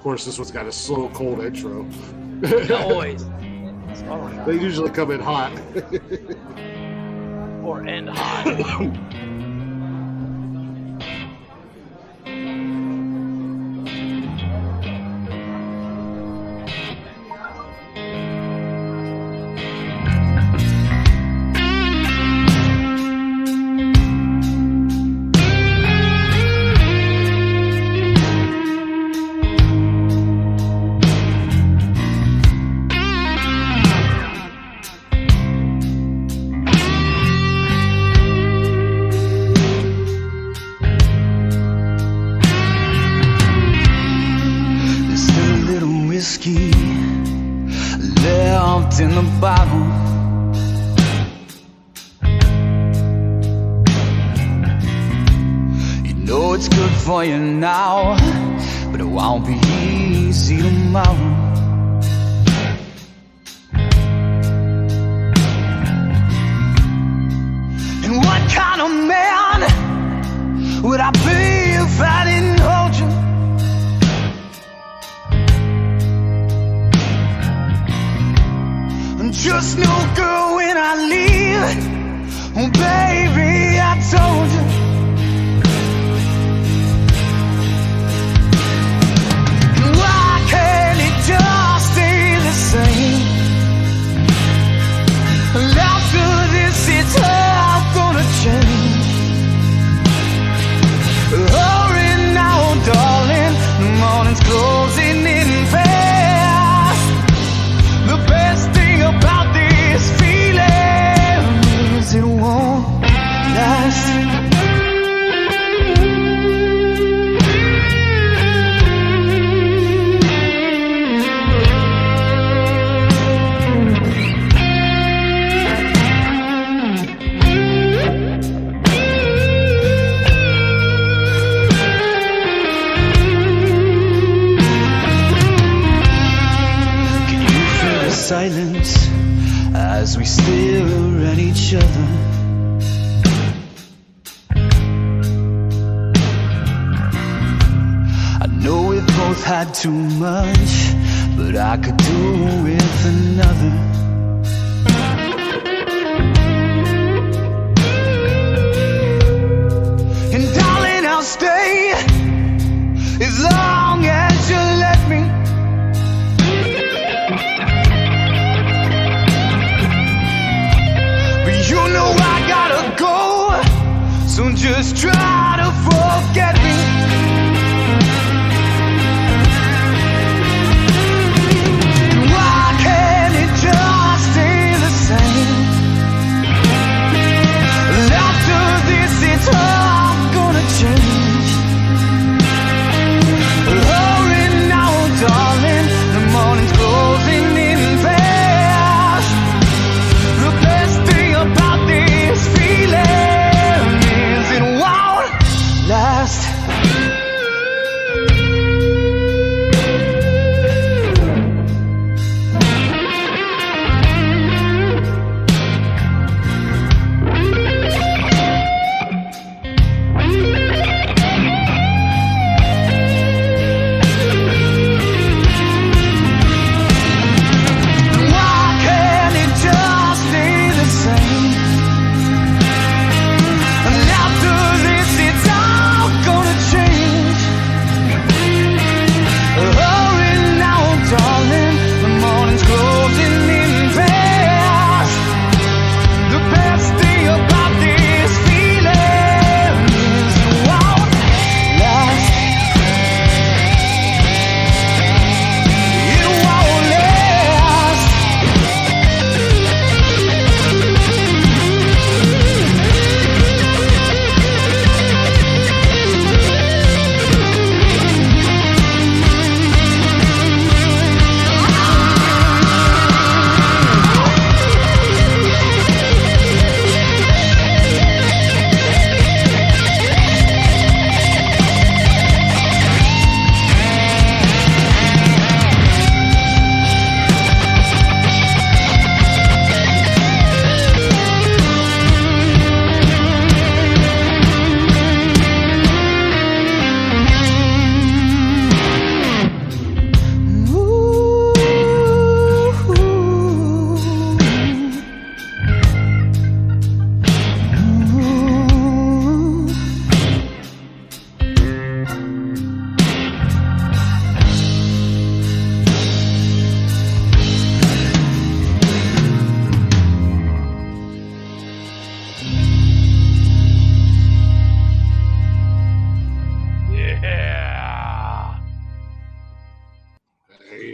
course, this one's got a slow, cold intro. Always. They usually come in hot. Or end hot. Whiskey left in the bottle. You know it's good for you now, but it won't be easy tomorrow. And what kind of man would I be if I didn't hold you? Just no girl when I leave. Oh baby, I told you. Why can't it just stay the same? After this it's all gonna change. Hurry now, darling, the morning's closing in fast. The best thing about this feeling is it won't last. Can you feel the silence as we stare at each other? I know we both had too much, but I could do with another. And darling, I'll stay as long as you let me. You know I gotta go, so just try to forget me. Why can't it just stay the same? After this it's all gonna change.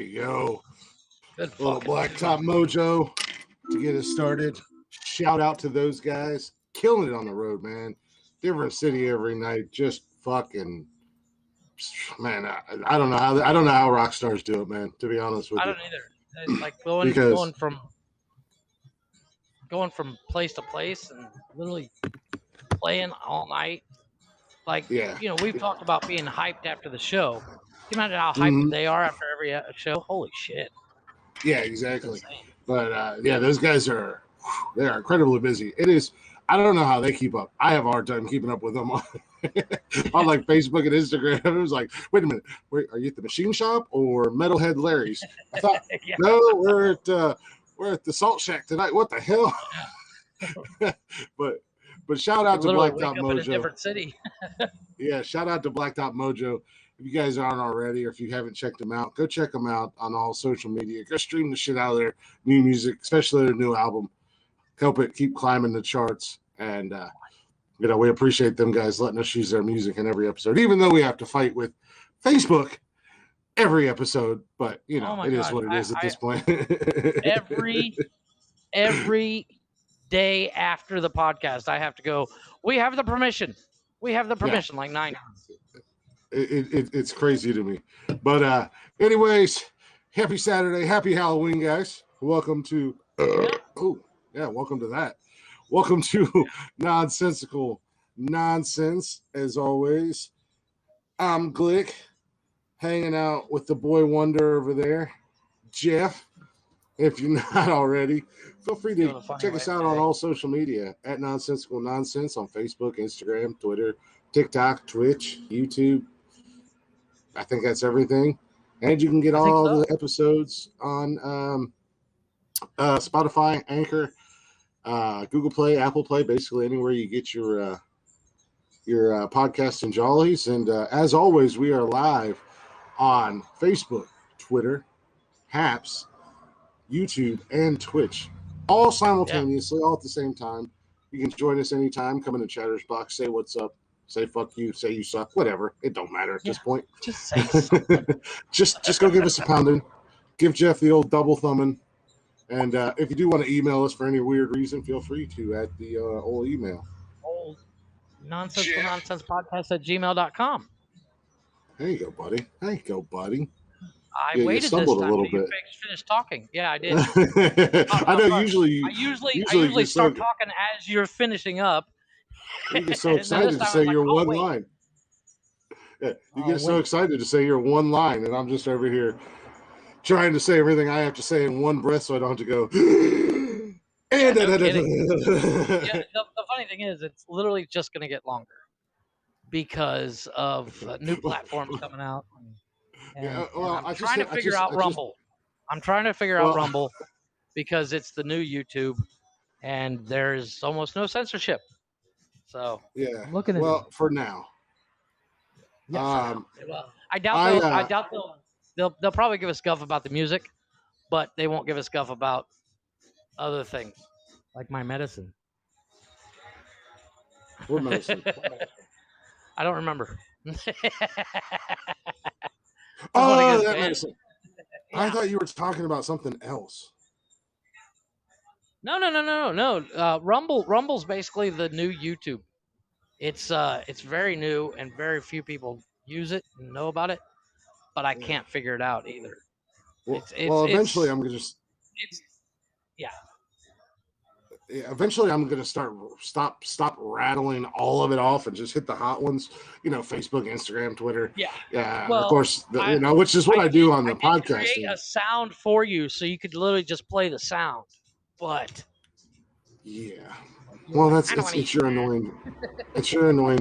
you go. Good A little fucking Blacktop Mojo to get us started. Shout out to those guys. Killing it on the road, man. Different city every night. Just fucking man. I don't know how rock stars do it, man. To be honest with I you, don't either. It's like going because from place to place and literally playing all night. Like, yeah, we've talked about being hyped after the show. Can you imagine how hyped Mhm. they are after every show? Holy shit. Yeah, exactly. But yeah, those guys they are incredibly busy. It is. I don't know how they keep up. I have a hard time keeping up with them on, on like Facebook and Instagram. It was like, wait a minute, wait, are you at the machine shop or Metalhead Larry's? I thought, Yeah. no, we're at the Salt Shack tonight. What the hell? but shout out to Literally Blacktop wake up in a Mojo. different city. Yeah, shout out to Blacktop Mojo. If you guys aren't already, or if you haven't checked them out, go check them out on all social media. Go stream the shit out of their new music, especially their new album. Help it keep climbing the charts. And, we appreciate them guys letting us use their music in every episode, even though we have to fight with Facebook every episode. But, it is what it is at this point. every day after the podcast, I have to go, we have the permission. We have the permission, like 9 times. It's crazy to me. But anyways, happy Saturday. Happy Halloween, guys. Welcome to welcome to that. Welcome to Nonsensical Nonsense. As always, I'm Glick, hanging out with the boy wonder over there, Jeff. If you're not already, feel free to check us out on all social media at Nonsensical Nonsense on Facebook, Instagram, Twitter, TikTok, Twitch, YouTube. I think that's everything. And you can get all the episodes on Spotify, Anchor, Google Play, Apple Play, basically anywhere you get your podcasts and jollies. And as always, we are live on Facebook, Twitter, Haps, YouTube, and Twitch, all simultaneously, all at the same time. You can join us anytime. Come in the chatter's box, say what's up, say fuck you, say you suck, whatever. It don't matter at this point. Just say something. just go give us a pounding. Give Jeff the old double thumbing. And if you do want to email us for any weird reason, feel free to at the old email. Old Nonsensical Nonsense Podcast at gmail.com. There you go, buddy. I waited this time a little bit. You finished talking. Yeah, I did. I know. Usually I usually start talking as you're finishing up. You get so excited to say your one line. Yeah, you get so excited to say your one line, and I'm just over here trying to say everything I have to say in one breath, so I don't have to go. Yeah, no kidding. The funny thing is, it's literally just going to get longer because of new platforms coming out. I'm trying to figure out Rumble. I'm trying to figure out Rumble because it's the new YouTube, and there's almost no censorship. So yeah, I'm looking at for now. Yeah, I doubt they'll probably give us guff about the music, but they won't give us guff about other things like my medicine. What medicine? I don't remember. That medicine. Yeah. I thought you were talking about something else. No. Rumble's basically the new YouTube. It's very new and very few people use it and know about it, but I can't figure it out either. Eventually I'm gonna eventually I'm gonna stop rattling all of it off and just hit the hot ones. Facebook, Instagram, Twitter. Yeah. Well, of course, which is what I do on the podcast. Create a sound for you so you could literally just play the sound, but yeah. Well, it's your annoying,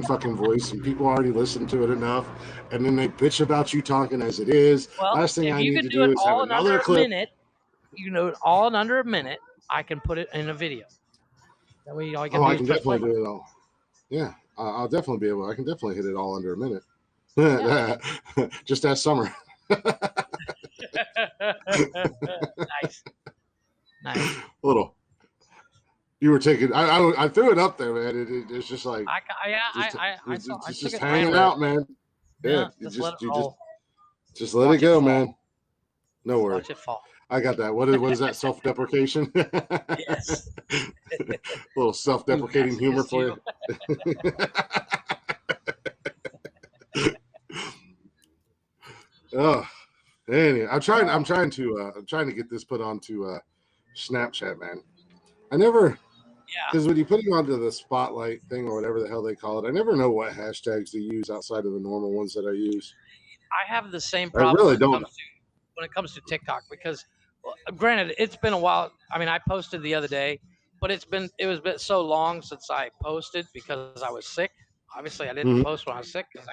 fucking voice, and people already listen to it enough, and then they bitch about you talking as it is. Well, last thing I need to do is have another clip. You can do it all in under a minute. I can put it in a video. That way, all you can I can definitely do it all. Yeah, I'll definitely be able. I can definitely hit it all under a minute. Yeah. Just ask Summer. Nice. Little. You were taking. I threw it up there, man. It's just like. Just hanging out, man. Yeah. Just let it go, man. No worry. Watch it fall. I got that. What is that? Self-deprecation? Yes. A little self-deprecating Yes, humor yes, for you. Oh, anyway, I'm trying to get this put onto Snapchat, man. I never, because when you put it onto the spotlight thing or whatever the hell they call it, I never know what hashtags to use outside of the normal ones that I use. I have the same I problem really don't. when it comes to TikTok because, granted, it's been a while. I mean, I posted the other day, but it was been so long since I posted because I was sick. Obviously, I didn't post when I was sick because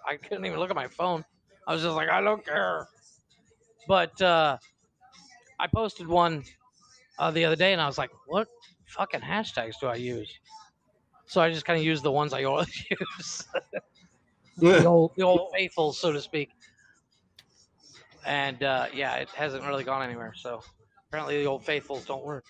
I couldn't even look at my phone. I was just like, I don't care. But I posted one the other day, and I was like, what fucking hashtags do I use? So I just kind of use the ones I always use, the old faithful, so to speak. And yeah, it hasn't really gone anywhere. So apparently the old faithfuls don't work.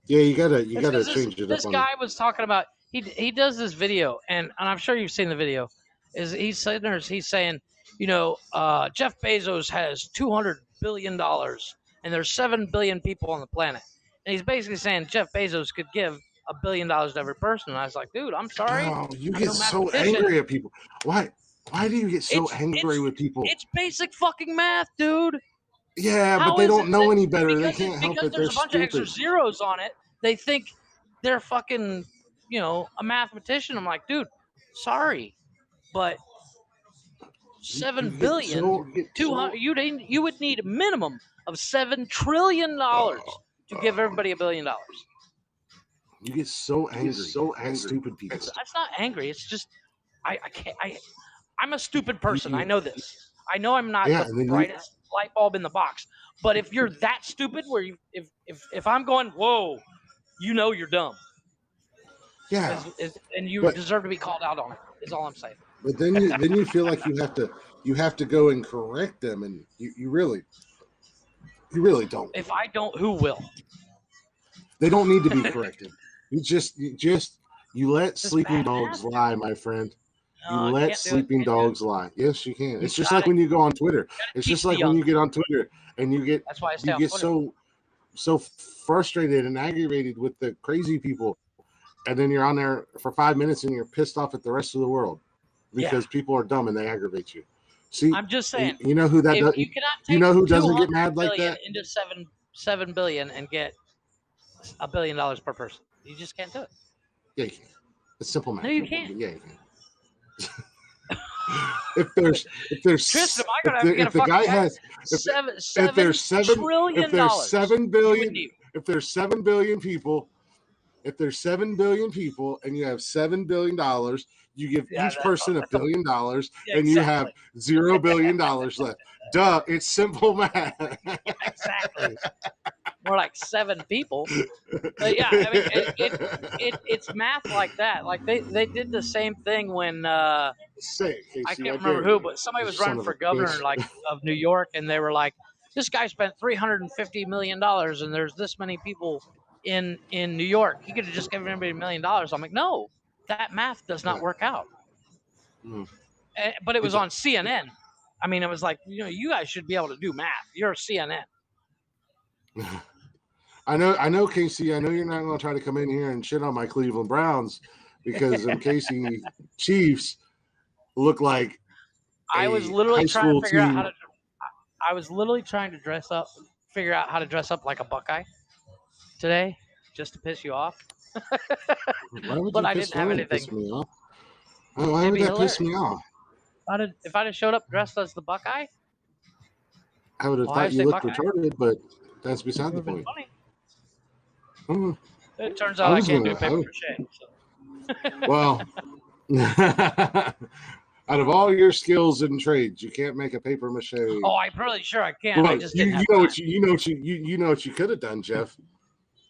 Yeah, you gotta change it up. This guy was talking about he does this video, and I'm sure you've seen the video. He's saying, Jeff Bezos has $200 billion, and there's 7 billion people on the planet, and he's basically saying Jeff Bezos could give $1 billion to every person. And I was like, dude, I'm sorry. Oh, you get so angry at people. Why do you get so angry with people? It's basic fucking math, dude. Yeah, but they don't know any better. They can't help it. Because there's a bunch of extra zeros on it. They think they're fucking, a mathematician. I'm like, dude, sorry, but 7 billion, 200. You would need a minimum of $7 trillion to give everybody $1 billion. You get so angry. At stupid people. That's not angry. It's just I can't. I'm a stupid person. I know this. I know I'm not the brightest light bulb in the box. But if you're that stupid, where if I'm going, whoa, you're dumb. Yeah. And you deserve to be called out on it. Is all I'm saying. But then you feel like you have to go and correct them, and you really don't. If I don't, who will? They don't need to be corrected. You let sleeping dogs lie, my friend. You let sleeping dogs lie. Yes, you can. It's just like when you go on Twitter. It's just like when you get on Twitter and you get so frustrated and aggravated with the crazy people, and then you're on there for 5 minutes and you're pissed off at the rest of the world because people are dumb and they aggravate you. See, I'm just saying. You know who that does? You know who doesn't get mad like that? Into 7 billion and get $1 billion per person. You just can't do it. Yeah, you can. It's simple math. No, you can't. Yeah, you can. if there's Tristan, if the guy has if there's 7 billion people and you have $7 billion, you give each person $1 billion and you have $0 billion left. Duh, it's simple math. Exactly. More like 7 people. But yeah, I mean, it's math like that. Like they did the same thing when I can't remember who, but somebody was running for governor of New York, and they were like, "This guy spent $350 million, and there's this many people in New York. He could have just given everybody $1 million." I'm like, no, that math does not work out. But it was on CNN. I mean, it was like, you guys should be able to do math. You're CNN. I know, Casey. I know you're not going to try to come in here and shit on my Cleveland Browns because them Casey Chiefs look like I was literally trying to figure out how to. I was literally trying to figure out how to dress up like a Buckeye today, just to piss you off. But I didn't have anything. Why would that piss me off? If I'd have showed up dressed as the Buckeye, I would have thought you looked retarded, but that's beside the point. It turns out I can't do paper mache. So. Well, out of all your skills and trades, you can't make a paper mache. Oh, I'm pretty sure I can. Look, I just didn't you know what you could have done, Jeff.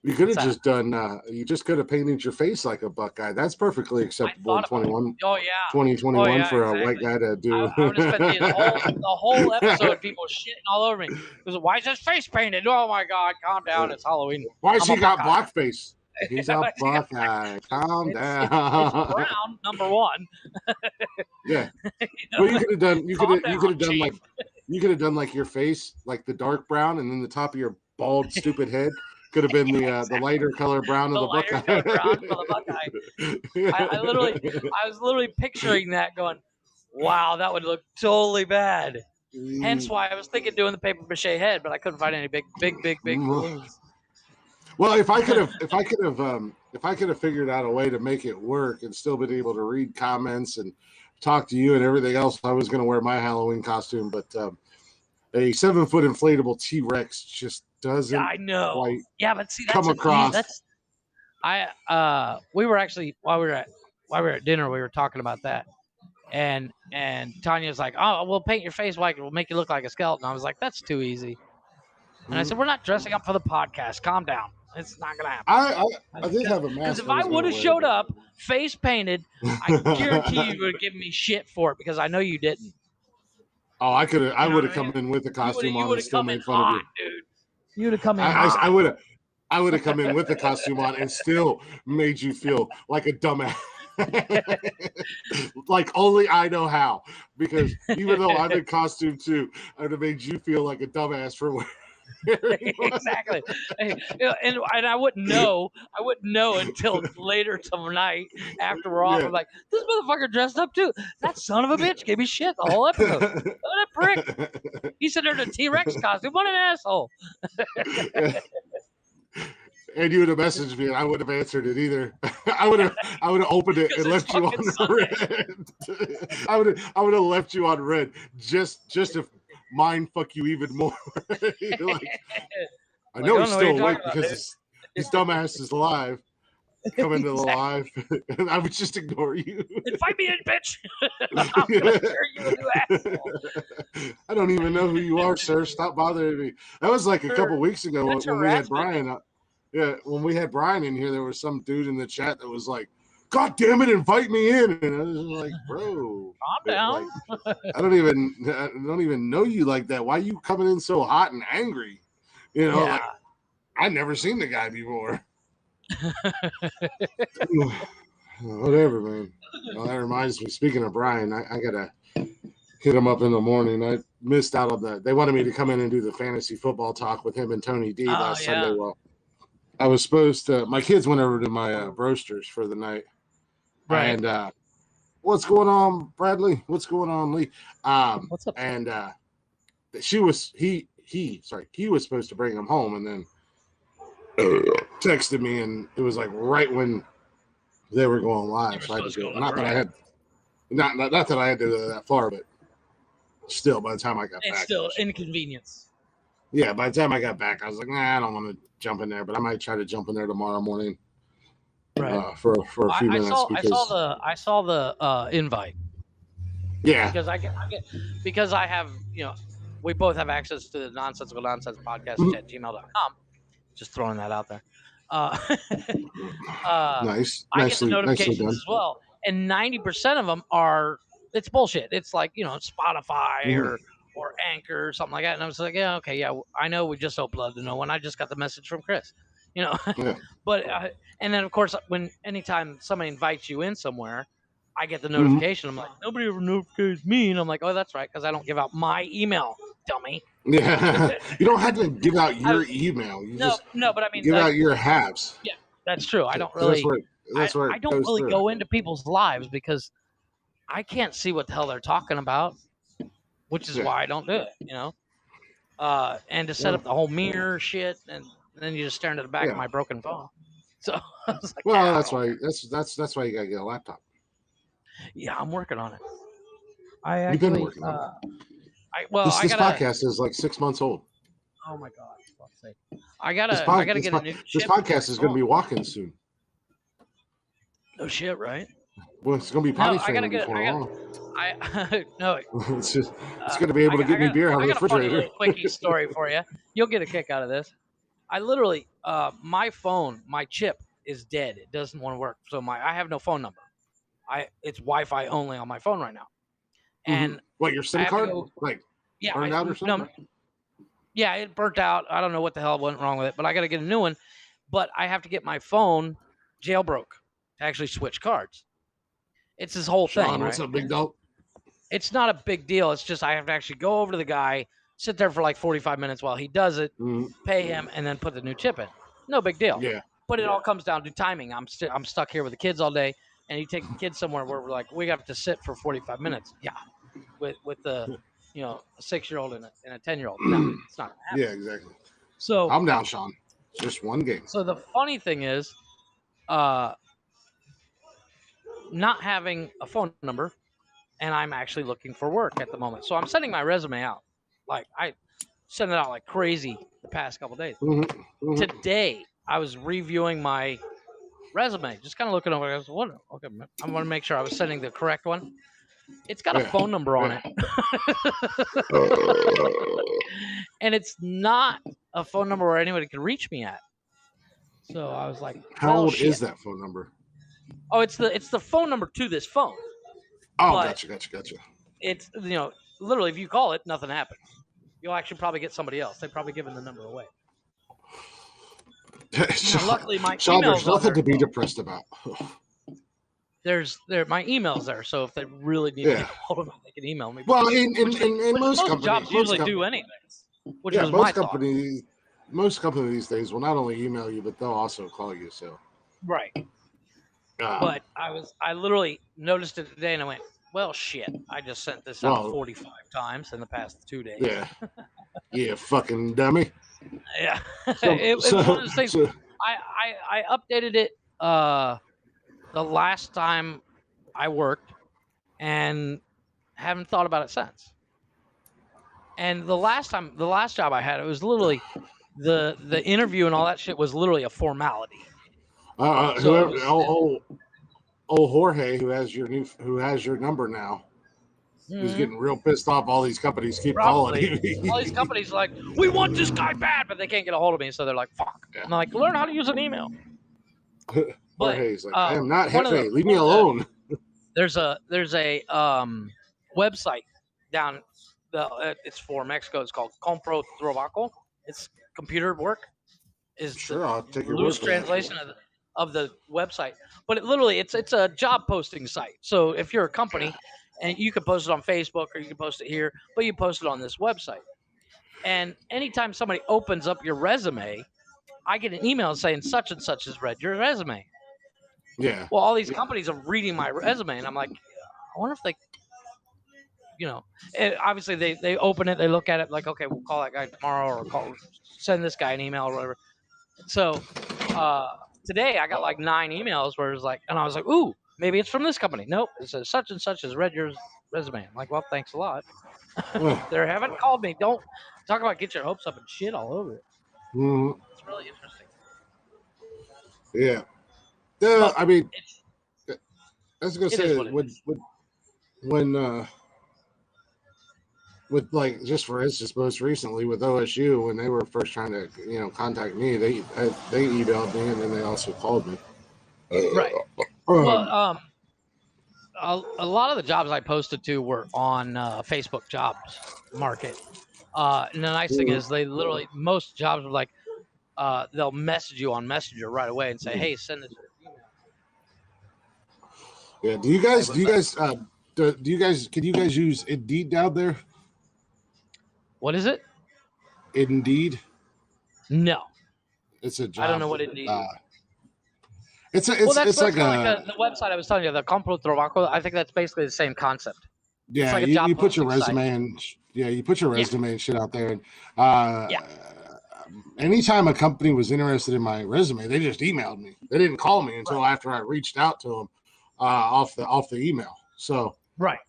You could have just done. You just could have painted your face like a Buckeye. That's perfectly acceptable in 2021 for a white guy to do. I would have spent the whole episode people shitting all over me. Because why is his face painted? Oh my God, calm down. It's Halloween. Why has he got blackface? He's a Buckeye. Calm down. It's brown, number one. Yeah. Well, you could have done. You could have done like. You could have done like your face, like the dark brown, and then the top of your bald, stupid head could have been the lighter color brown of the lighter Buckeye. color brown for the Buckeye. I was literally picturing that, going, "Wow, that would look totally bad." Hence why I was thinking doing the paper mache head, but I couldn't find any big balloons. Well, if I could have figured out a way to make it work and still been able to read comments and talk to you and everything else, I was going to wear my Halloween costume. But a 7-foot inflatable T-Rex just doesn't. I know. Quite but see, come across. We were actually while we were at dinner, we were talking about that, and Tanya's like, "Oh, we'll paint your face white. We'll make you look like a skeleton." I was like, "That's too easy." And I said, "We're not dressing up for the podcast. Calm down. It's not gonna happen." I did have a mask. Because if I would have showed up face painted, I guarantee you would have given me shit for it because I know you didn't. Oh, I could have. I would have come in with the costume on and still made fun of you, dude. You would have come in. I would have come in with the costume on and still made you feel like a dumbass. Like only I know how. Because even though I'm in costume too, I would have made you feel like a dumbass for wearing. Exactly. And I wouldn't know until later tonight after we're off. I'm like, this motherfucker dressed up too. That son of a bitch gave me shit the whole episode. What a prick. He said there's a T-Rex costume. What an asshole. And you would have messaged me, and I wouldn't have answered it either. I would have opened it and left you on red. I would have left you on red just to mind fuck you even more. Like, I know he's still awake because his dumbass is alive. Come into the live, and I would just ignore you. Invite me in, bitch. I'm gonna hear you a new asshole. I don't even know who you are, sir. Stop bothering me. That was like a couple weeks ago when we had Brian. When we had Brian in here, there was some dude in the chat that was like, "God damn it, invite me in!" And I was like, "Bro, calm down. Like, I don't even know you like that. Why are you coming in so hot and angry? You know, like I've never seen the guy before." Whatever, man. Well, that reminds me. Speaking of Brian, I gotta hit him up in the morning. I missed out on that. They wanted me to come in and do the fantasy football talk with him and Tony D last Sunday. Well, I was supposed to. My kids went over to my Broasters for the night. Right. And what's going on, Bradley? What's going on, Lee? What's up? And he was supposed to bring him home, and then texted me, and it was like right when they were going live. So I had to go. Not that I had to go that far, but still, by the time I got back, it's still inconvenience. Yeah, by the time I got back, I was like, nah, I don't want to jump in there, but I might try to jump in there tomorrow morning. Right. For a few minutes. I saw the invite. Yeah. Because I have, we both have access to the Nonsensical Nonsense podcast at gmail.com. Just throwing that out there. Nice. I get the notifications as well. And 90% of them it's bullshit. It's like, Spotify or Anchor or something like that. And I was like, I know we just uploaded the no one. I just got the message from Chris, Yeah. But, and then of course, anytime somebody invites you in somewhere, I get the notification. I'm like, nobody ever notifies me. And I'm like, oh, that's right. Because I don't give out my email, dummy. Yeah. You don't have to give out your email. But I mean, give out your habs. Yeah, that's true. I don't really, that's where I don't really go into people's lives because I can't see what the hell they're talking about, which is why I don't do it, and to set up the whole mirror shit, and then you just stare into the back of my broken phone. So I was like, that's why you gotta get a laptop. Yeah, I'm working on it. You've been working on it. This podcast is like 6 months old. Oh my god! I gotta get a new. This podcast is going to be walking soon. No shit, right? Well, it's going to be potty training before long. It's going to be able to get me beer out of the refrigerator. I got a funny quickie story for you. You'll get a kick out of this. I literally, my phone, my chip is dead. It doesn't want to work. So I have no phone number. It's Wi-Fi only on my phone right now. And what, your SIM card? Burned out or something? No, yeah, it burnt out. I don't know what the hell went wrong with it, but I got to get a new one. But I have to get my phone jailbroke to actually switch cards. It's this whole thing. What's up, big dog? it's not a big deal. It's just I have to actually go over to the guy, sit there for like 45 minutes while he does it, pay him, and then put the new chip in. No big deal. Yeah. But it all comes down to timing. I'm stuck here with the kids all day, and you take the kids somewhere where we're like, we have to sit for 45 minutes. Yeah, with the a 6-year-old and a 10-year-old. No, it's not gonna happen. Yeah, exactly. So I'm down, Sean. It's just one game. So the funny thing is, not having a phone number, and I'm actually looking for work at the moment. So I'm sending my resume out. Like I send it out like crazy the past couple days. Today I was reviewing my resume, just kind of looking over. I was, what? Okay, I want to make sure I was sending the correct one. It's got a phone number on it, and it's not a phone number where anybody can reach me at. So I was like, how old is that phone number? Oh, it's the phone number to this phone. Oh, gotcha. It's literally if you call it, nothing happens. You'll actually probably get somebody else. They've probably given the number away. Now, luckily, my Sean, email's there's nothing to be so depressed about. my email's there, so if they really need to get hold of me, they can email me. Well, in most companies, jobs usually do anything. Which was most my companies, most companies these days will not only email you, but they'll also call you. So right. But I literally noticed it today, and I went, well, shit. I just sent this out 45 times in the past 2 days. Yeah. Yeah, fucking dummy. Yeah. It was one of those things. I updated it the last time I worked and haven't thought about it since. And the last job I had, it was literally the interview and all that shit was literally a formality. Jorge, who has your number now, is getting real pissed off. All these companies keep calling you. All these companies are like, we want this guy bad, but they can't get a hold of me, so they're like, fuck. Yeah. I'm like, learn how to use an email. Jorge's like, I am not Jefe. Leave me alone. There's a website down it's for Mexico. It's called Compro Trabajo. It's computer work. I'll take your loose translation of the website, but it's a job posting site. So if you're a company, and you can post it on Facebook or you can post it here, but you post it on this website. And anytime somebody opens up your resume, I get an email saying such and such has read your resume. Yeah. Well, all these companies are reading my resume, and I'm like, I wonder if they, obviously they open it, they look at it like, okay, we'll call that guy tomorrow or send this guy an email or whatever. So today I got like 9 emails where it's like, and I was like, ooh, maybe it's from this company. Nope, it says such and such has read your resume. I'm like, well, thanks a lot. They haven't called me. Don't talk about get your hopes up and shit all over it. Mm-hmm. It's really interesting. Yeah. I mean, I was gonna say when with like just for instance, most recently with OSU when they were first trying to contact me, they emailed me and then they also called me. Right. Well, a lot of the jobs I posted to were on Facebook Jobs Market. And the nice thing is they literally most jobs are like they'll message you on Messenger right away and say, "Hey, send it to your email." Yeah. Do you guys can you guys use Indeed down there? What is it? Indeed. No. It's a job. I don't know what Indeed is. It's like the website I was telling you, the Compro Trabajo. I think that's basically the same concept. Yeah, like you put your resume and and shit out there. And anytime a company was interested in my resume, they just emailed me. They didn't call me until after I reached out to them off the email. So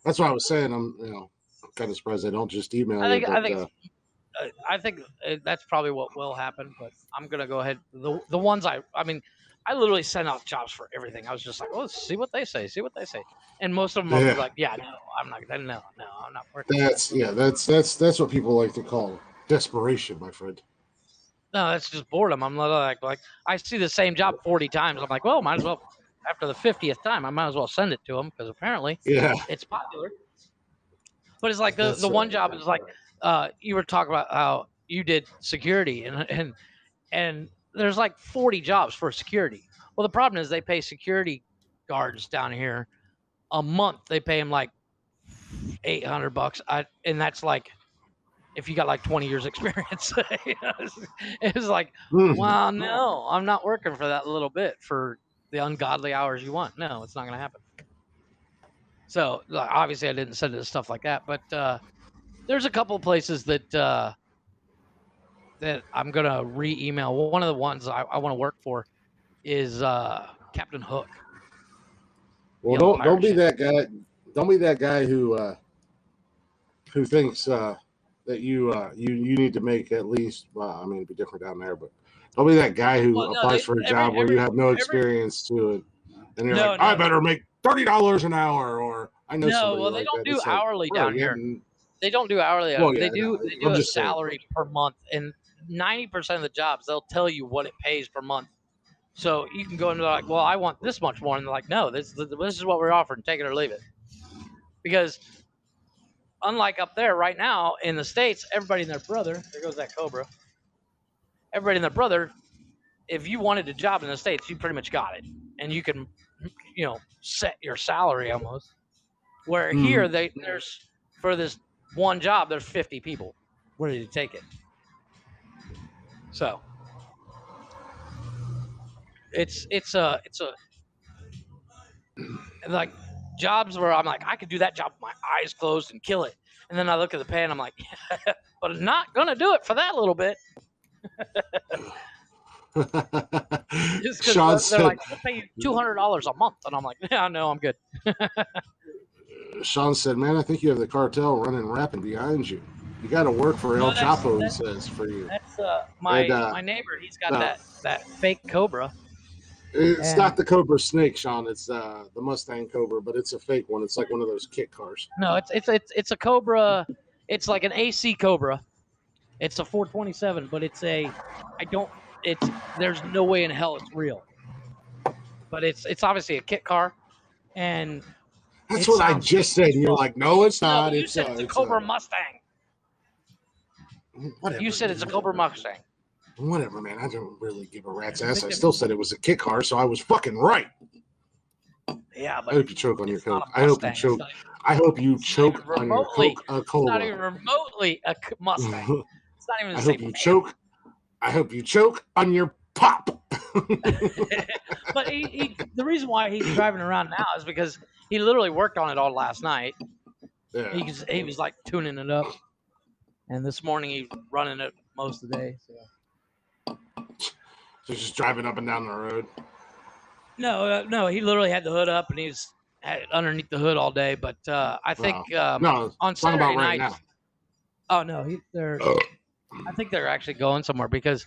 that's why I was saying I'm kind of surprised they don't just email I think that's probably what will happen. But I'm gonna go ahead. The ones I literally sent out jobs for everything. I was just like, oh, let's see what they say. And most of them are like, yeah, no, I'm not. No, I'm not working. That's what people like to call desperation, my friend. No, that's just boredom. I'm like I see the same job 40 times. I'm like, well, might as well. After the 50th time, I might as well send it to them because apparently it's popular. But it's like the one job is like you were talking about how you did security and there's like 40 jobs for security. Well, the problem is they pay security guards down here a month. They pay them like $800. And that's like if you got like 20 years experience. It was like, wow, no, I'm not working for that little bit for the ungodly hours you want. No, it's not going to happen. So obviously I didn't send it stuff like that, but there's a couple of places that that I'm going to re-email. One of the ones I want to work for is Captain Hook. Well, don't be that guy. Don't be that guy who thinks that you need to make at least. Well, I mean, it'd be different down there, but don't be that guy who applies for a job where you have no experience to it, and you're like, I better make $30 an hour, or I know. No, well, they don't do hourly down here. They don't do hourly. Well, they do a salary per month, and 90% of the jobs they'll tell you what it pays per month. So you can go and be like, well, I want this much more, and they're like, no, this is what we're offering. Take it or leave it. Because unlike up there right now in the States, everybody and their brother, there goes that Cobra. Everybody and their brother, if you wanted a job in the States, you pretty much got it, and you can, set your salary almost. Where here there's for this one job, there's 50 people ready to take it. So it's like jobs where I'm like, I could do that job with my eyes closed and kill it. And then I look at the pay and I'm like, but I'm not going to do it for that little bit. Just because they're like, we'll pay you $200 a month. And I'm like, yeah, no, I'm good. Sean said, man, I think you have the cartel running rapid behind you. You got to work for El Chapo, he says, for you. That's my neighbor. He's got that fake Cobra. It's not the Cobra Snake, Sean. It's the Mustang Cobra, but it's a fake one. It's like one of those kit cars. No, it's a Cobra. It's like an AC Cobra. It's a 427, but there's no way in hell it's real. But it's obviously a kit car, and that's what I just said. You're like, no, it's not. No, you said it's a Cobra Mustang. Whatever. You said it's a Cobra Mustang. Whatever, man. I don't really give a rat's ass. I still said it was a kit car, so I was fucking right. Yeah, but I hope you choke on your Coke. I hope you choke. I hope you choke on your Coke. It's not even remotely a Mustang. It's not even the same. I hope you choke. I hope you choke on your pop. But the reason why he's driving around now is because he literally worked on it all last night. Yeah. He was like tuning it up, and this morning he's running it most of the day. So just driving up and down the road. No, he literally had the hood up and he's underneath the hood all day. But I think on Saturday night. Now. Oh no, I think they're actually going somewhere because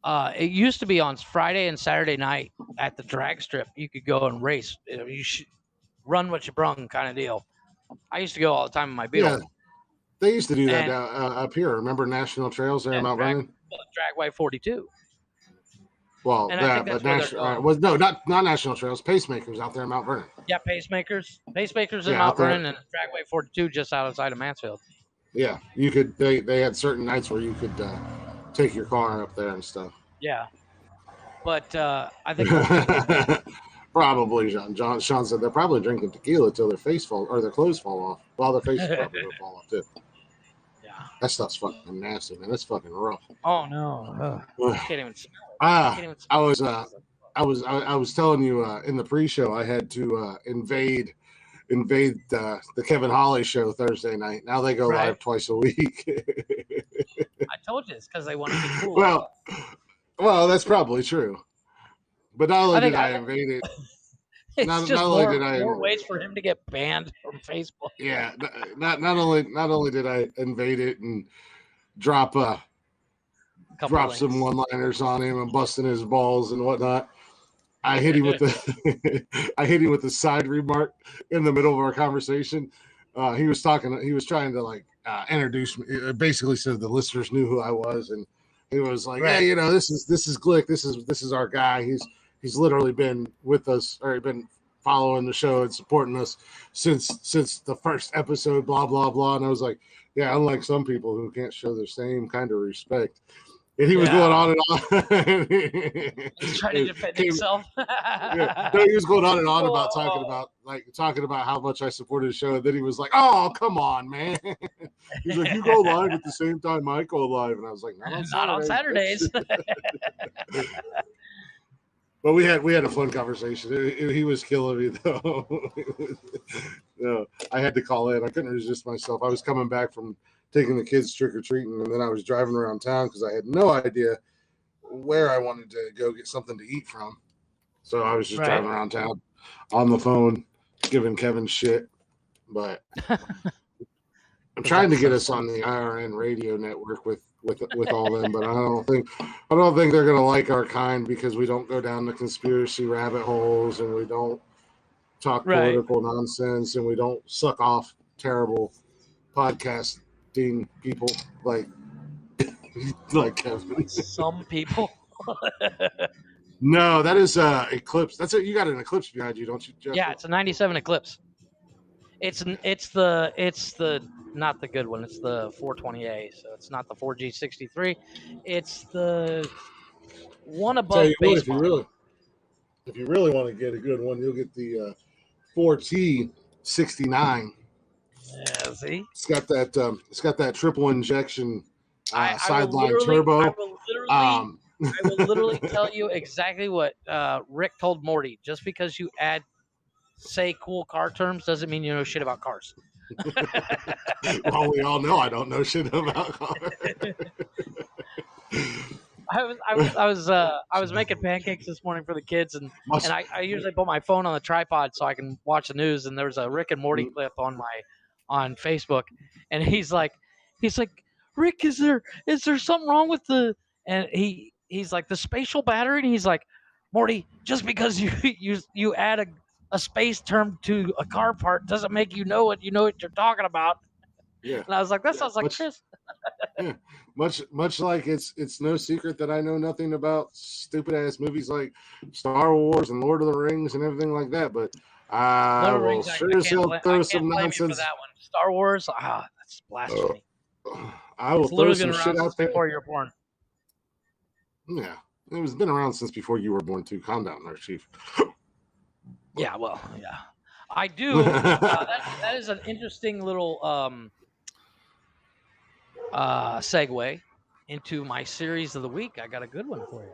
it used to be on Friday and Saturday night at the drag strip. You could go and race. You should run what you brung kind of deal. I used to go all the time in my Beetle. Yeah, they used to do that up here. Remember National Trails there in Mount Vernon? Dragway 42. Well, not National Trails. Pacemakers out there in Mount Vernon. Yeah, Pacemakers in Mount Vernon and Dragway 42 just outside of Mansfield. Yeah, you could. They had certain nights where you could take your car up there and stuff. Yeah, but I think probably Sean said they're probably drinking tequila till their clothes fall off. Well, their faces probably will fall off too. That stuff's fucking nasty, man. That's fucking rough. Oh no, I can't even smell it. I was telling you in the pre-show I had to invade the Kevin Holly show Thursday night. Now they go live twice a week. I told you it's because they want to be cool. Well, that's probably true. But not only did I invade it. It's just more ways for him to get banned from Facebook. Yeah, not only did I invade it and drop some one-liners on him and busting his balls and whatnot, I hit him with the side remark in the middle of our conversation. He was trying to introduce me. Basically, said the listeners knew who I was, and he was like, "Hey, this is Glick. This is our guy. He's literally been with us, or been following the show and supporting us since the first episode, blah, blah, blah." And I was like, yeah, unlike some people who can't show the same kind of respect. and he was Yeah. going on and on. He's trying to defend himself. Yeah. No, he was going on and on about talking about how much I supported the show, and then he was like, "Oh, come on, man." He's like, "You go live at the same time I go live," and I was like, Not on Saturdays. But we had a fun conversation. He was killing me though. No, I had to call in. I couldn't resist myself. I was coming back from taking the kids trick or treating, and then I was driving around town because I had no idea where I wanted to go get something to eat from. So I was just driving around town on the phone, giving Kevin shit. But I'm trying to get us on the IRN radio network with all them, but I don't think they're gonna like our kind because we don't go down the conspiracy rabbit holes and we don't talk political nonsense and we don't suck off terrible podcasting people like Kevin. Some people. No, that is Eclipse. That's it. You got an Eclipse behind you, don't you, Jeff? Yeah, it's a 97 Eclipse. It's the not the good one. It's the 420A. So it's not the 4G63. It's the one above base model. If you really want to get a good one, you'll get the 4T69. Yeah, see, it's got that triple injection sideline turbo. I will literally tell you exactly what Rick told Morty. Just because you say cool car terms doesn't mean you know shit about cars. Well, we all know I don't know shit about cars. I was making pancakes this morning for the kids, and I usually put my phone on the tripod so I can watch the news. And there's a Rick and Morty clip on Facebook, and he's like, Rick, is there something wrong with the? And he's like, the spatial battery, and he's like, Morty, just because you add a space term to a car part doesn't make you know what you're talking about. Yeah. And I was like, that sounds like Chris. Yeah. Much like it's no secret that I know nothing about stupid ass movies like Star Wars and Lord of the Rings and everything like that, but I will sure as hell throw some nonsense. For that one. Star Wars, that's blasphemy. I will throw some shit out there before you're born. Yeah, it's been around since before you were born too. Calm down, there, Chief. Yeah, well, yeah, I do. That is an interesting little segue into my series of the week. I got a good one for you.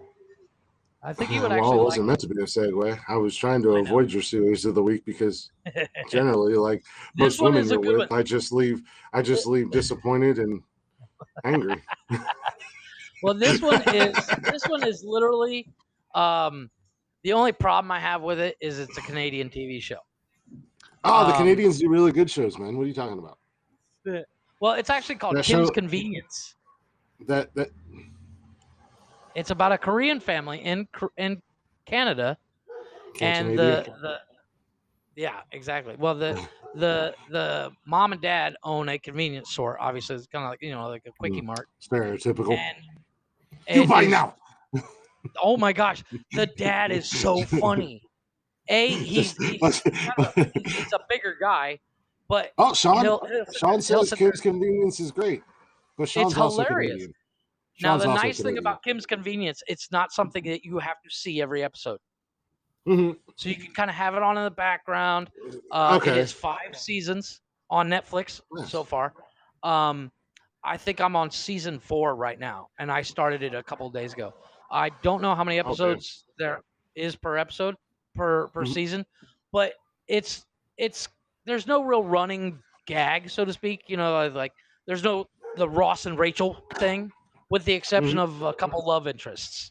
I think you would actually. Well, it wasn't meant to be a segue. I was trying to avoid your series of the week because generally, like most women you're with, I just leave disappointed and angry. Well, this one is literally the only problem I have with it is it's a Canadian TV show. Oh, the Canadians do really good shows, man. What are you talking about? Well, it's actually called Kim's Convenience. That it's about a Korean family in Canada, and yeah, exactly. Well, the mom and dad own a convenience store. Obviously, it's kind of like like a quickie mart. Stereotypical. And you buy now. Oh my gosh, the dad is so funny. He's a bigger guy, but Sean says Kim's Convenience is great, but Sean's it's hilarious. Now the nice thing about Kim's Convenience, it's not something that you have to see every episode. Mm-hmm. So you can kind of have it on in the background. It is 5 seasons on Netflix so far. I think I'm on season 4 right now, and I started it a couple of days ago. I don't know how many episodes there is per episode per season, but it's there's no real running gag, so to speak. Like there's no the Ross and Rachel thing, with the exception of a couple love interests.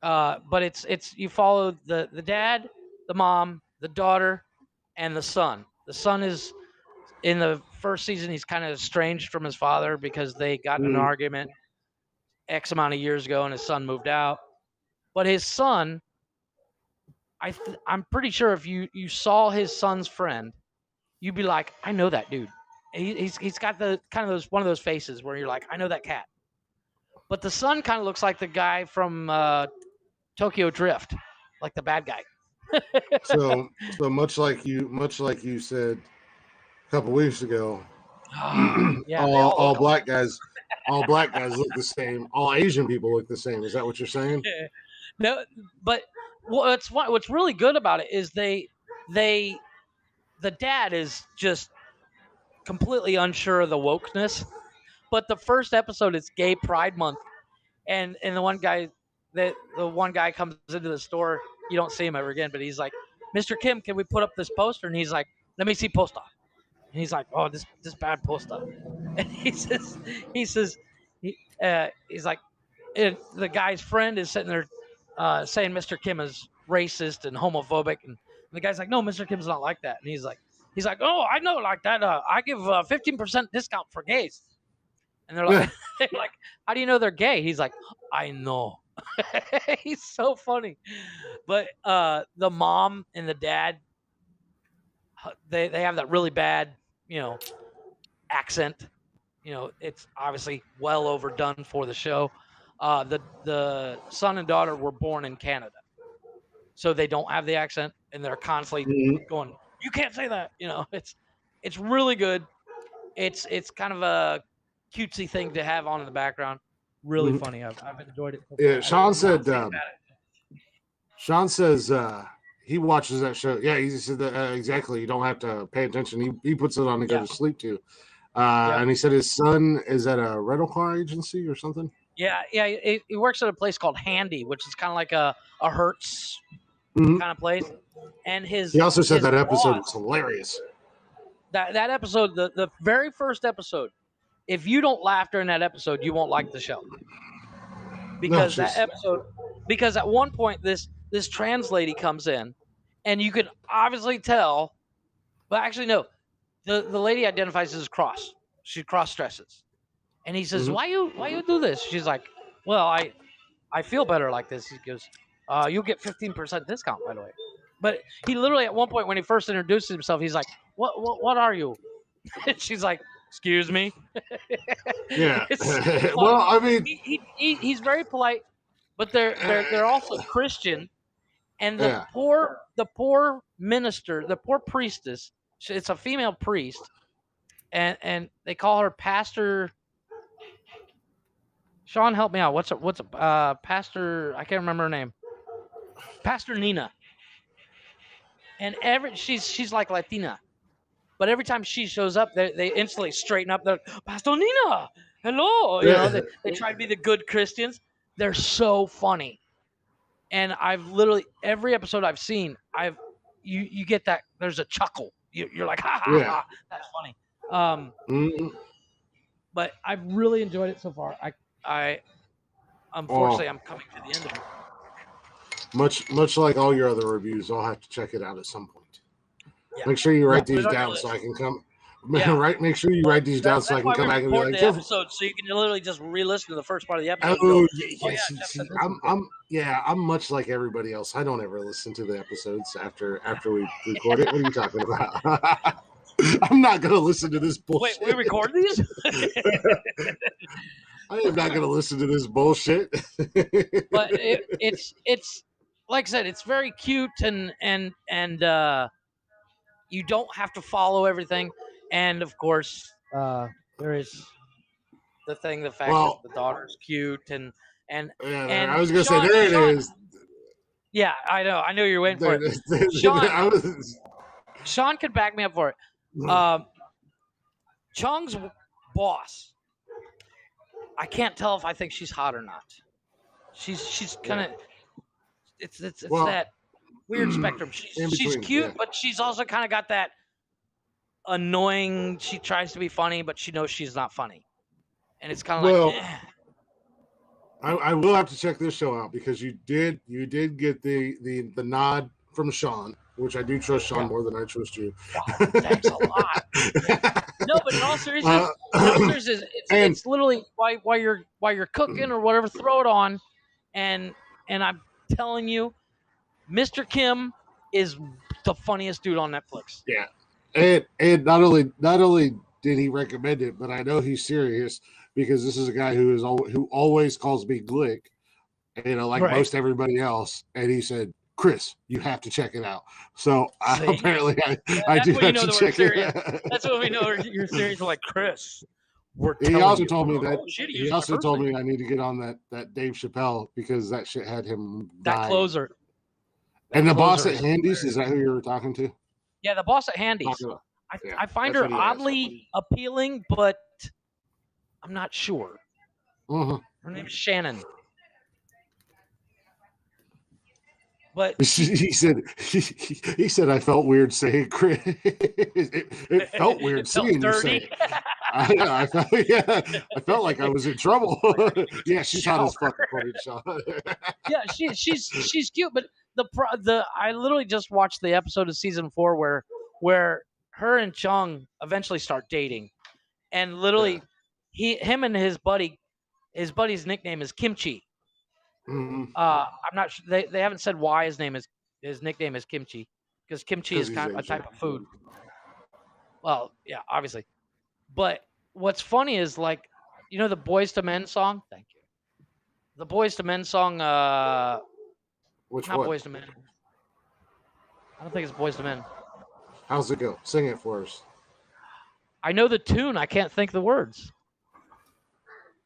But it's you follow the dad, the mom, the daughter, and the son. The son is in the first season. He's kind of estranged from his father because they got in an argument X amount of years ago, and his son moved out. But his son, I'm pretty sure if you saw his son's friend, you'd be like, I know that dude. He's got the kind of one of those faces where you're like, I know that cat. But the son kind of looks like the guy from Tokyo Drift, like the bad guy. so much like you said a couple weeks ago, yeah, all black guys all black guys look the same, all Asian people look the same. Is that what you're saying? No, but what's really good about it is the dad is just completely unsure of the wokeness. But the first episode is Gay Pride Month, and the one guy comes into the store. You don't see him ever again, but he's like, "Mr. Kim, can we put up this poster?" And he's like, "Let me see poster." And he's like, "Oh, this bad poster." And he's like, the guy's friend is sitting there saying Mr. Kim is racist and homophobic, and the guy's like, "No, Mr. Kim's not like that." And he's like, "Oh, I know like that. I give 15% discount for gays." And they're like, "How do you know they're gay?" He's like, "I know." He's so funny. But the mom and the dad, they have that really bad, accent. It's obviously well overdone for the show. The son and daughter were born in Canada, so they don't have the accent, and they're constantly going, "You can't say that." It's really good. It's kind of a cutesy thing to have on in the background. Really funny. I've enjoyed it. Yeah, Sean says he watches that show. Yeah, he said that exactly. You don't have to pay attention. He puts it on to go to sleep too. And he said his son is at a rental car agency or something. Yeah. He works at a place called Handy, which is kind of like a Hertz kind of place. And he also said that episode was hilarious. That episode, the very first episode, if you don't laugh during that episode, you won't like the show. Because because at one point this trans lady comes in, and you can obviously tell, but actually no, the lady identifies as cross. She cross dresses, and he says, "Why you do this?" She's like, "Well, I feel better like this." He goes, "You'll get 15% discount, by the way." But he literally at one point when he first introduces himself, he's like, "What are you?" And she's like, "Excuse me." Yeah. Well, I mean, he's very polite, but they're also Christian, and the poor minister, the poor priestess. It's a female priest, and they call her Pastor. Sean, help me out. What's a Pastor? I can't remember her name. Pastor Nina. And she's like Latina. But every time she shows up, they instantly straighten up. They're Pastor Nina, hello. They try to be the good Christians. They're so funny, and I've literally every episode I've seen, you get that. There's a chuckle. You're like, ha ha ha, that's funny. But I've really enjoyed it so far. I unfortunately I'm coming to the end of it. Much like all your other reviews, I'll have to check it out at some point. Yeah. Make sure you write these down so I can come. Yeah. Right, make sure you write these down so I can come back and be like, the episode, so you can literally just re-listen to the first part of the episode. I'm much like everybody else. I don't ever listen to the episodes after we record it. What are you talking about? I'm not gonna listen to this bullshit. Wait, we record these? I am not gonna listen to this bullshit. But it's like I said, it's very cute and you don't have to follow everything. And of course, there is the fact that the daughter's cute and I was gonna say there it is. Yeah, I know. I knew you were waiting for it. Sean could back me up for it. Chong's boss. I can't tell if I think she's hot or not. She's kind of it's that weird spectrum. She's cute, but she's also kind of got that annoying. She tries to be funny, but she knows she's not funny, and it's kind of like. I will have to check this show out because you did get the nod from Sean, which I do trust Sean more than I trust you. Oh, thanks a lot. No, but in all seriousness, it's literally while you're cooking or whatever, throw it on, and I'm telling you, Mr. Kim is the funniest dude on Netflix. Yeah, and not only did he recommend it, but I know he's serious because this is a guy who always calls me Glick, most everybody else, and he said, "Chris, you have to check it out." So apparently, I do have to check it out. That's what we know. You're serious. Like, Chris, we're He telling also you. told me that. Oh, shit, He used my also first told name. me I need to get on that Dave Chappelle because that shit had him That dying. closer. And the boss at is Handy's, is that who you were talking to? Yeah, the boss at Handy's. Talking about- yeah, I find that's her what he asked. oddly appealing, but I'm not sure. Mhm. Her name's Shannon. But He said I felt weird saying Chris. It felt weird it felt seeing you dirty. say it. I felt like I was in trouble. Yeah, she's hot as fuck according to Sean. Yeah, she's cute, but I literally just watched the episode of season 4 where her and Chung eventually start dating, and literally him and his buddy's nickname is Kimchi. Mhm. I'm not sure they haven't said why his nickname is Kimchi, because kimchi is he's kind of a Asian. type of food. Well, yeah, obviously. But what's funny is, like, you know the Boys to Men song? Thank you. The Boys to Men song, Which not one? Boys to Men. I don't think it's Boys to Men. How's it go? Sing it for us. I know the tune, I can't think the words.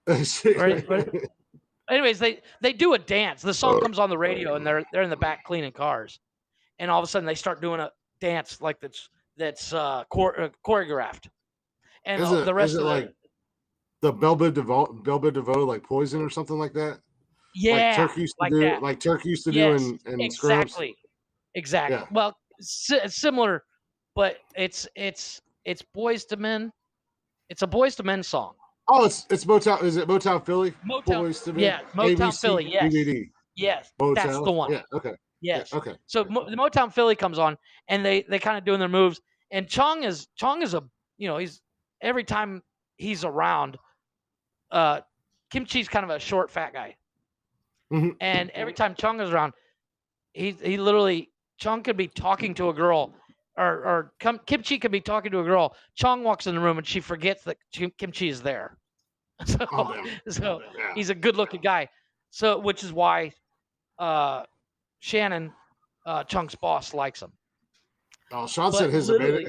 Right? Anyways, they do a dance. The song comes on the radio, and they're in the back cleaning cars, and all of a sudden they start doing a dance like that's choreographed, and the rest is it of like the Belba DeVoe, like Poison or something like that? yeah, like Turk used to like do, that. like Turk used to Yes, do in exactly, Scrubs. exactly. Yeah. Well, similar, but it's Boys to Men. It's a Boys to Men song. Oh, it's Motown. Is it Motown Philly? Motown, Boys to Men? yeah, Motown ABC Philly. Yes, DVD. yes, Motown. that's the one. Yeah. Okay. Yes. Yeah, okay. So the Motown Philly comes on, and they kind of doing their moves. And Chung is a, he's every time he's around, Kimchi's kind of a short, fat guy, Mhm. and every time Chung is around, he literally Chung could be talking to a girl, or Kimchi could be talking to a girl. Chung walks in the room and she forgets that Kimchi is there. So, Yeah. he's a good-looking guy. So, which is why Shannon, Chung's boss, likes him. Oh, Sean But said his literally-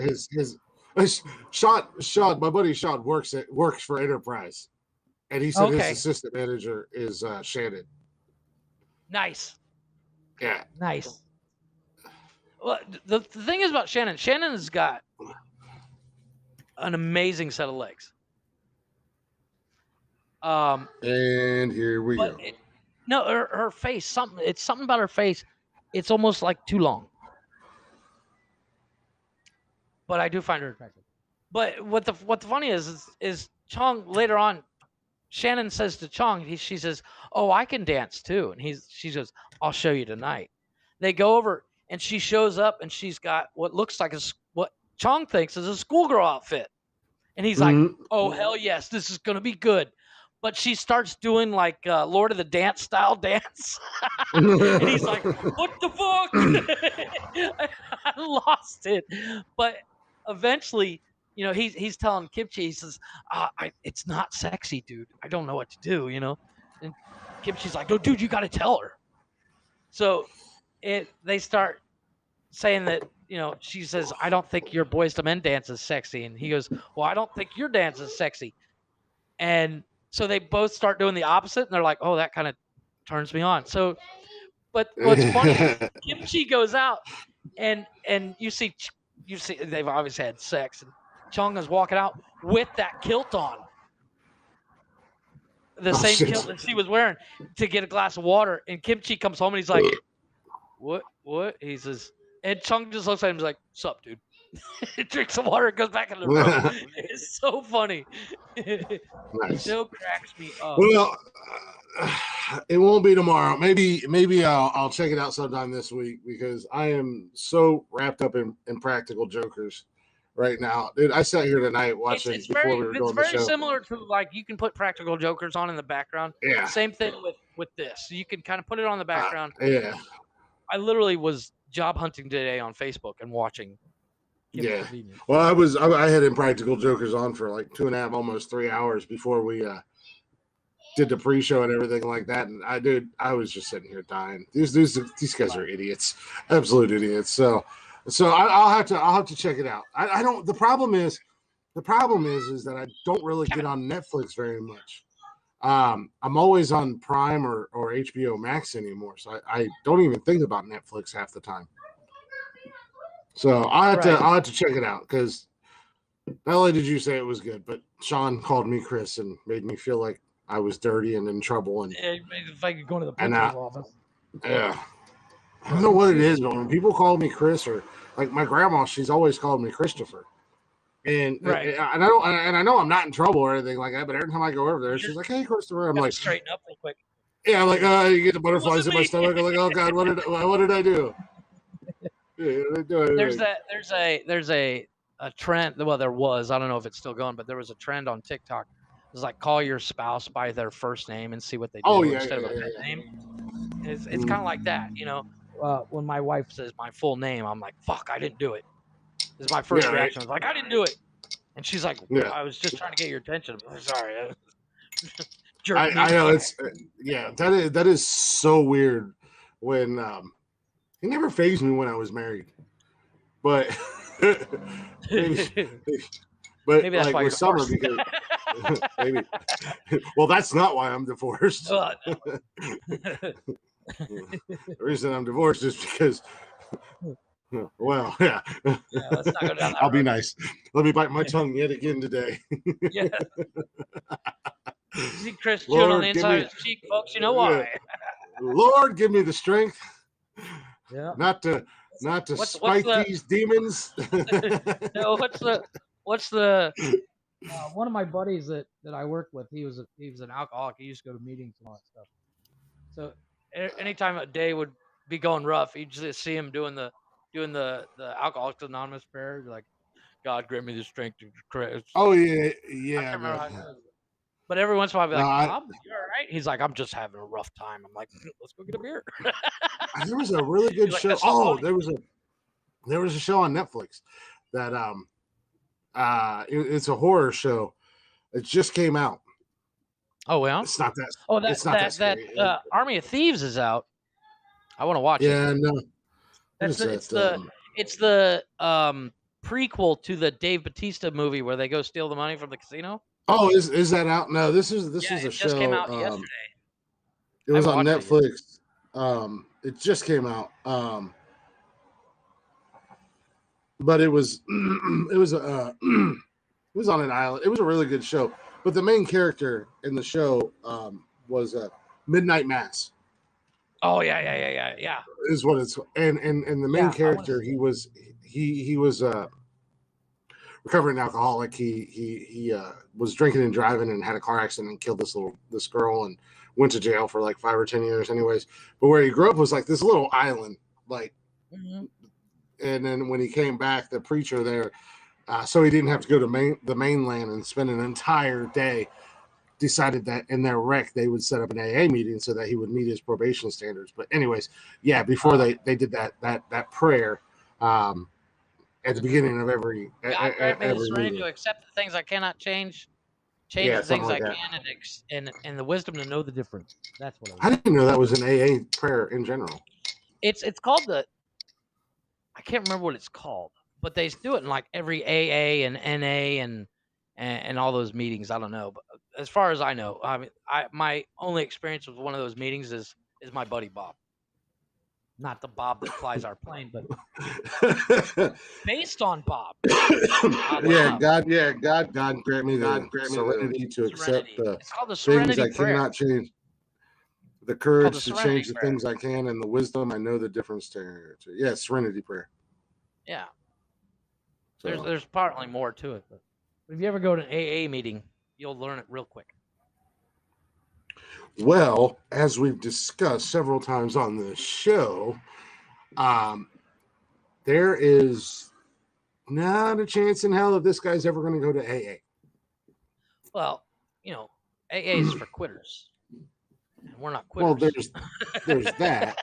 Sean, my buddy Sean works for Enterprise, and he said Okay. his assistant manager is Shannon. Nice. Yeah. Nice. Well, the thing is about Shannon's got an amazing set of legs. And here we go. No, her face, it's something about her face. It's almost like too long. But I do find her attractive. But what the funny is Chong later on, Shannon says to Chong, she says, "Oh, I can dance too," and she says, "I'll show you tonight." They go over, and she shows up, and she's got what looks like what Chong thinks is a schoolgirl outfit, and he's like, "Oh hell yes, this is gonna be good." But she starts doing like Lord of the Dance style dance, and he's like, "What the fuck?" I lost it, but eventually, he's telling Kimchi, he says, "It's not sexy, dude. I don't know what to do," And Kimchi's like, "No, dude, you got to tell her." So they start saying that, she says, "I don't think your Boys to Men dance is sexy," and he goes, "Well, I don't think your dance is sexy," and so they both start doing the opposite, and they're like, "Oh, that kind of turns me on." So, but what's funny is Kimchi goes out, and you see they've obviously had sex, and Chong is walking out with that kilt on, the same kilt that she was wearing, to get a glass of water, and Kimchi comes home and he's like, "What?" He says, and Chong just looks at him and is like, "Sup, dude?" Drinks some water and goes back in the room. It's so funny. Nice. Still cracks me up. Well, it won't be tomorrow. Maybe I'll check it out sometime this week because I am so wrapped up in Practical Jokers right now, dude. I sat here tonight watching It's before very, we were doing it's the very show. similar to, like, you can put Practical Jokers on in the background. Yeah. Same thing with this. You can kind of put it on the background. Yeah. I literally was job hunting today on Facebook and watching. Yeah. Well, I had Impractical Jokers on for like 2.5, almost 3 hours before we did the pre-show and everything like that. And I was just sitting here dying. These guys are idiots, absolute idiots. So I'll have to check it out. I don't. The problem is the problem is that I don't really get on Netflix very much. I'm always on Prime or HBO Max anymore, so I don't even think about Netflix half the time. So I'll have to check it out because not only did you say it was good, but Sean called me Chris and made me feel like I was dirty and in trouble. And it makes it like going to the principal's office. Yeah, I don't know what it is, but when people call me Chris or like my grandma, she's always called me Christopher. And I know I'm not in trouble or anything like that, but every time I go over there, she's like, "Hey, Christopher," I'm like, "Straighten up real quick." Yeah, I'm like, you get the butterflies in my stomach. I'm like, oh God, what did I do? There's a trend. Well, there was. I don't know if it's still going, but there was a trend on TikTok. It was like call your spouse by their first name and see what they do instead of a pet name. It's kind of like that, you know. When my wife says my full name, I'm like, "Fuck, I didn't do it." This is my first reaction. I was like, "I didn't do it," and she's like, "I was just trying to get your attention." I'm sorry. I know it's that is so weird. When it never fazed me when I was married, but maybe that's why with Summer because maybe. Well, that's not why I'm divorced. The reason I'm divorced is because. Well, yeah. Let's not go down that I'll be nice. Let me bite my tongue yet again today. Yeah. You see Chris chewing on the inside of his cheek, folks. You know why? Lord, give me the strength. Yeah. Not to spite these demons. No, what's the one of my buddies that I worked with, he was an alcoholic. He used to go to meetings and all that stuff. So anytime a day would be going rough, you'd just see him doing the Alcoholics Anonymous prayer. You're like, God grant me the strength to correct. Oh yeah. I can't remember how it goes. But every once in a while, I'd be like, Bob, you all right? He's like, I'm just having a rough time. I'm like, let's go get a beer. There was a really good show. There was a show on Netflix that it's a horror show. It just came out. Oh well, it's not that. Oh, that Army of Thieves is out. I want to watch it. Yeah, no. It's the prequel to the Dave Bautista movie where they go steal the money from the casino. Oh, is that out? No, this is a show. It just came out yesterday. It was on Netflix. It just came out. But it was it was on an island. It was a really good show. But the main character in the show was Midnight Mass. Oh yeah. Is what it's and the main character he was recovering alcoholic. He was drinking and driving and had a car accident and killed this girl and went to jail for like 5 or 10 years. Anyways, but where he grew up was like this little island, like. Mm-hmm. And then when he came back, the preacher there, so he didn't have to go to the mainland and spend an entire day, decided that in their rec they would set up an AA meeting so that he would meet his probation standards. But anyways, yeah, before they did that prayer at the beginning of every meeting. To accept the things I cannot change the things I can, and the wisdom to know the difference. That's what I didn't know that was an AA prayer in general. It's called I can't remember what it's called, but they do it in like every AA and NA and all those meetings. I don't know, but as far as I know, I mean, my only experience with one of those meetings is my buddy Bob, not the Bob that flies our plane, but based on Bob. God grant me the serenity to accept the things I cannot change. The courage to change the things I can, and the wisdom I know the difference to. Yeah, serenity prayer. Yeah. So. There's partly more to it, but if you ever go to an AA meeting, you'll learn it real quick. Well, as we've discussed several times on this show, there is not a chance in hell that this guy's ever going to go to AA. Well, AA is for quitters. We're not quitters. Well, there's that.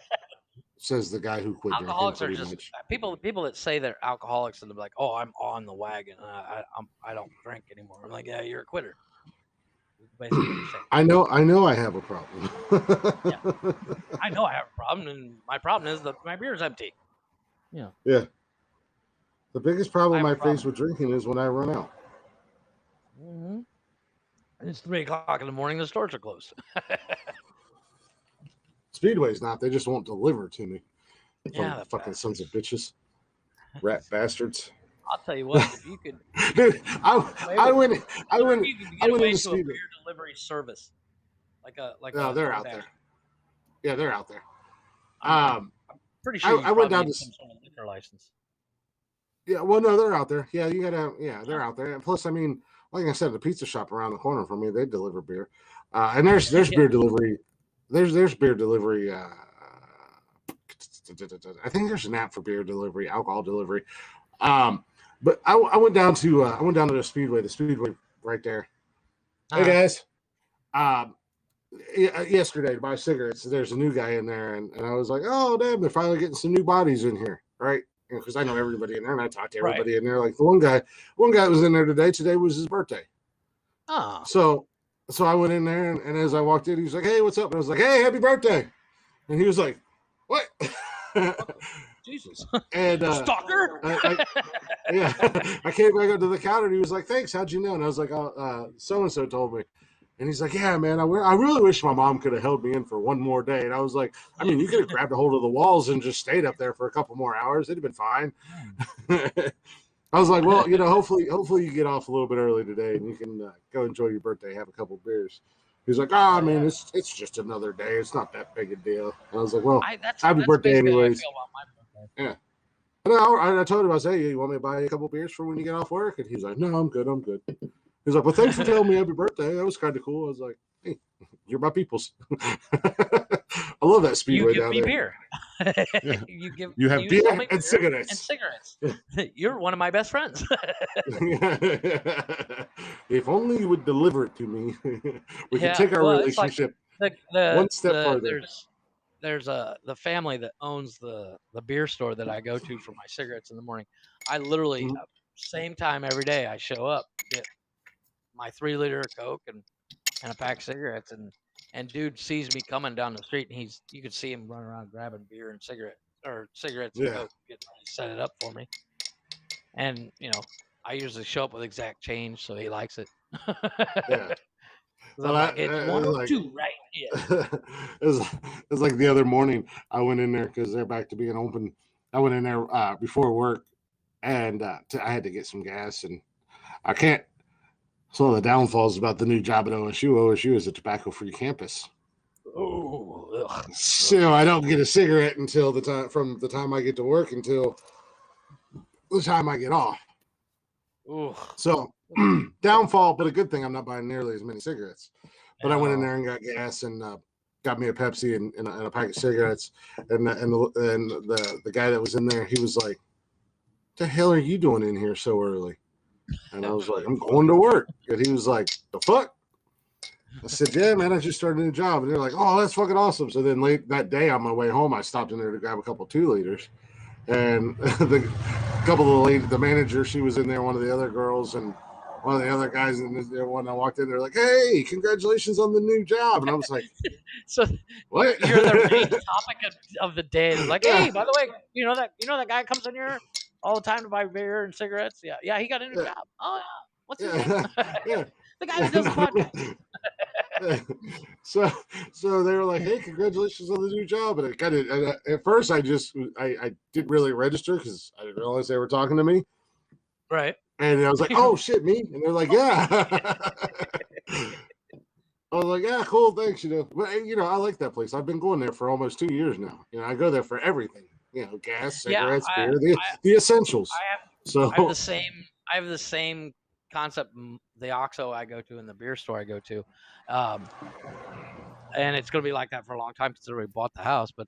Says the guy who quit. Alcoholics are just people that say they're alcoholics and they're like, "Oh, I'm on the wagon. I don't drink anymore." I'm like, "Yeah, you're a quitter." Basically what you're saying. I know. I have a problem. Yeah. I know I have a problem, and my problem is that my beer is empty. Yeah. Yeah. The biggest problem I face with drinking is when I run out. Mm-hmm. It's 3 o'clock in the morning. The stores are closed. Speedway's not. They just won't deliver to me. Yeah, the Fucking sons of bastards. bitches, rat bastards. I'll tell you what. If you could Dude, away I with, went, I wonder if went, you could I get went away into to a Speedway. beer delivery service, like No, a they're out DoorDash. there. Yeah, they're out there. I'm pretty sure you I went probably down need to. some sort of liquor license. Yeah, well, no, they're out there. Yeah, you gotta. Yeah, they're out there. And plus, I mean, like I said, the pizza shop around the corner from me, they deliver beer. And there's Yeah. beer delivery. There's beer delivery. I think there's an app for beer delivery, alcohol delivery. But I went down to the Speedway right there. Hey guys, um, yesterday to buy cigarettes. There's a new guy in there, and I was like, oh damn, they're finally getting some new bodies in here, right? Because I know everybody in there, and I talked to Right. everybody in there. Like the one guy that was in there today. Today was his birthday, Oh, so I went in there, and as I walked in, he was like, hey, what's up? And I was like, hey, happy birthday, and he was like, what? Jesus. And Stalker. yeah, I came back up to the counter, and he was like, thanks, how'd you know? And I was like, oh, so and so told me. And he's like, yeah, man, I really wish my mom could have held me in for one more day. And I was like, I mean, you could have grabbed a hold of the walls and just stayed up there for a couple more hours. It'd have been fine. I was like, well, hopefully you get off a little bit early today and you can go enjoy your birthday, have a couple beers. He's like, I mean, it's just another day. It's not that big a deal. And I was like, well, happy birthday basically how I anyways. feel about my birthday. Yeah. And I told him, I was, hey, you want me to buy you a couple beers for when you get off work? And he's like, no, I'm good. He's like, well, thanks for telling me happy birthday. That was kind of cool. I was like, hey, you're my peoples. I love that Speedway You give down me there. beer. Yeah. You have sell beer me and cigarettes. And cigarettes. You're one of my best friends. If only you would deliver it to me, we could take our it's like relationship the one step farther. there's the family that owns the beer store that I go to for my cigarettes in the morning. I literally same time every day I show up, get my 3 liter of Coke and a pack of cigarettes, and dude sees me coming down the street, and you could see him running around grabbing beer and cigarettes and Yeah. Coke, set it up for me. And I usually show up with exact change, so he likes it. Yeah. I'm like, it's 1 or 2 right here. It's like the other morning I went in there because they're back to being open. I went in there before work, and I had to get some gas, and I can't. Some of the downfalls about the new job at OSU. OSU is a tobacco-free campus. Oh, so I don't get a cigarette until from the time I get to work until the time I get off. Ooh. So downfall, but a good thing I'm not buying nearly as many cigarettes. But I went in there and got gas and got me a Pepsi and a pack of cigarettes. And the guy that was in there, he was like, "What the hell are you doing in here so early?" And I was like, "I'm going to work." And he was like, "The fuck?" I said, "Yeah, man, I just started a new job." And they're like, "Oh, that's fucking awesome." So then late that day on my way home, I stopped in there to grab a couple 2-liters. And the manager, she was in there, one of the other girls, and one of the other guys. And when I walked in, they're like, "Hey, congratulations on the new job!" And I was like, "So what?" You're the main topic of the day. They're like, "Hey, by the way, you know that guy comes in here all the time to buy beer and cigarettes? Yeah, he got a new job. Oh yeah, what's his name? The guy who does the podcast." So they were like, "Hey, congratulations on the new job!" And it kind of at first I didn't really register because I didn't realize they were talking to me. Right. And I was like, "Oh shit, me!" And they're like, "Yeah." I was like, "Yeah, cool, thanks." But I like that place. I've been going there for almost 2 years now. I go there for everything. Gas, cigarettes, beer, the essentials. I have the same concept. The OXXO I go to and the beer store I go to, and it's going to be like that for a long time since we bought the house. But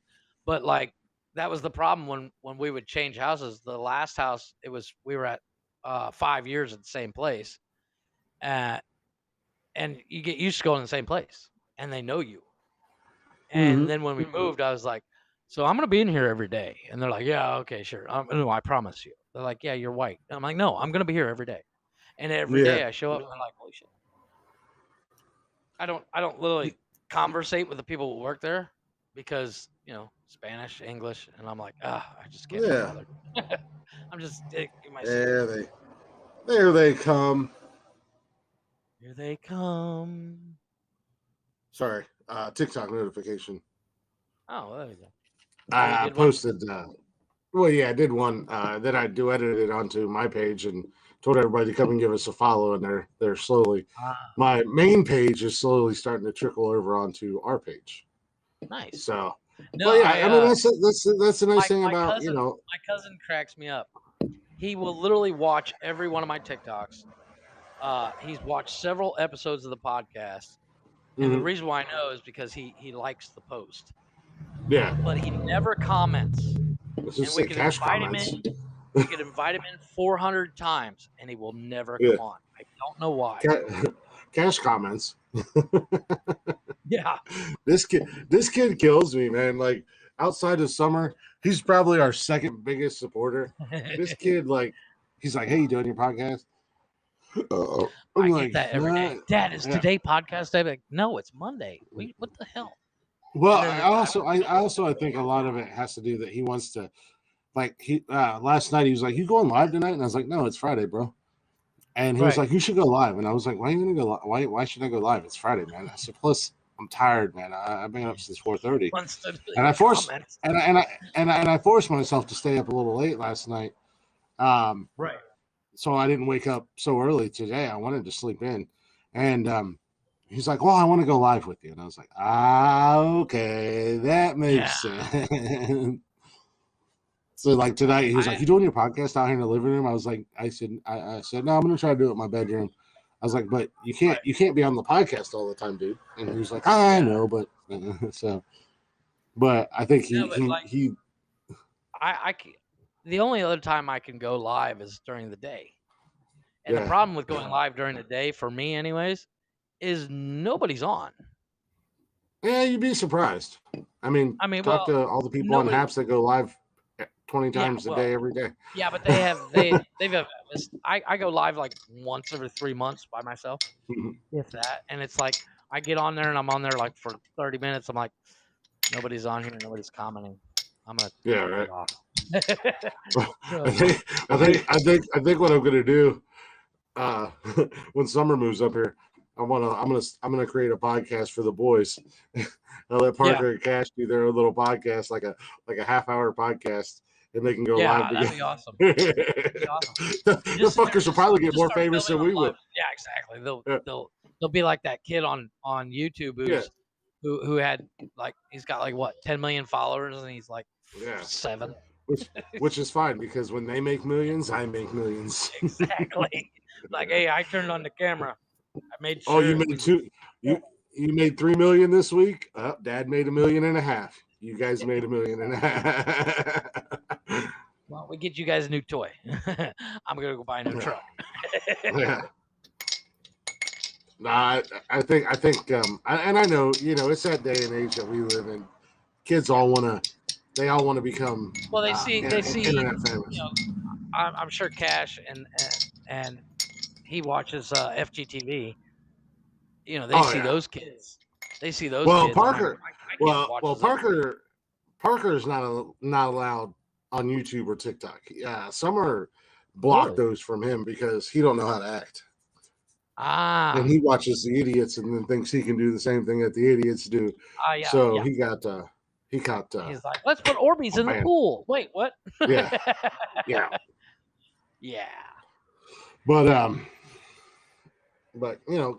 like that was the problem when we would change houses. The last house, we were at 5 years at the same place, and you get used to going to the same place, and they know you. And then when we moved, I was like, "So I'm gonna be in here every day," and they're like, "Yeah, okay, sure. No, I promise you." They're like, "Yeah, you're white." And I'm like, "No, I'm gonna be here every day," and every day I show up, and I'm like, "Holy shit!" I don't literally conversate with the people who work there because Spanish, English, and I'm like, I just can't be bothered. I'm just taking my there they come. Here they come. Sorry, TikTok notification. Oh, there we go. I You did one? posted. Well, yeah, I did one that I duetted it onto my page and told everybody to come and give us a follow. And they're slowly. Ah, My main page is slowly starting to trickle over onto our page. nice. So, No, but yeah, I mean that's the nice thing my about cousin, my cousin cracks me up. He will literally watch every one of my TikToks. He's watched several episodes of the podcast, and the mhm, reason why I know is because he likes the post, yeah, but he never comments. let's And just we say could cash invite him comments. in. We could invite him in 400 times, and he will never Yeah, come on. I don't know why. cash comments. Yeah. This kid kills me, man. Like outside of Summer, he's probably our second biggest supporter. This kid, like, he's like, "Hey, you doing your podcast?" I'm I get like, that every "Nah." day. Dad, is Yeah. today podcast day? Like, no, it's Monday. What the hell? Well, And then I think a lot of it has to do that he wants to, like, he last night he was like, "You going live tonight?" And I was like, "No, it's Friday, bro." And he was right. like, "You should go live." And I was like, "Why are you gonna go? Why should I go live? It's Friday, man." I said, "Plus, I'm tired, man. I've been up since 4:30." Wants to And I forced comment. and I forced myself to stay up a little late last night. Right. So I didn't wake up so early today. I wanted to sleep in, and he's like, "Well, I want to go live with you," and I was like, okay, that Yeah. makes sense." So like tonight, he was like, I "You doing your podcast out here in the living room?" I said, "No, I'm gonna try to do it in my bedroom." I was like, "But you can't be on the podcast all the time, dude." And he was like, "I yeah. know, but so." But I think No, but like he I the only other time I can go live is during the day. And the yeah. problem with going live during the day, for me anyways, is nobody's on. Yeah, you'd be surprised. I mean, I mean, talk well, to all the people on nobody. Haps that go live 20 Yeah, times a well, day every day. yeah, but they've have this. I go live like once every 3 months by myself, Mhm. if that. And it's like I get on there and I'm on there like for 30 minutes. I'm like, nobody's on here, nobody's commenting. I'm gonna Yeah, right. get off. I So think I think what I'm gonna do uh when summer moves up here, I'm gonna create a podcast for the boys. I'll let yeah, Parker and Cash do their own little podcast, like a half-hour podcast, and they can go live yeah, that'd together. be awesome. That'd be awesome. The fuckers will probably get Just more start famous filming than on we the live. will. Yeah, exactly. Yeah. They'll be like that kid on YouTube Yeah. who had like he's got like what 10 million followers and he's like Yeah. 7. Which is fine because when they make millions, I make millions. Exactly. Like, hey, I turned on the camera. I made Oh, sure you it made was two. You made 3 million this week. Dad made 1.5 million. You guys made 1.5 million. well, we get you guys a new toy. I'm gonna go buy a new truck. Yeah. Nah, I think and I know it's that day and age that we live in. Kids all they all want to become Well, they see internet famous. you know, I'm sure Cash and he watches FGTV. You know, they Oh see yeah. those kids. They see those Well, kids. And Parker. my kid watches them. Parker's not allowed on YouTube or TikTok. Yeah, Summer blocked Really? those from him because he don't know how to act, Ah, and he watches the idiots and then thinks he can do the same thing that the idiots do. yeah, So yeah. he got He's like, let's put Orbeez in the banned. pool. Wait, what? Yeah, yeah. Yeah. But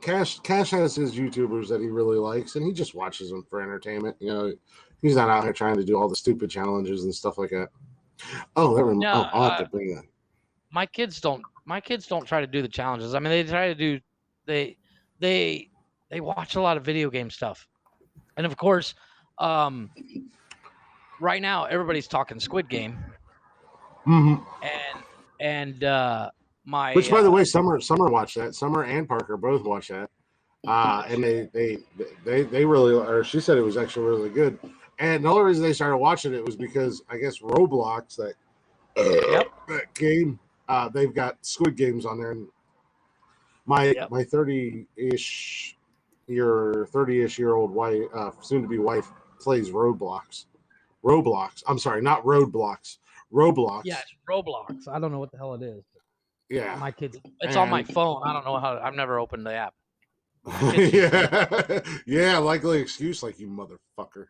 Cash has his YouTubers that he really likes, and he just watches them for entertainment. He's not out here trying to do all the stupid challenges and stuff like that. Oh, No, I'll have to bring that. my kids don't try to do the challenges. I mean, they try to do they watch a lot of video game stuff. And of course, right now everybody's talking Squid Game. Mm-hmm. And my Which, by the way, Summer watched that. Summer and Parker both watched that. And they really, or she said it was actually really good. And the only reason they started watching it was because I guess Roblox, that game, they've got Squid Games on there. And my 30-ish year old wife, soon to be wife, plays Roblox. I'm sorry, not Roadblocks. Roblox. Yeah, it's Roblox. I don't know what the hell it is. Yeah. My kids, it's on my phone. I don't know how. I've never opened the app. Yeah, likely excuse, like, you motherfucker.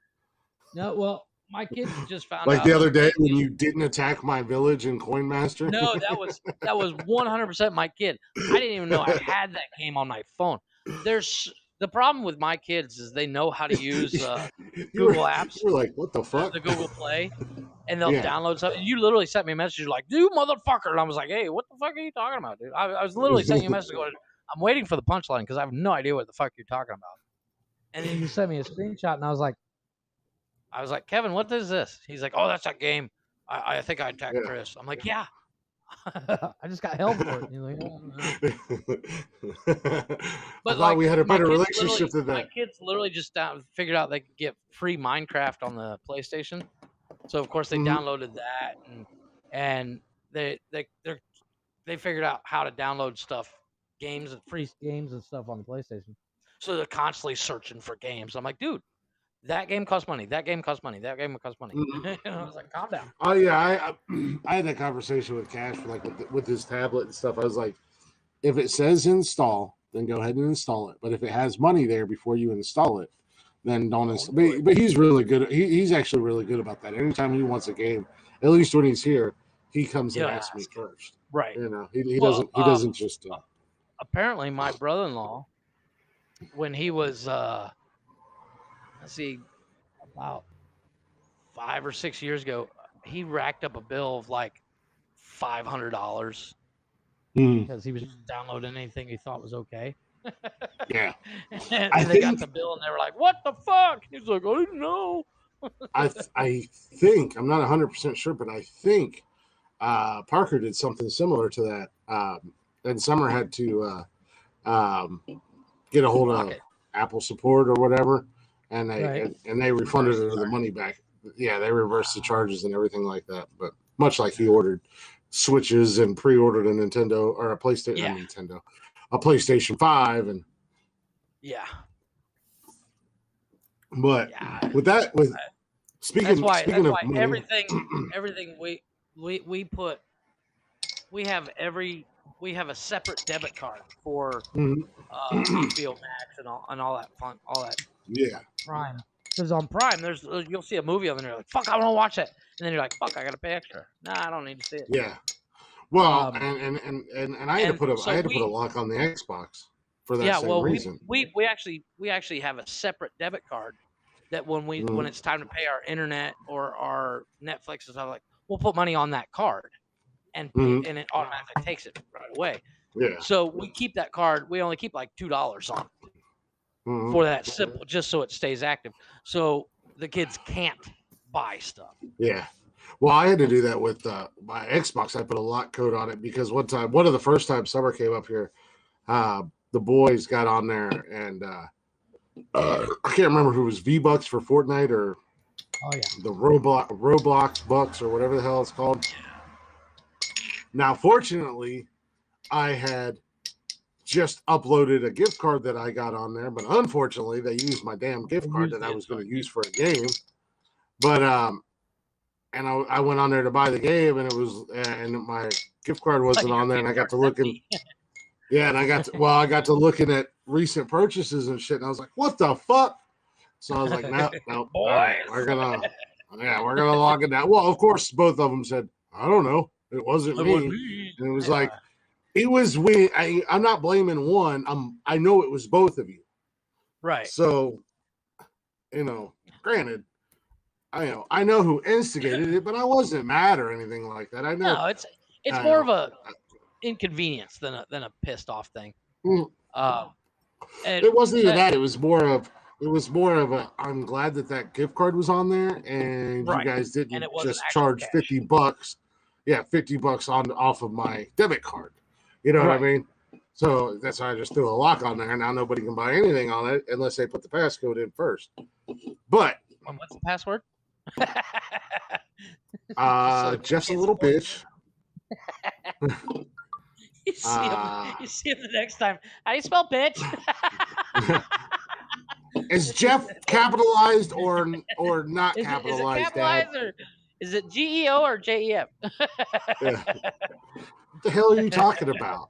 No, well, my kids just found Like out the that other day when you didn't attack my village in Coin Master. no, that was 100% my kid. I didn't even know I had that game on my phone. There's the problem with my kids is they know how to use Google Apps, you were like, what the fuck? the Google Play, and they'll Yeah. download something. You literally sent me a message like, "You motherfucker," and I was like, "Hey, what the fuck are you talking about, dude?" I was literally sending you a message going, "I'm waiting for the punchline because I have no idea what the fuck you're talking about." And then you sent me a screenshot, and I was like, "Kevin, what is this?" He's like, "Oh, that's that game. I think I attacked Chris." I'm like, "Yeah." I just got held for it. He's like, I thought we had a better relationship than my that. kids literally just figured out they could get free Minecraft on the PlayStation, so of course they downloaded that, and they figured out how to download stuff, games and free games and stuff on the PlayStation. So they're constantly searching for games. I'm like, dude, that game costs money. That game costs money. That game costs money. And I was like, calm down. Oh yeah, I had that conversation with Cash for like with his tablet and stuff. I was like, if it says install, then go ahead and install it. But if it has money there before you install it, then don't install. But he's really good. He's actually really good about that. Anytime he wants a game, at least when he's here, he comes and asks me first. Right. You know, he doesn't just. Apparently, my brother-in-law, when he was, let's see, about 5 or 6 years ago, he racked up a bill of like $500 because he was downloading anything he thought was okay. Yeah. and they got the bill and they were like, "What the fuck?" He's like, "I didn't know." I think I'm not 100% sure, but I think Parker did something similar to that. And Summer had to get a hold of Apple support or whatever, and they refunded her the money back. Yeah, they reversed the charges and everything like that. But much like he ordered Switches and pre-ordered a Nintendo or a PlayStation, a PlayStation 5, and But with that, speaking of money, everything we put, we have a separate debit card for HBO Max and all that fun, all that. Yeah. Prime. Because on Prime, you'll see a movie on there, you're like, fuck, I want to watch it, and then you're like, fuck, I gotta pay extra. Nah, I don't need to see it. Yeah. Well, and I had to put a lock on the Xbox for that same reason. We actually have a separate debit card that when it's time to pay our internet or our Netflix and stuff, like, we'll put money on that card, and it automatically takes it right away. Yeah. So we keep that card. We only keep like $2 on it for that simple, just so it stays active. So the kids can't buy stuff. Yeah. Well, I had to do that with my Xbox. I put a lock code on it because one of the first times Summer came up here, the boys got on there and I can't remember who was V-Bucks for Fortnite or the Roblox Bucks or whatever the hell it's called. Now, fortunately, I had just uploaded a gift card that I got on there, but unfortunately, they used my damn gift card that I was going to use for a game. But and I went on there to buy the game, and my gift card wasn't on there, and I got to looking. Yeah, and I got to looking at recent purchases and shit, and I was like, "What the fuck?" So I was like, "No, all right, we're gonna log it down." Well, of course, both of them said, "I don't know, it wasn't me," and it was like, it was we. I'm not blaming one. I know it was both of you, right? So, granted, I know who instigated it, but I wasn't mad or anything like that. I know. No, it's more of a inconvenience than a pissed off thing. It wasn't even that. It was more of a. I'm glad that gift card was on there, and you guys didn't just charge $50. Yeah, $50 off of my debit card. You know what I mean? So that's why I just threw a lock on there. Now nobody can buy anything on it unless they put the passcode in first. But what's the password? Jeff's a little bitch. You see him the next time. How do you spell bitch? Is Jeff capitalized or not capitalized? Is it capitalized or is it GEO or JEF? What the hell are you talking about?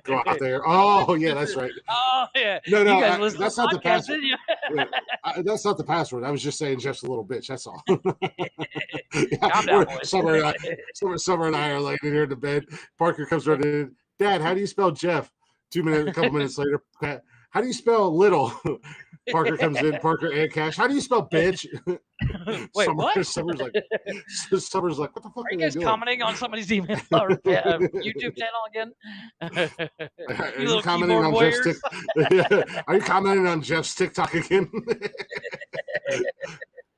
Go out there. Oh, yeah, that's right. Oh, yeah. No, You guys listen that's to not the podcasts, password. didn't you? Yeah, that's not the password. I was just saying Jeff's a little bitch. That's all. Calm down, boys. Summer and I are laying here in the bed. Parker comes running in. Dad, how do you spell Jeff? A couple minutes later, how do you spell little? Parker comes in. Parker and Cash. How do you spell bitch? Wait, what? Summer's like, what the fuck Are you guys doing? commenting on somebody's email or YouTube channel again? Are you commenting on Jeff's Are you commenting on Jeff's TikTok again?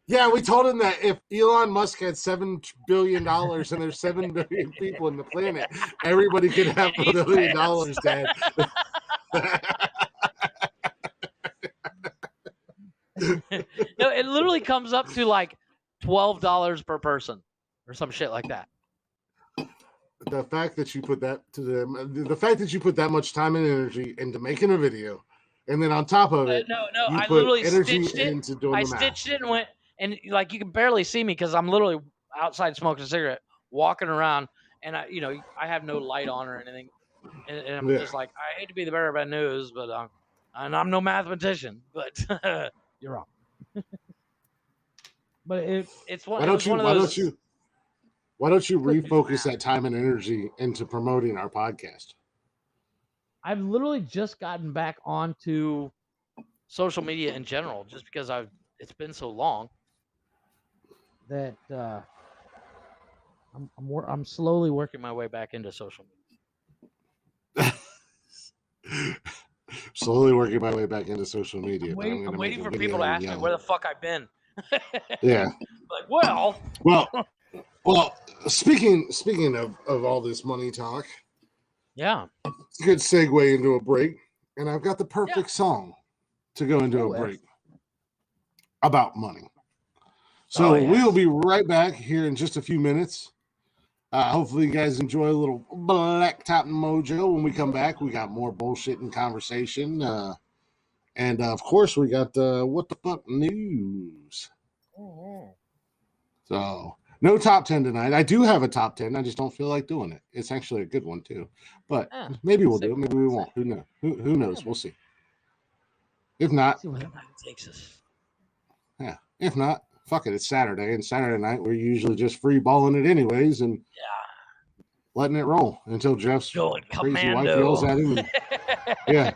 Yeah, we told him that if Elon Musk had $7 billion and there's 7 billion people in the planet, everybody could have $1 billion, Dad. No, it literally comes up to like $12 per person or some shit like that. The fact that you put that to them, the fact that you put that much time and energy into making a video, and then on top of it, no, you I put literally energy stitched it. into doing I the math. stitched it and went, and like you can barely see me because I'm literally outside smoking a cigarette, walking around, and I have no light on or anything, and I'm just like, I hate to be the bearer of bad news, but and I'm no mathematician, but you're wrong. But it's one. Why don't you refocus that time and energy into promoting our podcast? I've literally just gotten back onto social media in general, just because it's been so long that I'm slowly working my way back into social media. Slowly working my way back into social media. I'm waiting for people to ask me where the fuck I've been. Yeah. Like, well. Speaking of all this money talk, yeah, it's a good segue into a break, and I've got the perfect song to go into a break about money. So we'll be right back here in just a few minutes. Hopefully you guys enjoy a little Blacktop Mojo. When we come back, we got more bullshit and conversation. And of course, we got what the fuck news. So no top 10 tonight. I do have a top 10. I just don't feel like doing it. It's actually a good one too. But maybe we'll do it. Maybe we won't. Who knows? Who knows? We'll see. If not, see where the night takes us. Yeah. If not, fuck it. It's Saturday, and Saturday night we're usually just free balling it anyways, and letting it roll until Jeff's crazy wife yells at him. And,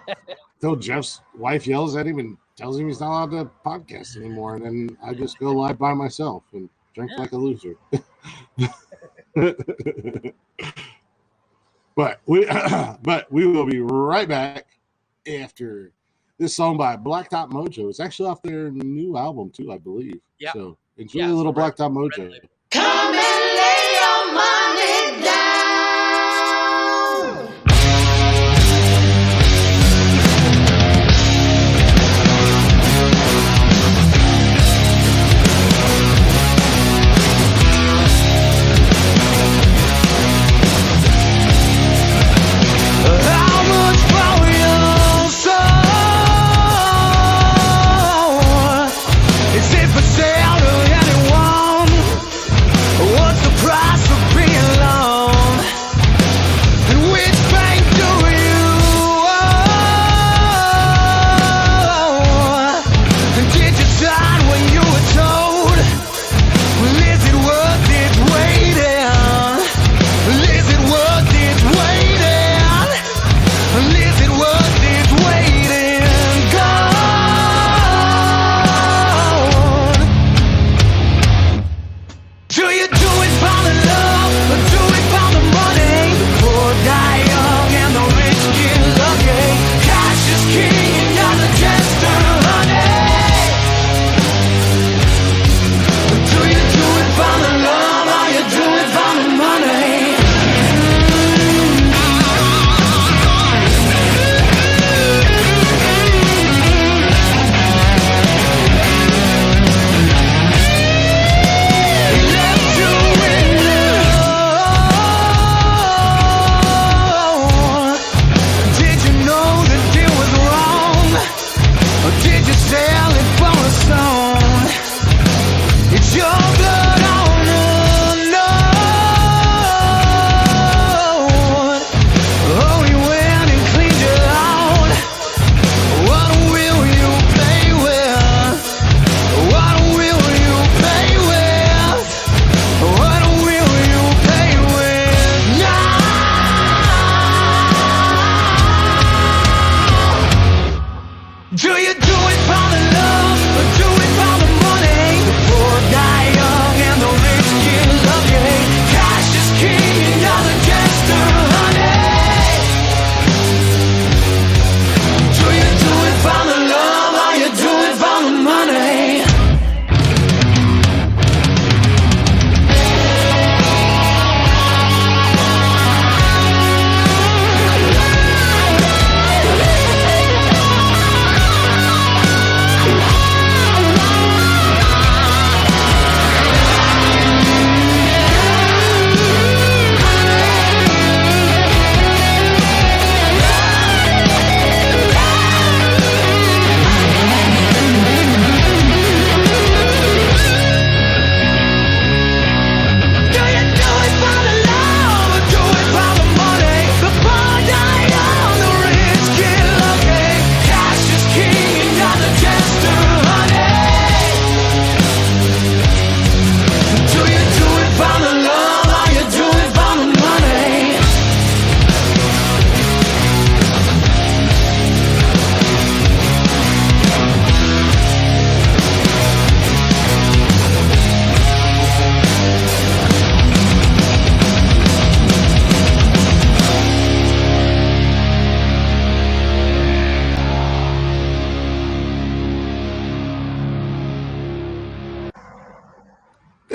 until Jeff's wife yells at him and tells him he's not allowed to podcast anymore, and then I just go live by myself and drink like a loser. But we will be right back after this song by Blacktop Mojo. It's actually off their new album too, I believe. Yeah. So enjoy a little Blacktop Mojo. Come and lay your money down. How much for your soul? Is it for sale to anyone?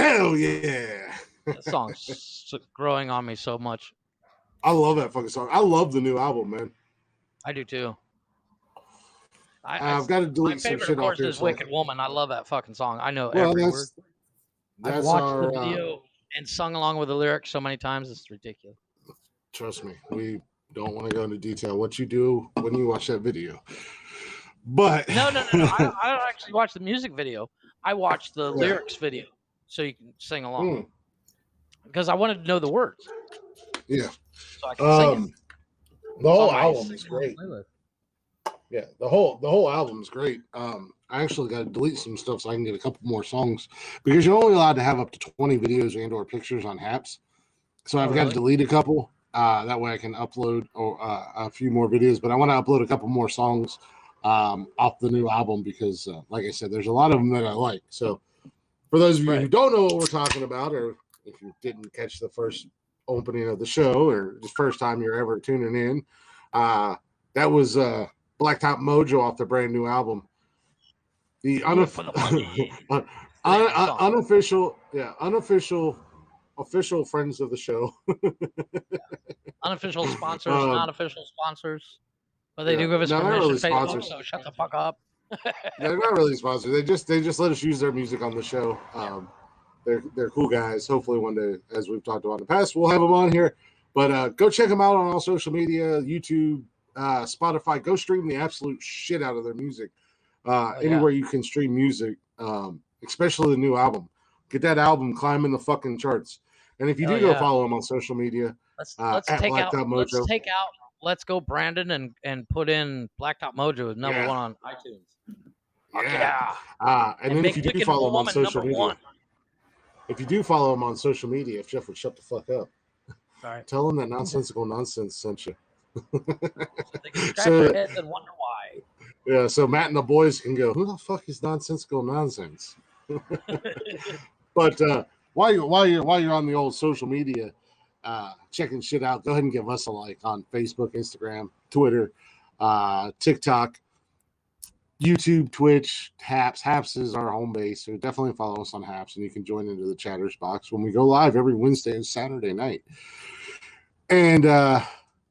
Hell yeah. That song's growing on me so much. I love that fucking song. I love the new album, man. I do too. I've got to my delete some favorite, shit of off course, here. is Wicked Woman. I love that fucking song. I know Well, every word. I've that's watched our the video and sung along with the lyrics so many times. It's ridiculous. trust me, we don't want to go into detail what you do when you watch that video. But No. I don't actually watch the music video. I watched the Yeah. lyrics video so you can sing along because I wanted to know the words. Yeah. So I can sing it. The whole on my album is sing along great. playlist. Yeah, the whole album is great. I actually got to delete some stuff so I can get a couple more songs because you're only allowed to have up to 20 videos and/or pictures on Haps. So I've got really? to delete a couple. That way I can upload a few more videos. But I want to upload a couple more songs off the new album because, like I said, there's a lot of them that I like. So for those of you who don't know what we're talking about, or if you didn't catch the first opening of the show or the first time you're ever tuning in, that was Blacktop Mojo off the brand new album. The official friends of the show. Unofficial sponsors, non-official sponsors. But they do give us no, permission. really Facebook, sponsors. so shut the fuck up. They're not really sponsors. They just let us use their music on the show. They're cool guys. Hopefully one day, as we've talked about in the past, we'll have them on here. But go check them out on all social media, YouTube, Spotify. Go stream the absolute shit out of their music. Anywhere you can stream music, especially the new album. Get that album climbing the fucking charts. And if you do go follow them on social media, let's take out Let's Go Brandon and put in Blacktop Mojo as number one on iTunes. Yeah. And then if you do follow them on social media, if Jeff would shut the fuck up, tell him that Nonsensical Nonsense sent you. They can scratch their heads and wonder why. Yeah, so Matt and the boys can go, who the fuck is Nonsensical Nonsense? But while you're on the old social media, checking shit out, go ahead and give us a like on Facebook, Instagram, Twitter, TikTok, YouTube, Twitch, Haps. Haps is our home base, so definitely follow us on Haps, and you can join into the chatters box when we go live every Wednesday and Saturday night. And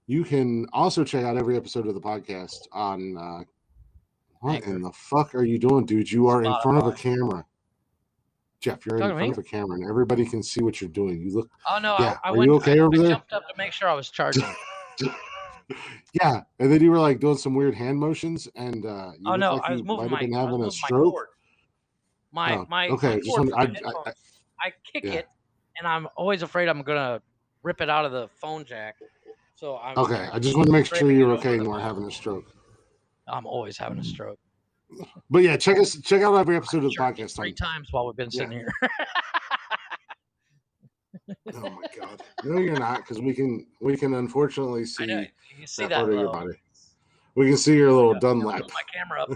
you can also check out every episode of the podcast on what Anchor. In the fuck are you doing, dude? You are in front of a camera. Jeff, you're in front of a camera, and everybody can see what you're doing. You look. Oh no! Yeah. I you okay over there? I jumped up to make sure I was charging. Yeah, and then you were like doing some weird hand motions, and I was moving my. I was moving stroke. My okay. I kick it, and I'm always afraid I'm gonna rip it out of the phone jack. So I'm okay. I just want to make sure you're okay and we're having a stroke. I'm always having a stroke. But yeah, check out every episode of the podcast. 3 times while we've been sitting here. Oh my god! No, you're not, because we can unfortunately see, you can see that part of your body. We can see your little Dunlap. My camera up.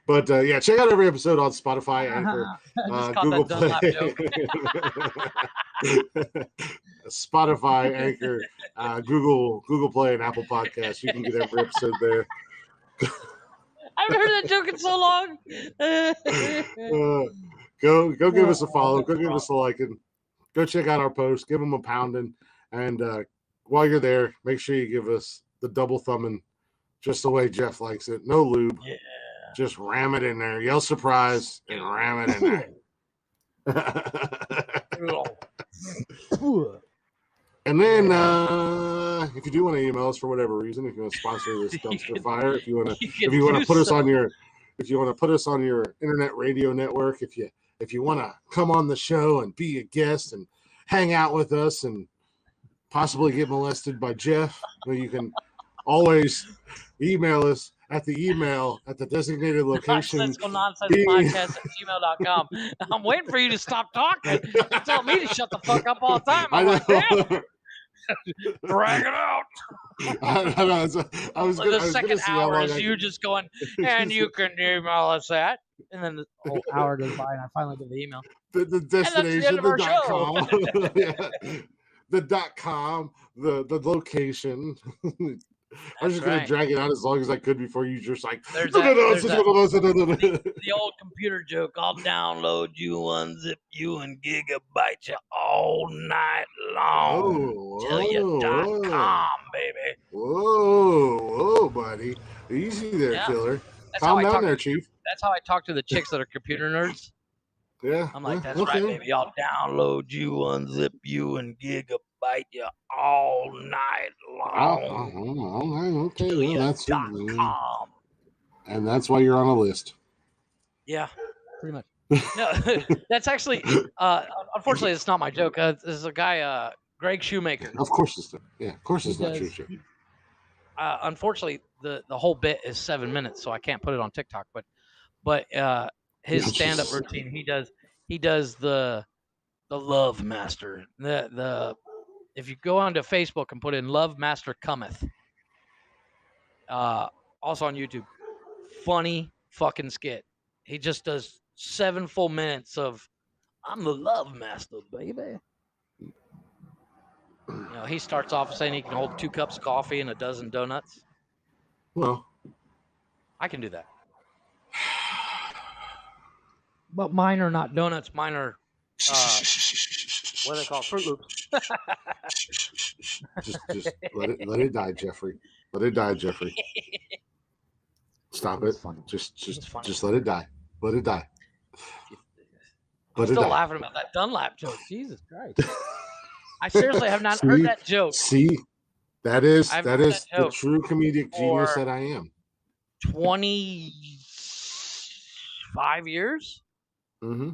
But yeah, check out every episode on Spotify, Anchor, Google Play, Spotify, Anchor, Google Play, and Apple Podcasts. You can get every episode there. I haven't heard that joke in so long. Go give us a follow. Go give us a like, and go check out our post. Give them a pounding, and while you're there, make sure you give us the double thumbing, just the way Jeff likes it. No lube. Yeah. Just ram it in there. Yell surprise and ram it in there. And then, if you do want to email us for whatever reason, if you want to sponsor this dumpster fire, if you want to put us on your internet radio network, if you want to come on the show and be a guest and hang out with us and possibly get molested by Jeff, you can always email us at the designated location. NonsensicaLNonsensePodcast@gmail.com. I'm waiting for you to stop talking. You tell me to shut the fuck up all the time. I'm like, damn. Drag it out. I was the second hour is you just going, and you can email us at, and then the whole hour goes by, and I finally get the email. The destination, the .com, the .com, the location. I was just gonna drag it out as long as I could before you just like. There's the old computer joke. I'll download you, unzip you, and gigabyte you all night long. Tell you .com, baby. Whoa, buddy, easy there, killer. Calm down there, Chief. That's how I talk to the chicks that are computer nerds. Yeah, I'm like, that's right, baby. I'll download you, unzip you, and gigabyte you all night long. Okay, well, that's .com. And that's why you're on a list. Yeah, pretty much. No, that's actually, unfortunately, it's not my joke. There's a guy, Greg Shoemaker. Of course it's not. Yeah, of course it's not your joke. Unfortunately, the whole bit is 7 minutes, so I can't put it on TikTok. But his stand-up routine, he does the Love Master. The if you go onto Facebook and put in Love Master Cometh, also on YouTube, funny fucking skit. He just does 7 full minutes of I'm the Love Master, baby. You know, he starts off saying he can hold 2 cups of coffee and a dozen donuts. Well, I can do that. But mine are not donuts. Mine are what are they called? Fruit Loops. just let it die, Jeffrey. Let it die, Jeffrey. Stop it. Just let it die. Let it die. I'm still laughing about that Dunlap joke. Jesus Christ. I seriously have not heard that joke. See, that is the true comedic genius that I am. 25 years. Mm-hmm.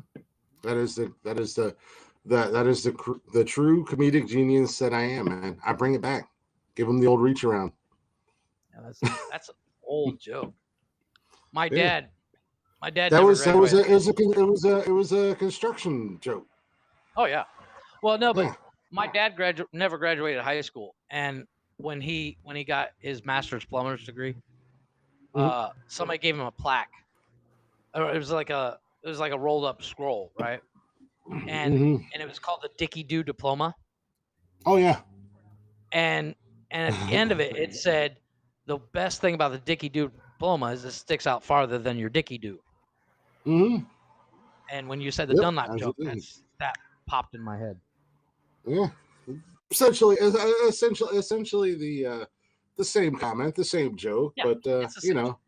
That is the true comedic genius that I am, man. I bring it back. Give them the old reach around. Yeah, that's an old joke. My dad. It was a construction joke. Oh yeah. Well, no, but my dad never graduated high school, and when he got his master's plumber's degree, somebody gave him a plaque. It was like a rolled up scroll, right? And it was called the Dickie Doo diploma. Oh yeah. And at the end of it, it said the best thing about the Dickie Doo diploma is it sticks out farther than your Dickie Doo. Mm-hmm. And when you said the Dunlap joke, that popped in my head. Yeah, essentially the same comment, the same joke, but you know,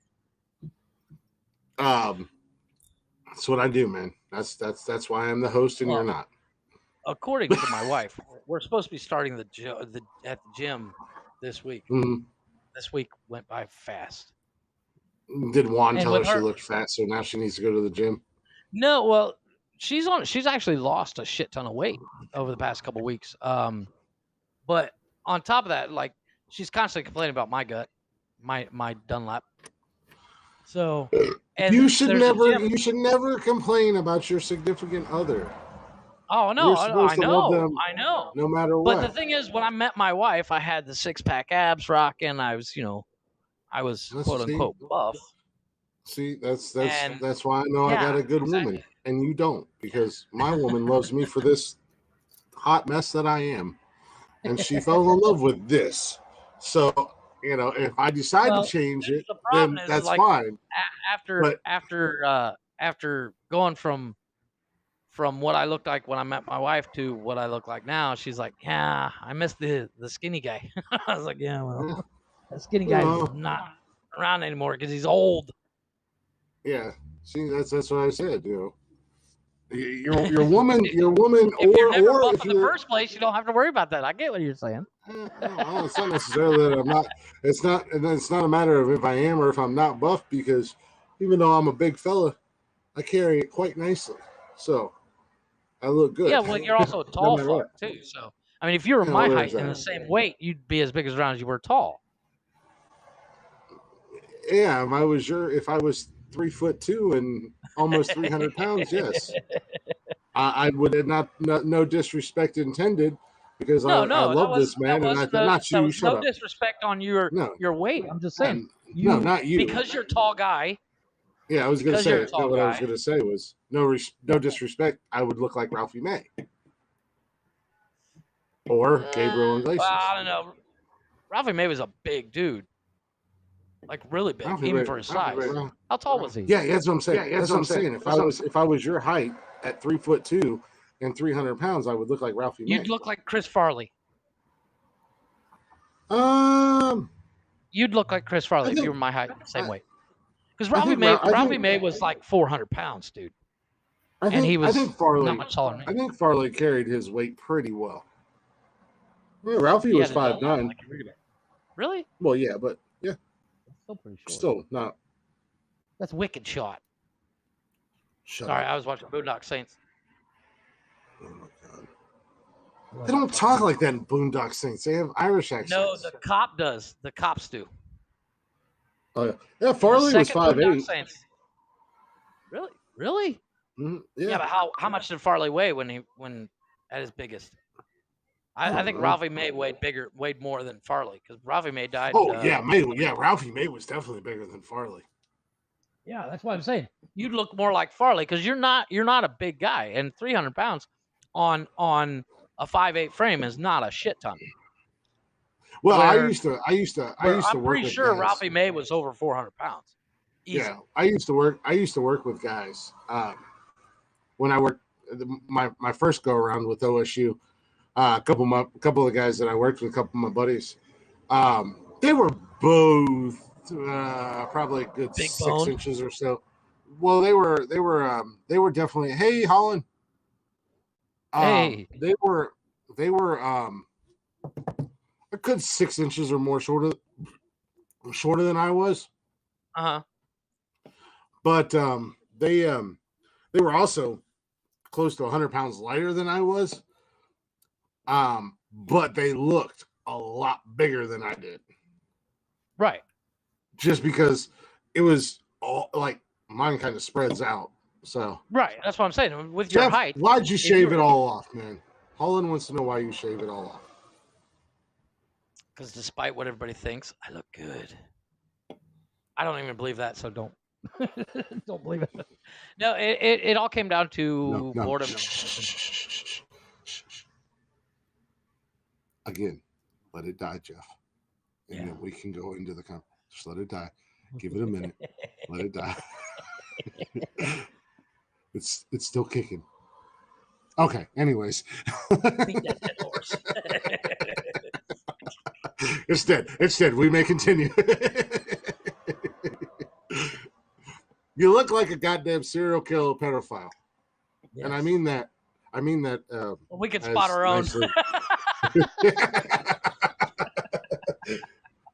that's what I do, man. That's why I'm the host and you're not. According to my wife, we're supposed to be starting at the gym this week. Mm-hmm. This week went by fast. Did Juan tell her she looked fat, so now she needs to go to the gym? No, well, she's actually lost a shit ton of weight over the past couple weeks. But on top of that, like she's constantly complaining about my gut, my Dunlap. So, and you should never complain about your significant other. Oh no, I know. No matter what. But the thing is, when I met my wife, I had the 6-pack abs rocking. I was, quote unquote buff. See, that's why I know I got a good woman, and you don't, because my woman loves me for this hot mess that I am, and she fell in love with this. So, if I decide to change it, then that's fine. After going from what I looked like when I met my wife to what I look like now, she's like, yeah, I miss the skinny guy. I was like, yeah, well, that skinny guy is not around anymore because he's old. Yeah, see, that's what I said. Your woman, if you're never buff in the first place, you don't have to worry about that. I get what you're saying. Well, it's not necessarily that I'm not. It's not a matter of if I am or if I'm not buff, because even though I'm a big fella, I carry it quite nicely. So I look good. Yeah, well, you're also a tall fuck too. So I mean, if you were my height and the same weight, you'd be as big as you were tall. Yeah, if I was 3'2" and almost 300 pounds, yes, I would not. No disrespect intended, because I love this man, and I thought not you. Shut up. No disrespect on your weight. I'm just saying. No, not you. Because you're a tall guy. Yeah, I was going to say. What I was going to say was no disrespect. I would look like Ralphie May or Gabriel Iglesias. Well, I don't know. Ralphie May was a big dude, like really big, Ralphie even May- for his Ralphie size. May- How tall was he? Yeah, that's what I'm saying. That's what I'm saying. If I was your height at 3'2" and 300 pounds, I would look like Ralphie May. You'd look like Chris Farley. You'd look like Chris Farley if you were my height, same weight. Because Ralphie May was like 400 pounds, dude. I think Farley. Not much taller than me. I think Farley carried his weight pretty well. Well, Ralphie was 5'9". Really? Well, yeah, but yeah, Still pretty short. still not. That's wicked shot. Shut Sorry, up. I was watching Boondock Saints. Oh my god. They don't talk like that in Boondock Saints. They have Irish accents. No, the cop does. The cops do. Oh yeah, yeah. Farley was 5'8". Really? Mm-hmm. Yeah, but how much did Farley weigh when at his biggest? I think Ralphie May weighed more than Farley because Ralphie May died. Oh yeah, Ralphie May was definitely bigger than Farley. Yeah, that's what I'm saying. You'd look more like Farley because you're not a big guy, and 300 pounds on a 5'8" frame is not a shit ton. Well, I used to work. I'm pretty sure guys. Ralphie May was over 400 pounds. Easy. Yeah, I used to work with guys. When I worked my first go around with OSU, a couple of guys that I worked with, a couple of my buddies, they were both probably a good Big 6 bone. inches or so. Well, they were definitely. Hey, Holland. Hey. They were a good 6 inches or more shorter than I was. But they were also close to 100 pounds lighter than I was. But they looked a lot bigger than I did. Right. Just because it was all like mine kind of spreads out. So right, that's what I'm saying. With your height, why'd you shave it all off, man? Holland wants to know why you shave it all off. Because despite what everybody thinks, I look good. I don't even believe that, so don't believe it. No, it all came down to boredom. Again, let it die, Jeff. And then we can go into the conversation. Just let it die. Give it a minute. Let it die. It's still kicking. Okay. Anyways, it's dead. It's dead. We may continue. You look like a goddamn serial killer pedophile, and I mean that. We can spot our own.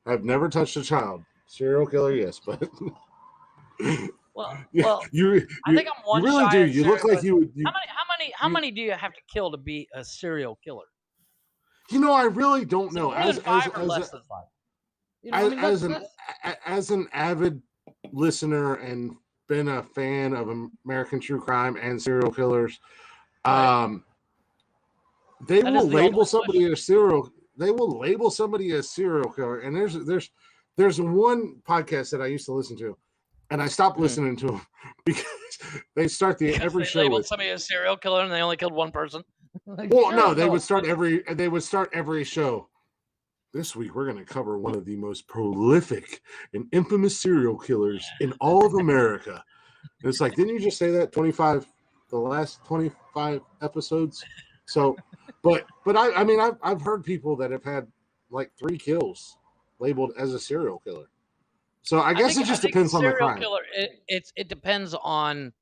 I've never touched a child. Serial killer, yes, but well, you I think I'm one. You really shy do. of You look like you would. How many do you have to kill to be a serial killer? You know, I really don't know. More than five or less than five. You know, as an avid listener and been a fan of American true crime and serial killers, right. They will label somebody a serial. They will label somebody a serial killer. And there's one podcast that I used to listen to, and I stopped listening to them because they start every show labeled with somebody a serial killer and they only killed one person. They would start every show. This week we're going to cover one of the most prolific and infamous serial killers in all of America. And it's like, didn't you just say that the last 25 episodes? So, but I mean, I've heard people that have had like 3 kills labeled as a serial killer. So I guess it just depends on the crime. Killer, it depends on,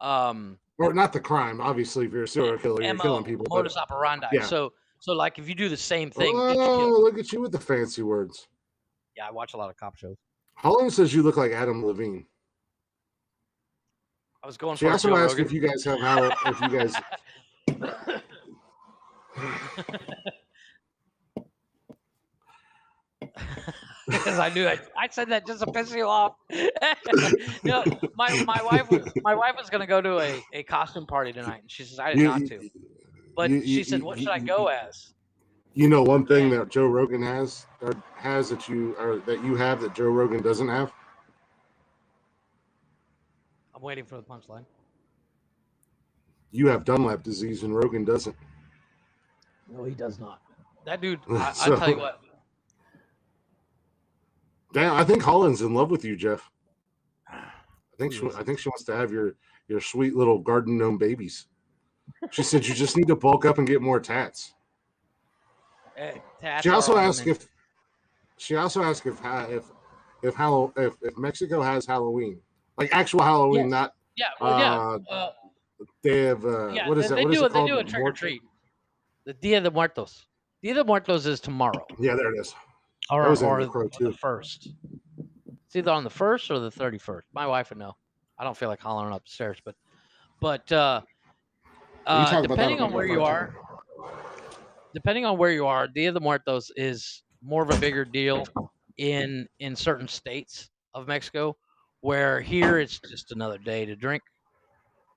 or not the crime. Obviously, if you're a serial killer, you're killing people. Modus operandi. Yeah. So like if you do the same thing. Oh, look at you with the fancy words. Yeah, I watch a lot of cop shows. Holland says you look like Adam Levine. I was going. She also asked if you guys have if you guys. Because I knew I said that just to piss you off. No, my wife was gonna go to a costume party tonight, and she says I did not to. But she said, "What should I go as?" You know, one thing that Joe Rogan has that you have that Joe Rogan doesn't have. I'm waiting for the punchline. You have Dunlap disease, and Rogan doesn't. No, he does not. That dude, I'll tell you what. Damn, I think Holland's in love with you, Jeff. I think Who I think she wants to have your sweet little garden gnome babies. She said you just need to bulk up and get more tats. Tats She are also on the asked menu. if Mexico has Halloween, like actual Halloween, Yes. not Yeah. Well, they have yeah. what is that? They What is do it They called? do a trick or treat. The Dia de Muertos. Dia de Muertos is tomorrow, Yeah, there it is. That or was Animal Crow the too. first. It's either on the 1st or the 31st. My wife would know. I don't feel like hollering up the stairs, but You talk about that depending on on the where you are, Dia de Muertos is more of a bigger deal in certain states of Mexico, where here it's just another day to drink.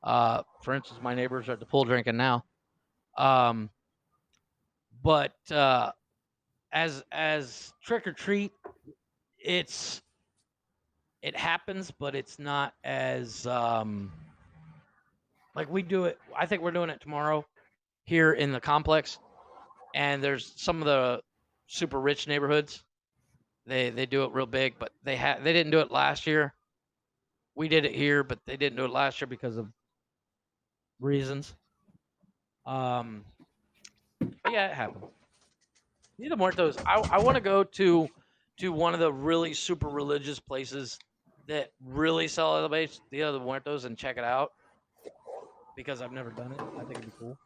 For instance, my neighbors are at the pool drinking now. But as trick or treat, it happens, but it's not as like we do it. I think we're doing it tomorrow here in the complex, and there's some of the super rich neighborhoods. They do it real big, but they didn't do it last year. We did it here, but they didn't do it last year because of reasons. But yeah, it happened. Dia de Muertos. I want to go to one of the really super religious places that really celebrates Dia de Muertos and check it out because I've never done it. I think it'd be cool.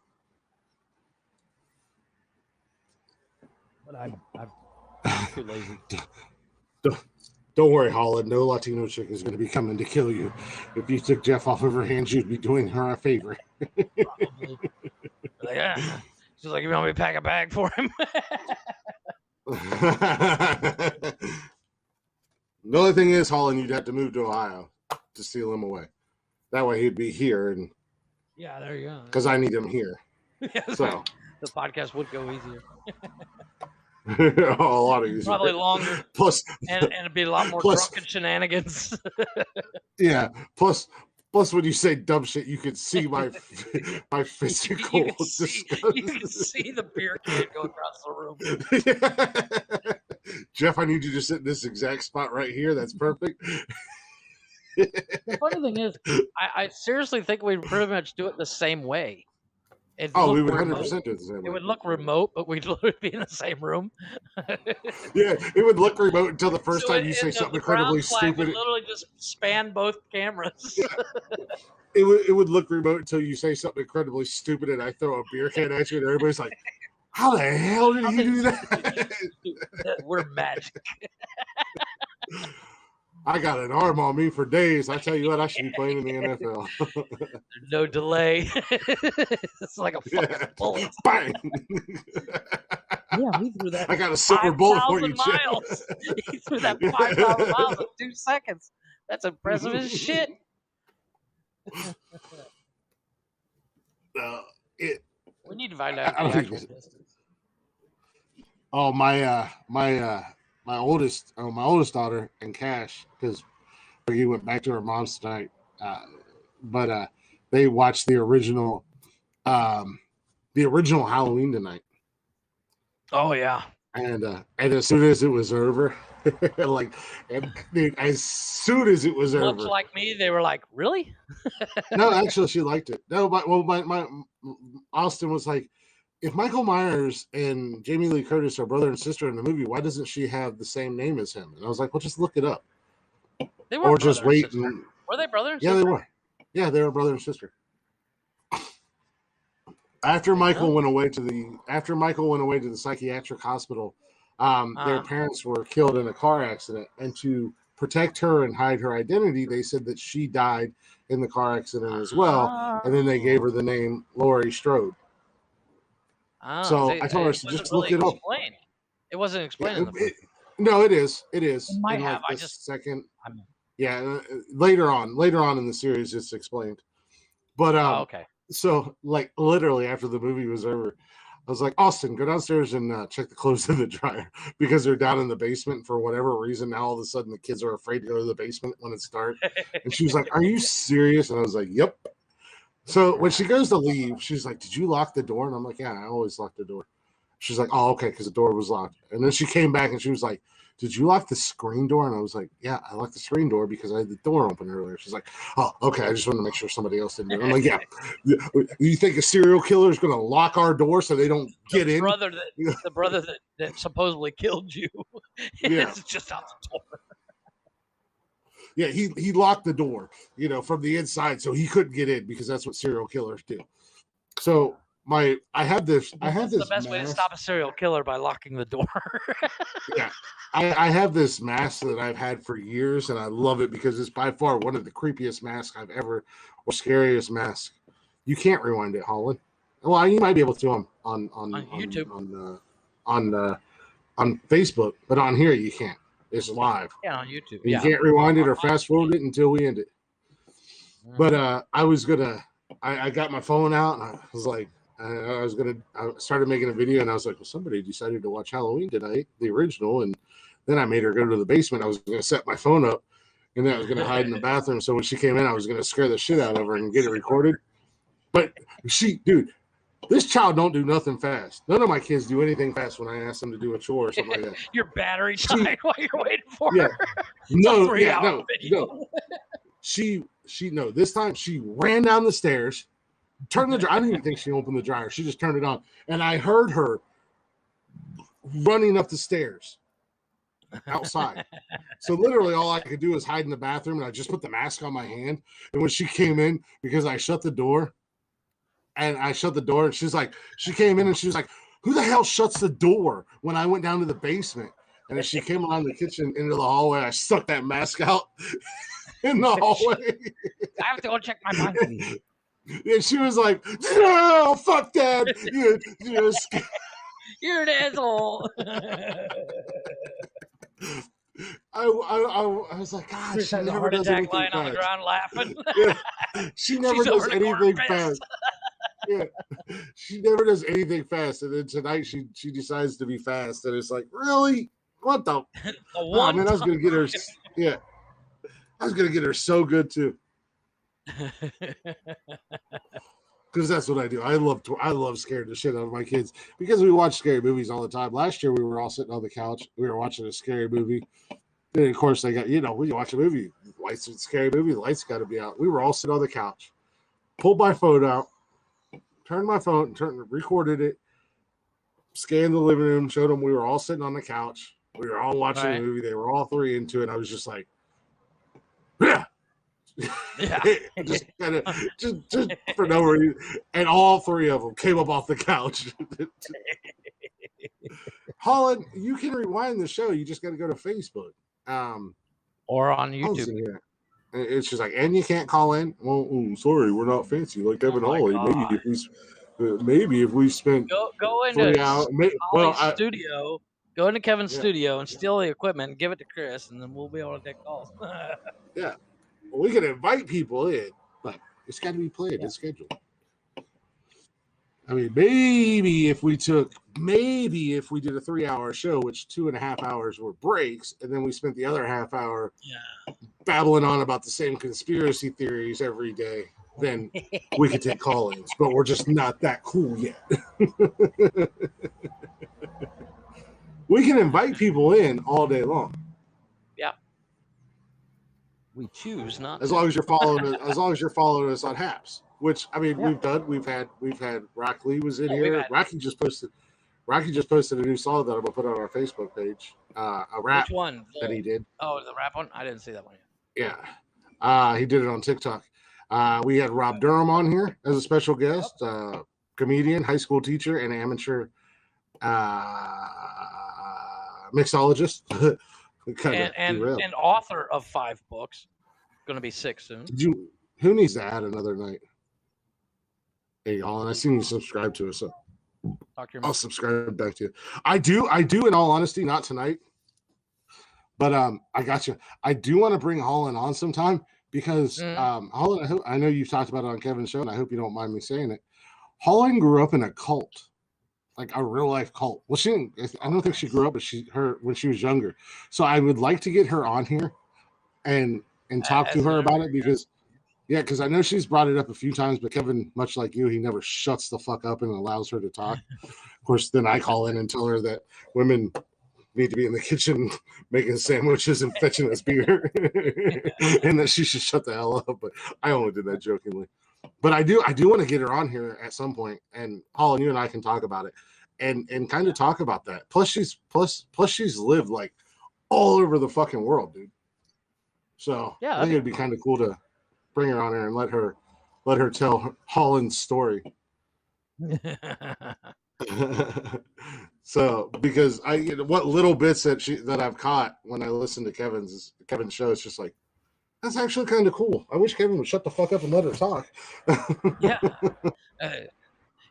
But I'm too lazy. Don't worry, Holland. No Latino chick is going to be coming to kill you. If you took Jeff off of her hands, you'd be doing her a favor. Probably. Like, ah. She's like, you want me to pack a bag for him? The only thing is, Holland, you'd have to move to Ohio to steal him away. That way he'd be here, and Yeah, there you go. because I need him here. So the podcast would go easier. a lot of easier. Probably longer. Plus, and it'd be a lot more drunken shenanigans. Yeah. Plus, when you say dumb shit, you can see my physical disgust. You can see the beer can go across the room. Yeah. Jeff, I need you to sit in this exact spot right here. That's perfect. The funny thing is, I seriously think we'd pretty much do it the same way. We would 100% do it the same way. It would look remote, but we'd literally be in the same room. Yeah, it would look remote until the first time you say something incredibly stupid. Would literally just span both cameras. Yeah. It would look remote until you say something incredibly stupid, and I throw a beer can at you, and everybody's like, "How the hell did you do that?" We're magic. I got an arm on me for days. I tell you what, I should be playing in the NFL. There's no delay. It's like a fucking bullet. Bang! Yeah, we threw that. I got a silver bullet for you, miles. He threw that 5,000 miles in 2 seconds. That's impressive as shit. We need to find out the actual distance. Oh, my oldest daughter and Cash, because he went back to her mom's tonight, but they watched the original Halloween tonight. Oh yeah, and as soon as it was over, as soon as it was over, much like me, they were like, "Really?" No, actually, she liked it. No, but my Austin was like, if Michael Myers and Jamie Lee Curtis are brother and sister in the movie, why doesn't she have the same name as him? And I was like, well, just look it up. They were or just wait. Were they brother and sister? Yeah, they were. Yeah, they were brother and sister. After Michael went away to the psychiatric hospital, their parents were killed in a car accident, and to protect her and hide her identity, they said that she died in the car accident as well, and then they gave her the name Laurie Strode. So I told her to just look it up. It wasn't explained. No, it is. It is. It might have. Like later on in the series, it's explained. But okay. So like literally after the movie was over, I was like, Austin, go downstairs and check the clothes in the dryer because they're down in the basement for whatever reason. Now all of a sudden the kids are afraid to go to the basement when it's dark. And she was like, are you serious? And I was like, yep. So when she goes to leave, she's like, did you lock the door? And I'm like, yeah, I always lock the door. She's like, oh, okay, because the door was locked. And then she came back and she was like, did you lock the screen door? And I was like, yeah, I locked the screen door because I had the door open earlier. She's like, oh, okay. I just wanted to make sure somebody else didn't do it. I'm like, yeah. You think a serial killer is going to lock our door so they don't get in? The brother that supposedly killed you is just out the door. Yeah, he locked the door, from the inside, so he couldn't get in because that's what serial killers do. So I have this the best way to stop a serial killer by locking the door. Yeah, I have this mask that I've had for years, and I love it because it's by far one of the creepiest masks I've ever, or scariest mask. You can't rewind it, Holland. Well, you might be able to on YouTube, on Facebook, but on here you can't. It's live. Yeah, on YouTube. You can't rewind it or fast forward it until we end it. But I got my phone out and I was like, I started making a video and I was like, well, somebody decided to watch Halloween tonight, the original. And then I made her go to the basement. I was going to set my phone up and then I was going to hide in the bathroom. So when she came in, I was going to scare the shit out of her and get it recorded. But this child don't do nothing fast. None of my kids do anything fast when I ask them to do a chore or something like that. Your battery died while you're waiting for her. No. This time she ran down the stairs, turned the dryer. I didn't even think she opened the dryer. She just turned it on. And I heard her running up the stairs outside. So literally all I could do is hide in the bathroom and I just put the mask on my hand. And when she came in, because I shut the door, and she came in and she was like, who the hell shuts the door when I went down to the basement? And as she came around the kitchen into the hallway, I stuck that mask out in the hallway. I have to go check my mind. And she was like, no, fuck that. You're an asshole. I was like, God, she never does anything lying fast. On the ground laughing. She never does anything fast. Yeah, she never does anything fast, and then tonight she decides to be fast, and it's like, really? What the? I was gonna get her. Yeah, I was gonna get her so good too, because that's what I do. I love scaring the shit out of my kids because we watch scary movies all the time. Last year we were all sitting on the couch. We were watching a scary movie. And of course, they got when you watch a movie, lights a scary movie, the lights got to be out. We were all sitting on the couch, pulled my phone out. Turned my phone, recorded it, scanned the living room, showed them we were all sitting on the couch. We were all watching the movie. They were all three into it. I was just like, yeah. just for no reason. And all three of them came up off the couch. Holland, you can rewind the show. You just got to go to Facebook. Or on YouTube. It's just like, and you can't call in. Well, sorry, we're not fancy like Kevin Hawley. Maybe if we spent go into 3 hours, studio, go into Kevin's studio and steal the equipment and give it to Chris, and then we'll be able to take calls. Yeah, well, we can invite people in, but it's got to be planned and scheduled. I mean, maybe if we did a 3-hour show, which 2.5 hours were breaks, and then we spent the other half hour babbling on about the same conspiracy theories every day, then we could take call-ins. But we're just not that cool yet. We can invite people in all day long. Yeah. We choose not. As long as you're following us on Haps. Which I mean, we've done. We've had Rock Lee was in here. Rocky just posted a new song that I'm gonna put on our Facebook page. A rap. Which one? That he did. Oh, the rap one. I didn't see that one yet. Yeah, he did it on TikTok. We had Rob Durham on here as a special guest, comedian, high school teacher, and amateur mixologist. and author of 5 books. Going to be 6 soon. Who needs to add another night? Hey, Alan, I seen you subscribe to us, so I'll subscribe back to you. I do. In all honesty, not tonight, but I got you. I do want to bring Holland on sometime because Holland. I know you've talked about it on Kevin's show, and I hope you don't mind me saying it. Holland grew up in a cult, like a real life cult. Well, I don't think she grew up, but when she was younger. So I would like to get her on here and talk to her about it because. Yeah, because I know she's brought it up a few times, but Kevin, much like you, he never shuts the fuck up and allows her to talk. Of course, then I call in and tell her that women need to be in the kitchen making sandwiches and fetching us beer, and that she should shut the hell up. But I only did that jokingly. But I do want to get her on here at some point, and Paul, you and I can talk about it, and kind of talk about that. Plus she's lived like all over the fucking world, dude. So Yeah, I think it'd be kind of cool to bring her on here and let her tell Holland's story. So because what little bits that I've caught when I listen to Kevin's show, it's just like, that's actually kind of cool. I wish Kevin would shut the fuck up and let her talk. Yeah.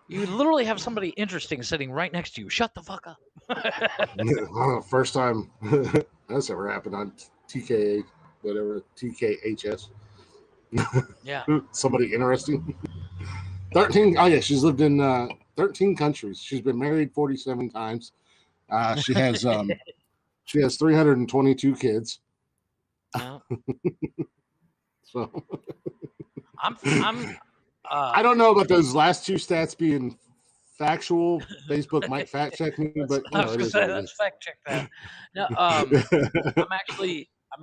You literally have somebody interesting sitting right next to you. Shut the fuck up. First time that's ever happened on TK, whatever, TKHS. Yeah. Somebody interesting. 13. Oh yeah, she's lived in 13 countries. She's been married 47 times. She has 322 kids. Yeah. So I don't know about those last two stats being factual. Facebook might fact check me, but I was gonna say, let's fact check that. No, I'm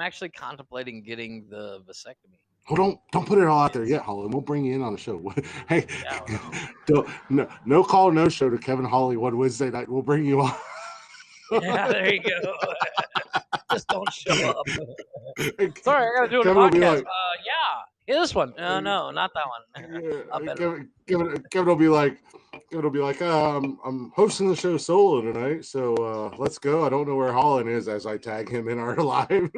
actually contemplating getting the vasectomy. Well, don't put it all out there yet, Holly. We'll bring you in on the show. Hey, Yeah, no call, no show to Kevin Holly one Wednesday night. We'll bring you on. Yeah, there you go. Just don't show up. Hey, sorry, I gotta do a Kevin will be podcast. like, yeah, this one. No, not that one. Yeah, Kevin will be like, I'm hosting the show solo tonight, so let's go. I don't know where Holland is as I tag him in our live.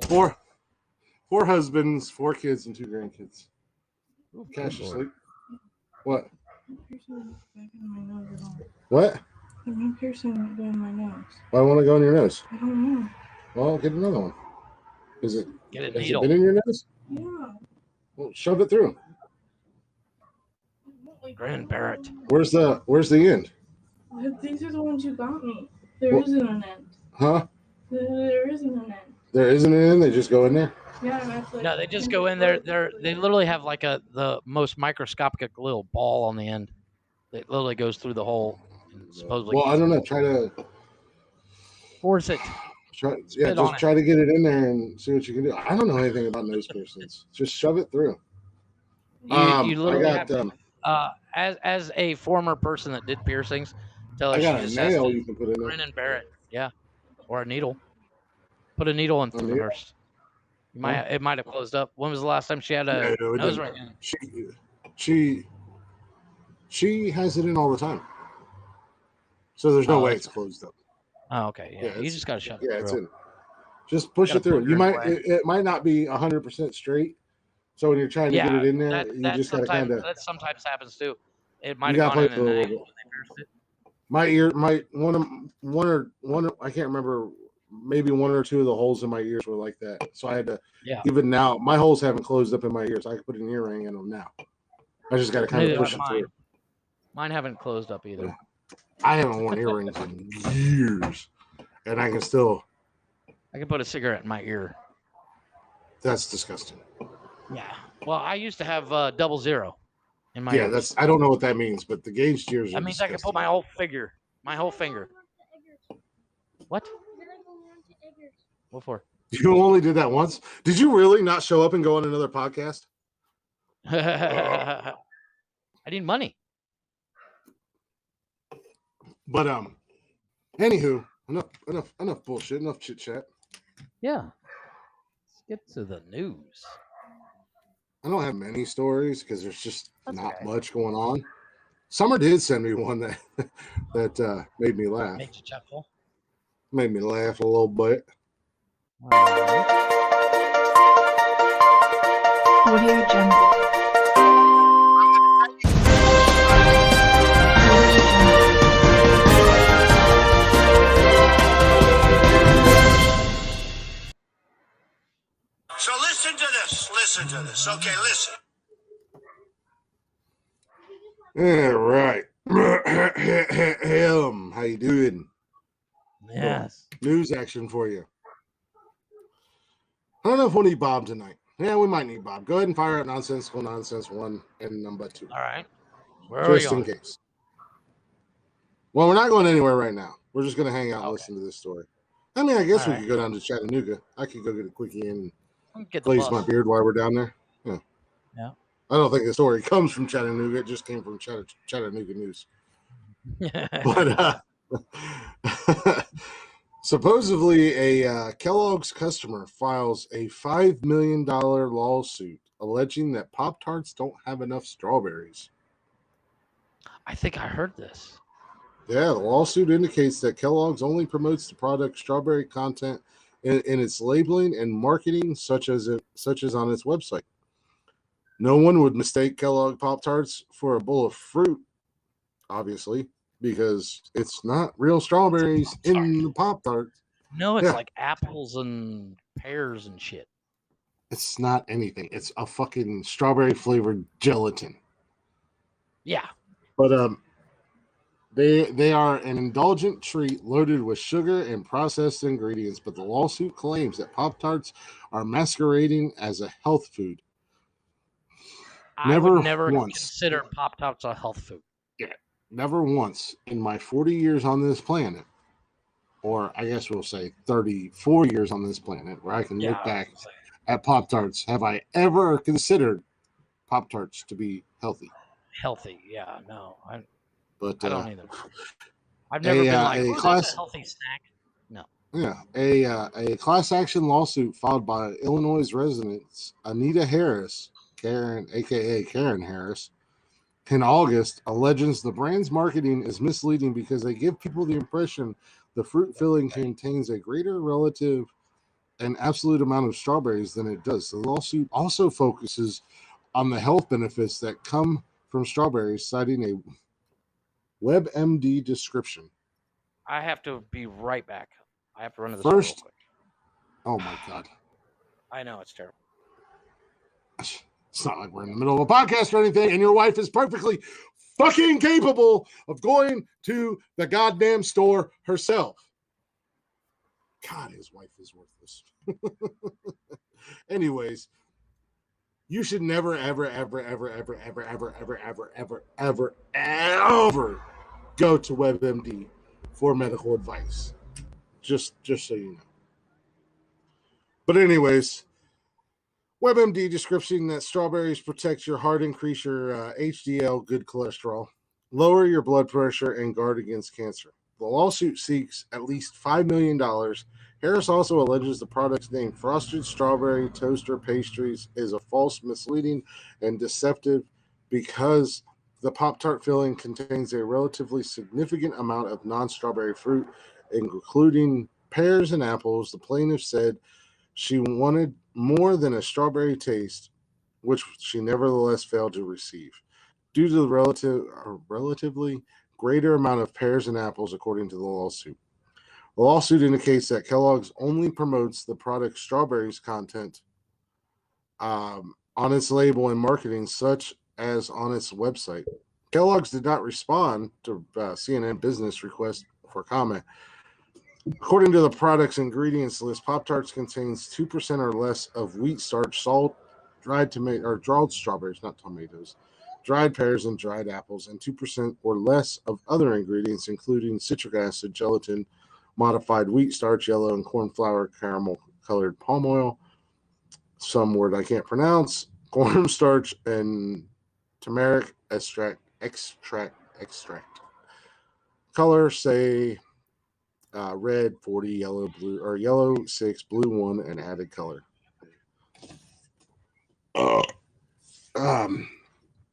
Four husbands, 4 kids, and 2 grandkids. Ooh, Cash good asleep. What? My What? one piercing won't go in my nose. Why won't it go in your nose? I don't know. Well, get another one. Has it needle. been in your nose? Yeah. Well, shove it through. Grin Barrett. Where's the end? These are the ones you got me. There isn't an end. Huh? There isn't an end. There isn't an end? They just go in there? Yeah, that's like. No, they just go in there. They literally have like the most microscopic little ball on the end. It literally goes through the hole. And supposedly. Well, I don't know. Try to force it. Try to get it in there and see what you can do. I don't know anything about nose piercings. Just shove it through. You literally have to, as a former person that did piercings, tell her I got she a just nail has you can put in there. grin and bear it. Yeah, or a needle. Put a needle in through first. It might have closed up. When was the last time she had a nose ring in? She has it in all the time. So there's no way it's closed up. Oh, okay. Yeah, you just gotta shove it through. Yeah, it's in. Just push it through. It might not be 100% straight. So when you're trying to get it in there, you just gotta kind of. That sometimes happens too. It might have gone in an angle when they pierced it. My ear, one. I can't remember. Maybe 1 or 2 of the holes in my ears were like that. So I had to. Yeah. Even now, my holes haven't closed up in my ears. I can put an earring in them now. I just got to kind of push it through. Mine haven't closed up either. Yeah. I haven't worn earrings in years, and I can still. I can put a cigarette in my ear. That's disgusting. Yeah. Well, I used to have 00 in my. Yeah, ears. I don't know what that means, but the gauged ears. That means disgusting. I can put my whole finger. What? What for? You only did that once? Did you really not show up and go on another podcast? I need money. But anywho, enough bullshit, enough chit chat. Yeah. Let's get to the news. I don't have many stories because there's just not much going on. Summer did send me one that made me laugh. Made you chuckle. Made me laugh a little bit. Audio Jungle. So listen to this. Okay, listen. All right. How you doing? Yes. News action for you. I don't know if we'll need Bob tonight. Yeah, we might need Bob. Go ahead and fire out Nonsensical Nonsense 1 and number 2. All right. Where are we just going? in case. Well, we're not going anywhere right now. We're just going to hang out and Okay. listen to this story. I mean, I guess All we right. could go down to Chattanooga. I could go get a quickie and Get the glaze my bus. beard while we're down there. Yeah. Yeah. I don't think the story comes from Chattanooga. It just came from Chattanooga News. But supposedly, a Kellogg's customer files a $5 million lawsuit alleging that Pop-Tarts don't have enough strawberries. I think I heard this. Yeah, the lawsuit indicates that Kellogg's only promotes the product strawberry content in its labeling and marketing, such as on its website. No one would mistake Kellogg Pop-Tarts for a bowl of fruit, obviously, because it's not real strawberries in the Pop-Tarts. No, it's Yeah. like apples and pears and shit. It's not anything. It's a fucking strawberry flavored gelatin. Yeah. But they are an indulgent treat loaded with sugar and processed ingredients, but the lawsuit claims that Pop-Tarts are masquerading as a health food. I would never once. consider Pop-Tarts a health food. Yeah, never once in my 40 years on this planet, or I guess we'll say 34 years on this planet, where I can look back at Pop-Tarts, have I ever considered Pop-Tarts to be healthy. Healthy, yeah, no. I don't either. I've I've never been like, oh, that's a healthy snack. No. Yeah, a class action lawsuit filed by Illinois residents Anita Harris, Karen, aka Karen Harris, in August alleges the brand's marketing is misleading because they give people the impression the fruit filling contains a greater relative and absolute amount of strawberries than it does. The lawsuit also focuses on the health benefits that come from strawberries, citing a WebMD description. I have to be right back. I have to run to the First, store real quick. Oh my God. I know, it's terrible. It's not like we're in the middle of a podcast or anything, and your wife is perfectly fucking capable of going to the goddamn store herself. God, his wife is worthless. Anyways, you should never, ever, ever, ever, ever, ever, ever, ever, ever, ever, ever, ever go to WebMD for medical advice. Just so you know. But anyways, WebMD description that strawberries protect your heart, increase your HDL, good cholesterol, lower your blood pressure, and guard against cancer. The lawsuit seeks at least $5 million. Harris also alleges the product's name, Frosted Strawberry Toaster Pastries, is a false, misleading, and deceptive because the Pop-Tart filling contains a relatively significant amount of non-strawberry fruit, including pears and apples. The plaintiff said she wanted more than a strawberry taste, which she nevertheless failed to receive, due to the relatively greater amount of pears and apples, according to the lawsuit. The lawsuit indicates that Kellogg's only promotes the product strawberries content on its label and marketing, such as on its website. Kellogg's did not respond to CNN Business request for comment. According to the product's ingredients list, Pop-Tarts contains 2% or less of wheat starch, salt, dried strawberries, not tomatoes, dried pears, and dried apples, and 2% or less of other ingredients, including citric acid, gelatin, modified wheat starch, yellow and corn flour, caramel-colored palm oil, some word I can't pronounce, cornstarch, and turmeric extract. Color, say, red 40, yellow, blue, or yellow 6, blue 1, and added color.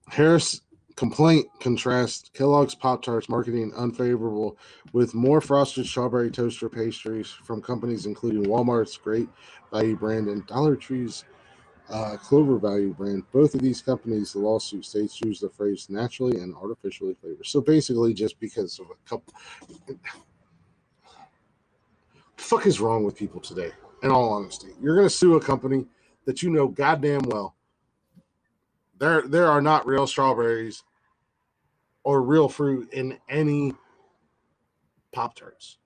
Harris complaint contrasts Kellogg's Pop-Tarts marketing unfavorable with more Frosted Strawberry Toaster Pastries from companies including Walmart's Great Value brand and Dollar Tree's Clover Value brand. Both of these companies, the lawsuit states, use the phrase naturally and artificially flavored. So basically, just because of a couple. What the fuck is wrong with people today? In all honesty, you're going to sue a company that you know goddamn well there are not real strawberries or real fruit in any Pop-Tarts.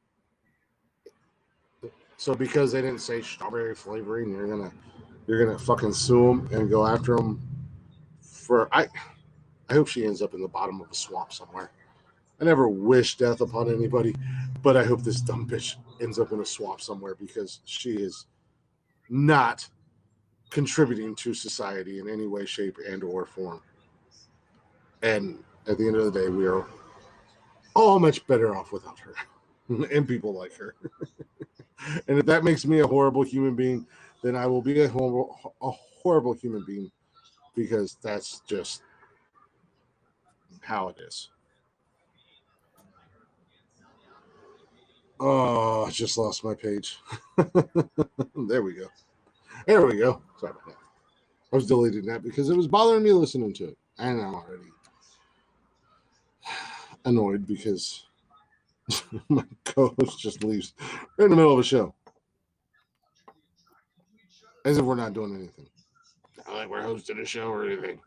So because they didn't say strawberry flavoring, you're gonna fucking sue them and go after them for. I hope she ends up in the bottom of a swamp somewhere. I never wish death upon anybody, but I hope this dumb bitch ends up in a swamp somewhere because she is not contributing to society in any way, shape, and or form. And at the end of the day, we are all much better off without her and people like her. And if that makes me a horrible human being, then I will be a horrible human being because that's just how it is. Oh, I just lost my page. There we go. There we go. Sorry about that. I was deleting that because it was bothering me listening to it. And I'm already annoyed because my co-host just leaves in the middle of a show. As if we're not doing anything. Not like we're hosting a show or anything.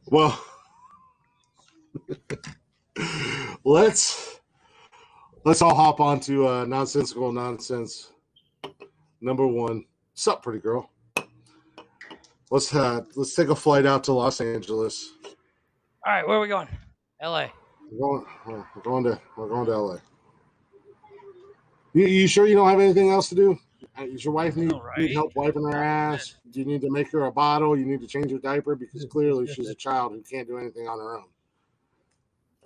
Well, let's all hop on to Nonsensical Nonsense number 1. Sup, pretty girl? Let's take a flight out to Los Angeles. All right, where are we going? L.A. We're going to LA. You sure you don't have anything else to do? Does your wife need help wiping her ass? Do you need to make her a bottle? You need to change her diaper because clearly she's a child who can't do anything on her own.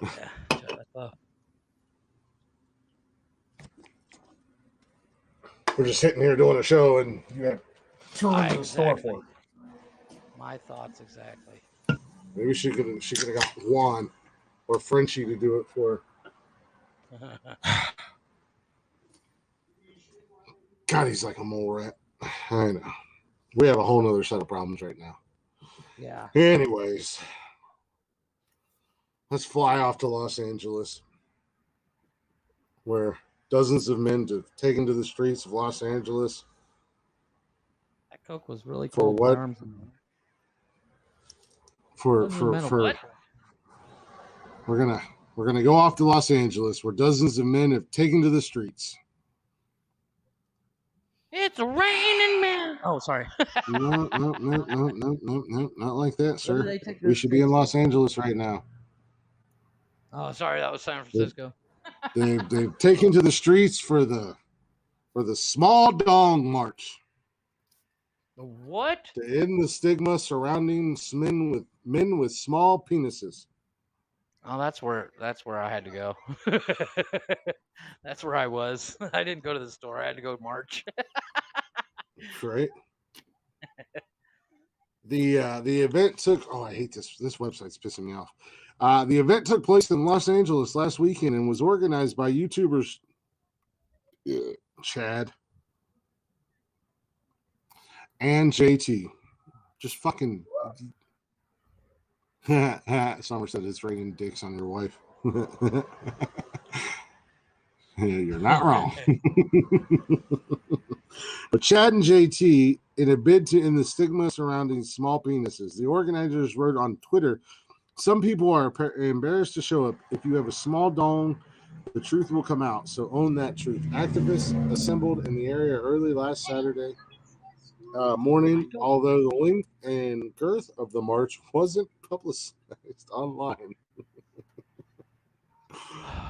Yeah, we're just sitting here doing a show, and you have to run to the store for her. My thoughts exactly. Maybe she could have got Juan or Frenchie to do it for her. God, he's like a mole rat. I know. We have a whole nother set of problems right now. Yeah. Anyways, let's fly off to Los Angeles, where dozens of men have taken to the streets of Los Angeles. That Coke was really cold. For what? For what? We're gonna go off to Los Angeles, where dozens of men have taken to the streets. It's raining, man. Oh, sorry. No, not like that, sir. We should be in Los Angeles right now. Oh, sorry, that was San Francisco. They've taken to the streets for the small dong march. What? To end the stigma surrounding men with small penises. Oh, that's where I had to go. That's where I was. I didn't go to the store. I had to go march. Right. The event took. Oh, I hate this. This website's pissing me off. The event took place in Los Angeles last weekend and was organized by YouTubers Chad and JT. Just fucking. Summer said it's raining dicks on your wife. You're not wrong. But Chad and JT, in a bid to end the stigma surrounding small penises, the organizers wrote on Twitter, "Some people are embarrassed to show up. If you have a small dong, the truth will come out. So own that truth." Activists assembled in the area early last Saturday morning, although the length and girth of the march wasn't publicized online.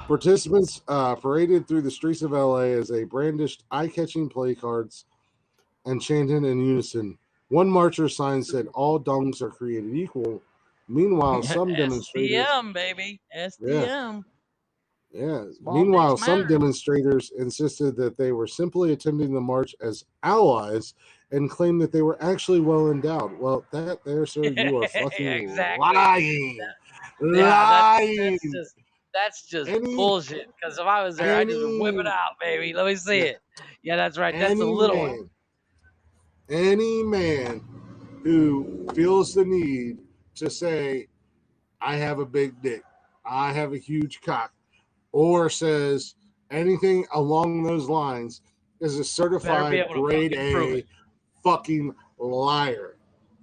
Participants paraded through the streets of LA as they brandished eye-catching play cards and chanted in unison. One marcher sign said, "All dongs are created equal." Meanwhile, some demonstrators... SDM, baby. SDM. Yeah. Meanwhile, some demonstrators insisted that they were simply attending the march as allies and claimed that they were actually well endowed. Well, that there, sir, you are fucking lying. Lying. That's just bullshit. Because if I was there, I'd just whip it out, baby. Let me see it. Yeah, that's right. That's a little one. Any man who feels the need to say, "I have a big dick, I have a huge cock," or says anything along those lines is a certified grade A fucking liar.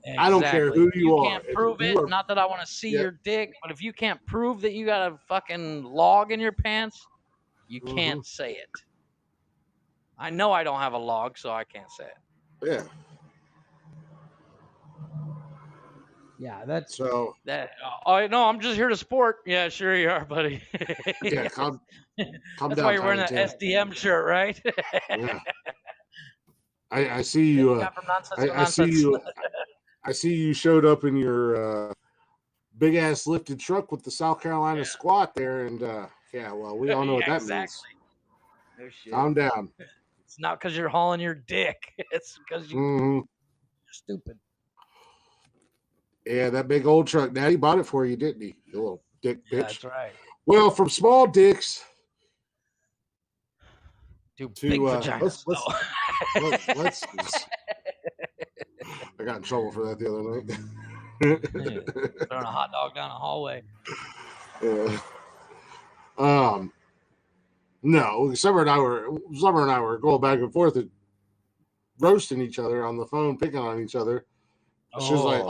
Exactly. I don't care who you are. Can't prove it. Not that I want to see your dick, but if you can't prove that you got a fucking log in your pants, you can't say it. I know I don't have a log, so I can't say it. Yeah. Yeah, that's So that. Oh no, I'm just here to support. Yeah, sure you are, buddy. yeah, calm That's down, why you're wearing Tiny that Tim. SDM shirt, right? Yeah, I see That you. you got from Nonsensical I see Nonsense. you. I see you showed up in your big ass lifted truck with the South Carolina Yeah. squat there, and yeah, well, we all know what Yeah, that means. exactly. No shit. Calm down. It's not because you're hauling your dick. It's because you're Hmm. stupid. Yeah, that big old truck. Daddy bought it for you, didn't he? You little dick bitch. That's right. Well, from small dicks Do to big vaginas. let's I got in trouble for that the other night. Throwing a hot dog down a hallway. No, Summer and I were going back and forth and roasting each other on the phone, picking on each other. She was like,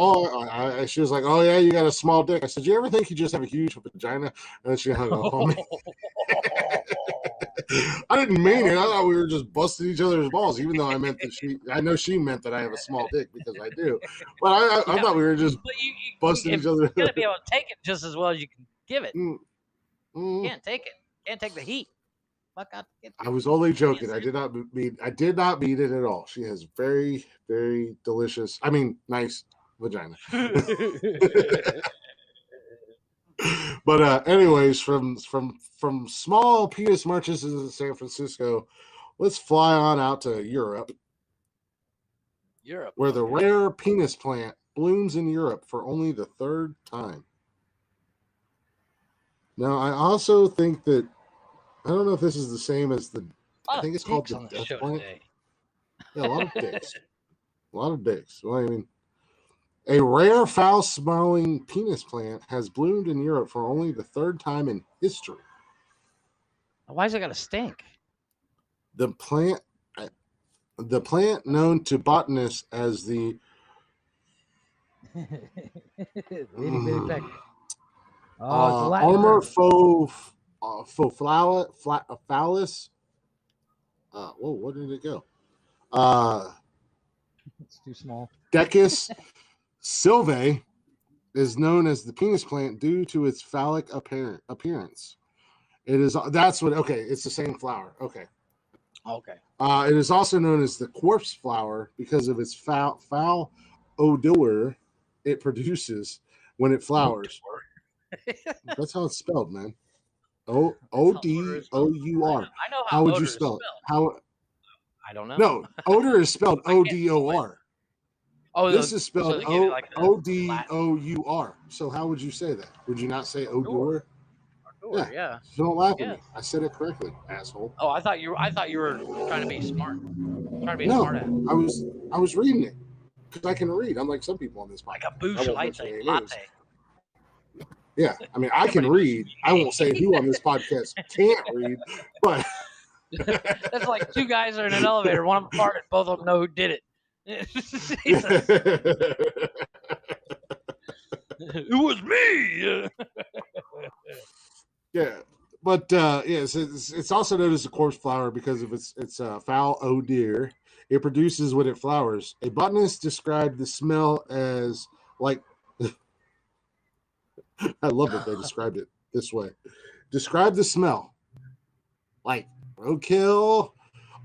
she was like, oh yeah, you got a small dick. I said, you ever think you just have a huge vagina? And then she hung up on me. I didn't mean it. I thought we were just busting each other's balls, even though I meant that I know she meant that I have a small dick because I do. But I thought we were just busting each other. You're gonna be able to take it just as well as you can give it. You Mm. can't take it. Can't take the heat. Fuck out. I was only joking. I did not mean it at all. She has very, very delicious. I mean, nice vagina. But anyways, from small penis marches in San Francisco, let's fly on out to Europe, where the rare penis plant blooms in Europe for only the third time. Now, I also think that I don't know if this is the same as I think it's called the death plant. Yeah, a lot of dicks. A lot of dicks. Well, I mean, a rare foul-smelling penis plant has bloomed in Europe for only the third time in history. Why's it got to stink? The plant known to botanists as the Armor Phallus. Whoa, where did it go? It's too small. Decus sylvae is known as the penis plant due to its phallic appearance. It's the same flower. Okay. It is also known as the corpse flower because of its foul odor it produces when it flowers. That's how it's spelled, man. Odor. I know how would you spell it? How? I don't know. No, odor is spelled O-D-O-R. Oh, this is spelled O-D-O-U-R. So how would you say that? Would you not say odor? Yeah. Don't laugh at me. I said it correctly, asshole. Oh, I thought you were trying to be smart. Trying to be a smart ass. I was reading it because I can read. Unlike some people on this podcast. Like a boosh latte. Yeah, I mean, I can read. I won't say who on this podcast can't read, but that's like two guys are in an elevator. One of them farted. Both of them know who did it. It was me. Yeah, but yes, it's also known as the corpse flower because of its foul odor it produces when it flowers. A botanist described the smell as like. I love that they described it this way. Describe the smell like roadkill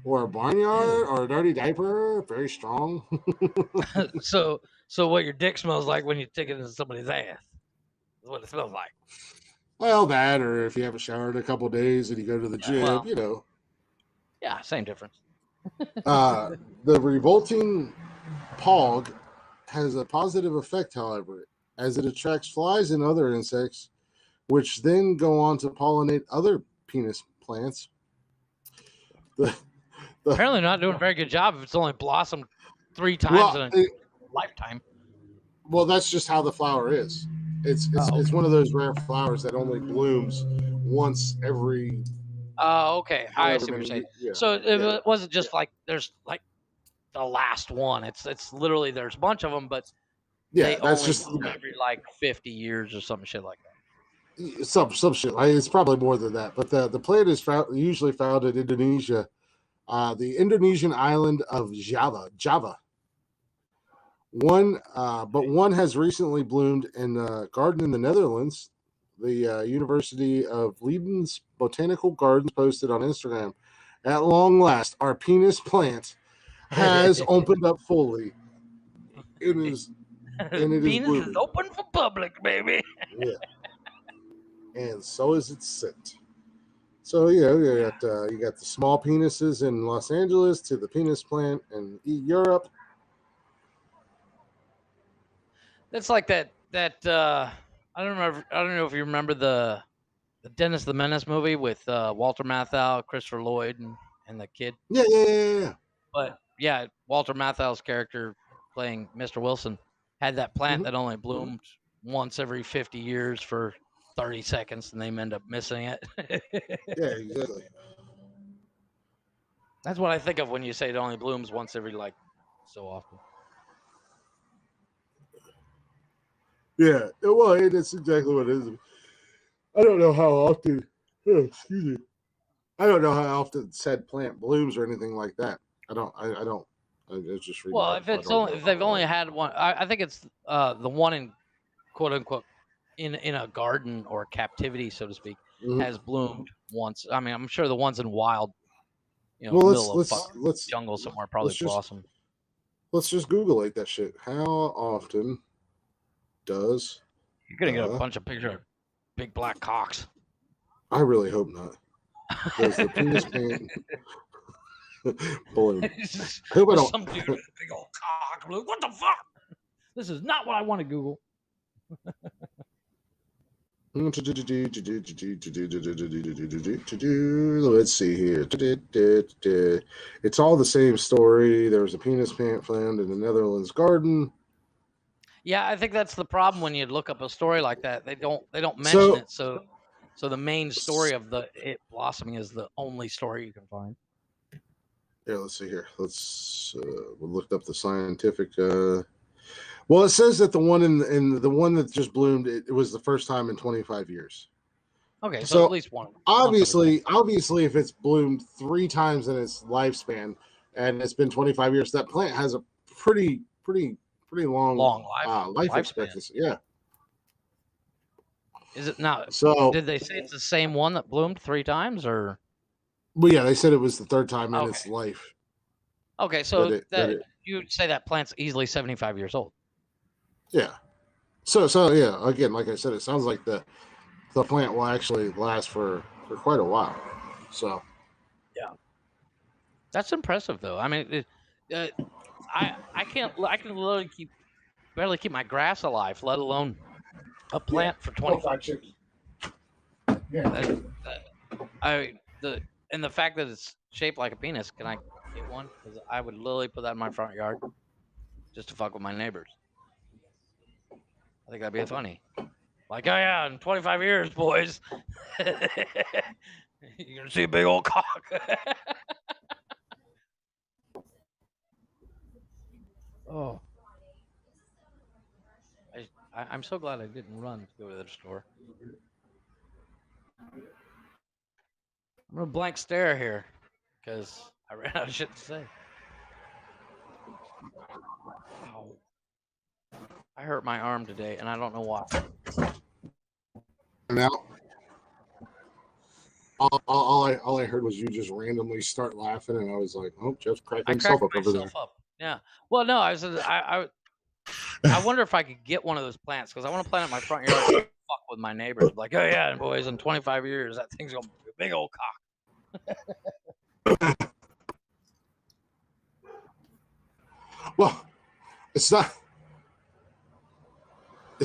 or a barnyard or a dirty diaper. Very strong. So what your dick smells like when you take it into somebody's ass is what it smells like. Well, that, or if you haven't showered in a couple of days and you go to the gym, you know. Yeah, same difference. The revolting pog has a positive effect, however, as it attracts flies and other insects, which then go on to pollinate other penis plants. Apparently not doing a very good job if it's only blossomed 3 times in a lifetime. Well, that's just how the flower is. It's one of those rare flowers that only blooms once every. Oh, okay. I see what you're saying. Yeah, so it wasn't just like there's like the last one. It's literally there's a bunch of them, but they that's just every like 50 years or some shit like that. Some shit. It's probably more than that. But the plant is usually found in Indonesia, the Indonesian island of Java, one has recently bloomed in a garden in the Netherlands. The University of Leiden's Botanical Gardens posted on Instagram, "At long last, our penis plant has opened up fully. It is, and it is Penis is blooming. open for public, baby. Yeah, and so is its scent." So you got the small penises in Los Angeles to the penis plant in Europe. That's like that. I don't remember. I don't know if you remember the Dennis the Menace movie with Walter Matthau, Christopher Lloyd, and the kid. Yeah. But yeah, Walter Matthau's character playing Mr. Wilson had that plant that only bloomed once every 50 years for 30 seconds, and they end up missing it. Yeah, exactly. That's what I think of when you say it only blooms once every so often. Yeah, well, that's exactly what it is. I don't know how often. Oh, excuse me. I don't know how often said plant blooms or anything like that. I don't. I just read. Well, if they've only had one, I think it's the one in quote unquote in a garden or captivity, so to speak, has bloomed once. I mean, I'm sure the ones in wild, middle of jungle somewhere probably blossom. Let's just Google that shit. How often does you're gonna get a bunch of pictures of big black cocks? I really hope not. Does the penis plant bloom? I hope I don't. Some dude with a big old cock. What the fuck? This is not what I want to Google. Let's see here. It's all the same story. There was a penis plant found in the Netherlands garden. Yeah, I think that's the problem when you look up a story like that. They don't mention it. So the main story of it blossoming is the only story you can find. Yeah, let's see here. We looked up the scientific. Well, it says that the one in the one that just bloomed, it was the first time in 25 years. Okay, so at least one. Obviously, if it's bloomed 3 times in its lifespan, and it's been 25 years, that plant has a pretty long life expectancy. Yeah. Is it now? So did they say it's the same one that bloomed 3 times, or? Well, yeah, they said it was the 3rd time in its life. Okay, so you would say that plant's easily 75 years old. Yeah. So yeah, again, like I said, it sounds like the plant will actually last for quite a while. So. Yeah. That's impressive, though. I mean, I can literally barely keep my grass alive, let alone a plant for 25 years. Yeah. And the fact that it's shaped like a penis, can I get one? Because I would literally put that in my front yard just to fuck with my neighbors. I think that'd be funny. Like, oh yeah, in 25 years, boys, you're gonna see a big old cock. Oh. I'm so glad I didn't run to go to the store. I'm gonna blank stare here because I ran out of shit to say. Ow. I hurt my arm today, and I don't know why. Now, all I heard was you just randomly start laughing, and I was like, "Oh, Jeff's cracking himself up over there." Yeah. Well, no, I wonder if I could get one of those plants because I want to plant it in my front yard and fuck with my neighbors. Like, oh yeah, boys, in 25 years, that thing's gonna be a big old cock. Well, it's not. I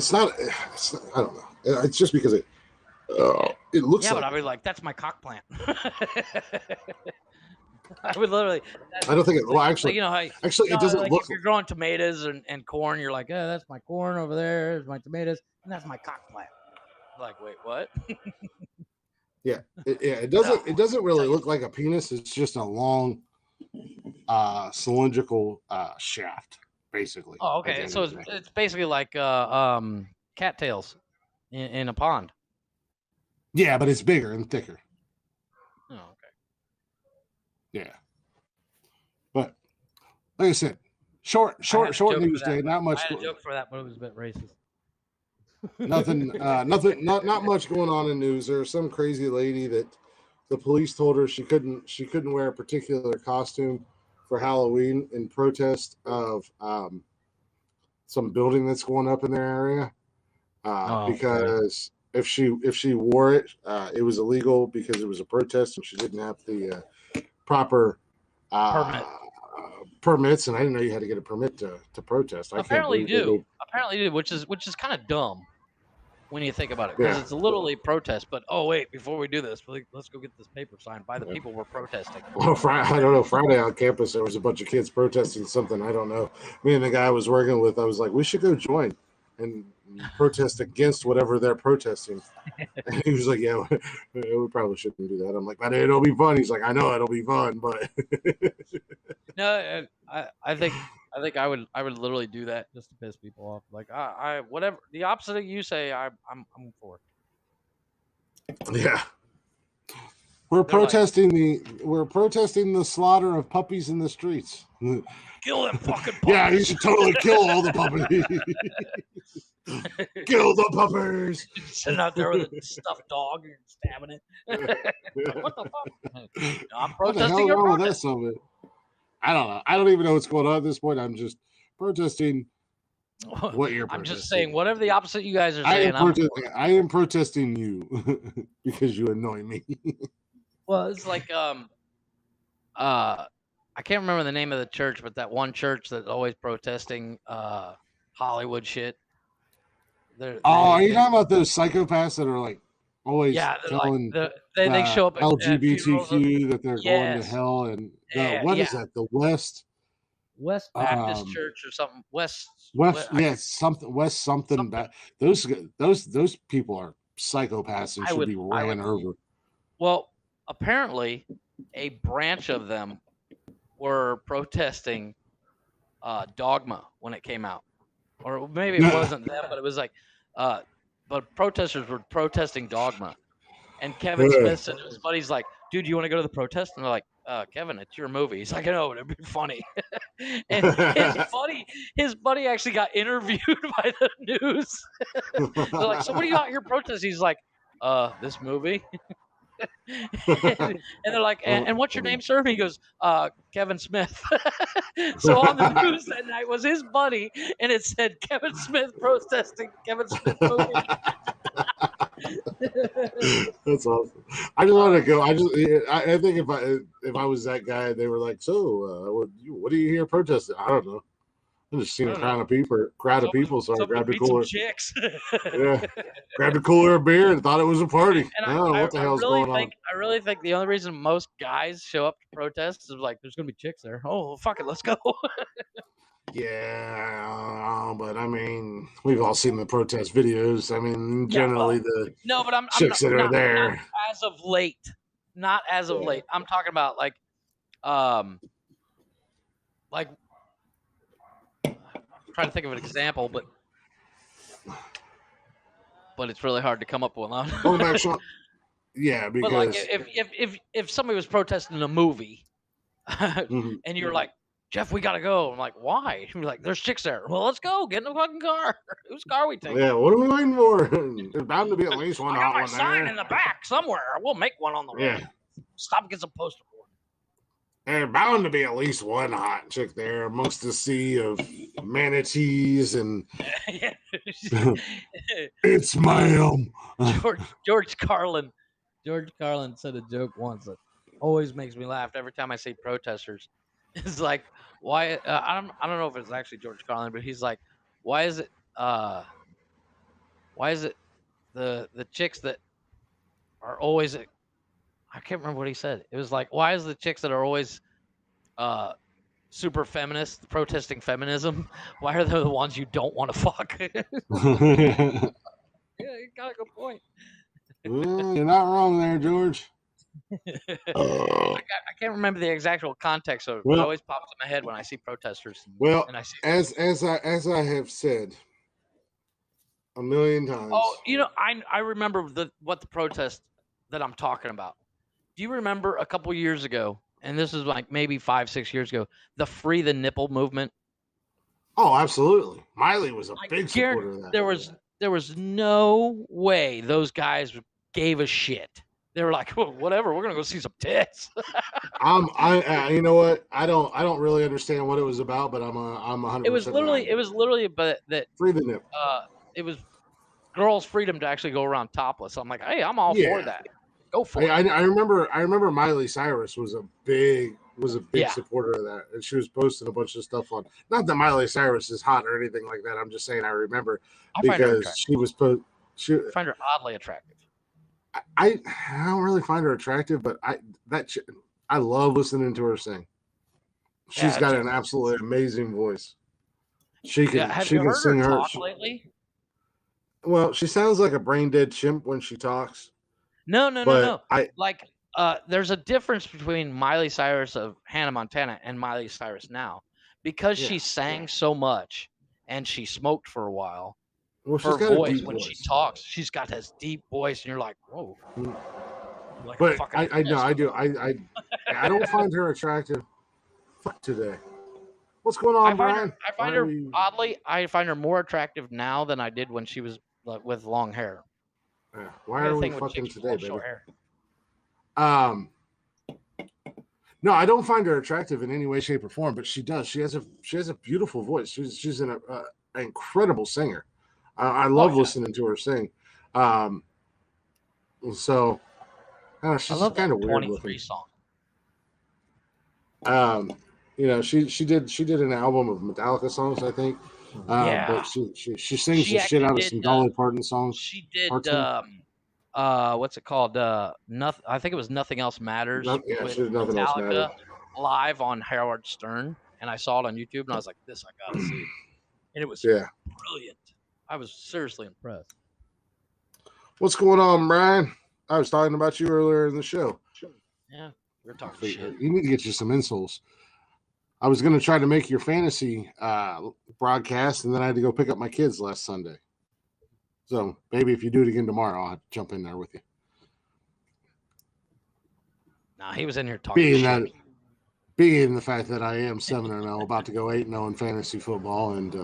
don't know. It's just because it looks. Yeah, but I'd be like, that's my cock plant. I would literally. I don't think it. Well, actually, it doesn't look. If you're growing tomatoes and corn, you're like, oh, that's my corn over there. There's my tomatoes, and that's my cock plant. I'm like, wait, what? Yeah, it doesn't. It doesn't really look like a penis. It's just a long, cylindrical shaft, basically. Oh, okay. So it's basically like cattails in a pond. Yeah, but it's bigger and thicker. Oh, okay. Yeah. But like I said, Short I had a joke for news that, day. but- Not much. I had a joke for that, but it was a bit racist. Nothing. Not much going on in news. There's some crazy lady that the police told her she couldn't wear a particular costume for Halloween in protest of some building that's going up in their area. Because if she wore it, it was illegal because it was a protest and she didn't have the proper permits, and I didn't know you had to get a permit to protest. Apparently do, which is kind of dumb when you think about it, because it's literally protest. But oh wait, before we do this, let's go get this paper signed by the people we're protesting. Well, I don't know. Friday on campus, there was a bunch of kids protesting something. I don't know. Me and the guy I was working with, I was like, we should go join and protest against whatever they're protesting. And he was like, yeah, we probably shouldn't do that. I'm like, but it'll be fun. He's like, I know it'll be fun, but No, I think I would literally do that just to piss people off. Like I whatever the opposite of you say, I'm for. Yeah. We're protesting the slaughter of puppies in the streets. Kill them fucking puppies. Yeah, you should totally kill all the puppies. Kill the puppies. Sitting out there with a stuffed dog and stabbing it. Like, what the fuck? I'm protesting your protest. I don't know. I don't even know what's going on at this point. I'm just protesting what you're protesting. I'm just saying, whatever the opposite you guys are saying, I am protesting you because you annoy me. Well, it's like I can't remember the name of the church, but that one church that's always protesting Hollywood shit. Are you talking about those psychopaths that are like always telling they show up at LGBTQ that they're going to hell, and what is that? The West Baptist Church or something? West something. Those people are psychopaths and should be ran over. Well, apparently, a branch of them were protesting Dogma when it came out, or maybe it wasn't them, but it was like, but protesters were protesting Dogma, and Kevin Smith said to his buddies, like, "Dude, you want to go to the protest?" And they're like, "Kevin, it's your movie." He's like, "I know, it'd be funny." And his buddy actually got interviewed by the news. They're like, "So what are you out here protesting?" He's like, "This movie." And they're like, and what's your name, sir? And he goes, Kevin Smith. So on the news that night was his buddy, and it said Kevin Smith protesting Kevin Smith movie. That's awesome. I just want to go. I think if I was that guy, they were like, so what are you here protesting? I don't know. I just seen a crowd of people, so I grabbed a cooler. Chicks. Yeah, grabbed a cooler of beer and thought it was a party. And I don't know what the hell's going on. I really think the only reason most guys show up to protests is like, there's gonna be chicks there. Oh, fuck it, let's go. Yeah, but I mean, we've all seen the protest videos. I mean, generally chicks that are there. Not as of late. Not as of late. I'm talking about like I'm trying to think of an example, but it's really hard to come up with one. Yeah, because but like if somebody was protesting a movie, and you're like, Jeff, we gotta go. I'm like, why? You're like, there's chicks there. Well, let's go. Get in the fucking car. Whose car are we taking? Yeah, what are we waiting for? There's bound to be at least one hot one there. I got my sign in the back somewhere. We'll make one on the way. Yeah. Stop and get some poster board. There's bound to be at least one hot chick there amongst the sea of manatees and it's ma'am. George Carlin said a joke once that always makes me laugh every time I see protesters. It's like, why? I don't know if it's actually George Carlin, but he's like, why is it the chicks that are always, I can't remember what he said. It was like, why is the chicks that are always super feminist, protesting feminism, why are they the ones you don't want to fuck? Yeah, you got a good point. You're not wrong there, George. I can't remember the exact context of it. It always pops in my head when I see protesters. And I see as I have said a million times. Oh, I remember what the protest that I'm talking about. Do you remember a couple years ago, and this is like maybe 5-6 years ago, the Free the Nipple movement? Oh, absolutely. Miley was a I big guarantee supporter of that. there was no way those guys gave a shit. They were like, well, whatever, we're gonna go see some tits. You know what? I don't really understand what it was about, but I'm 100% It was behind it. literally but that Free the nip. it was girls' freedom to actually go around topless. I'm like, hey, I'm all for Yeah. that. Go for I it. remember Miley Cyrus was a big Yeah. supporter of that, and she was posting a bunch of stuff on. Not that Miley Cyrus is hot or anything like that. I'm just saying I remember I find her because attractive. she was I find her oddly attractive. I don't really find her attractive, but I love listening to her sing. She's Yeah, got it's- an absolutely amazing voice. She yeah, can have you heard sing her her. talk lately? Well, she sounds like a brain dead chimp when she talks, No. but Like, there's a difference between Miley Cyrus of Hannah Montana and Miley Cyrus now, because Yeah. she sang so much and she smoked for a while. well, she's Her got a voice deep when she voice. talks, she's got this deep voice, and you're like, whoa. Like a But fucking I know mess. I do I don't find her attractive. Fuck today. What's going on, Brian? I find her oddly. I find her more attractive now than I did when she was with long hair. Why I got are a we thing with fucking chicks with today, long, baby? short hair. No, I don't find her attractive in any way, shape, or form. But she does. She has a beautiful voice. She's an incredible singer. I love listening to her sing. So she's I love kind that of weird 23 looking. song. She did an album of Metallica songs, I think. Yeah. But she sings She the shit actually out of did, some Dolly Parton songs. She did Parton. what's it called? Nothing. I think it was Nothing Else Matters with she did Nothing Else Metallica Matters. live on Howard Stern, and I saw it on YouTube, and I was like, "This I gotta see," and it was brilliant. I was seriously impressed. What's going on, Brian? I was talking about you earlier in the show. Yeah, we were talking shit. You need to get you some insoles. I was going to try to make your fantasy broadcast, and then I had to go pick up my kids last Sunday. So maybe if you do it again tomorrow, I'll have to jump in there with you. Nah, he was in here talking shit. Being the fact that I am 7-0, about to go 8-0 in fantasy football, and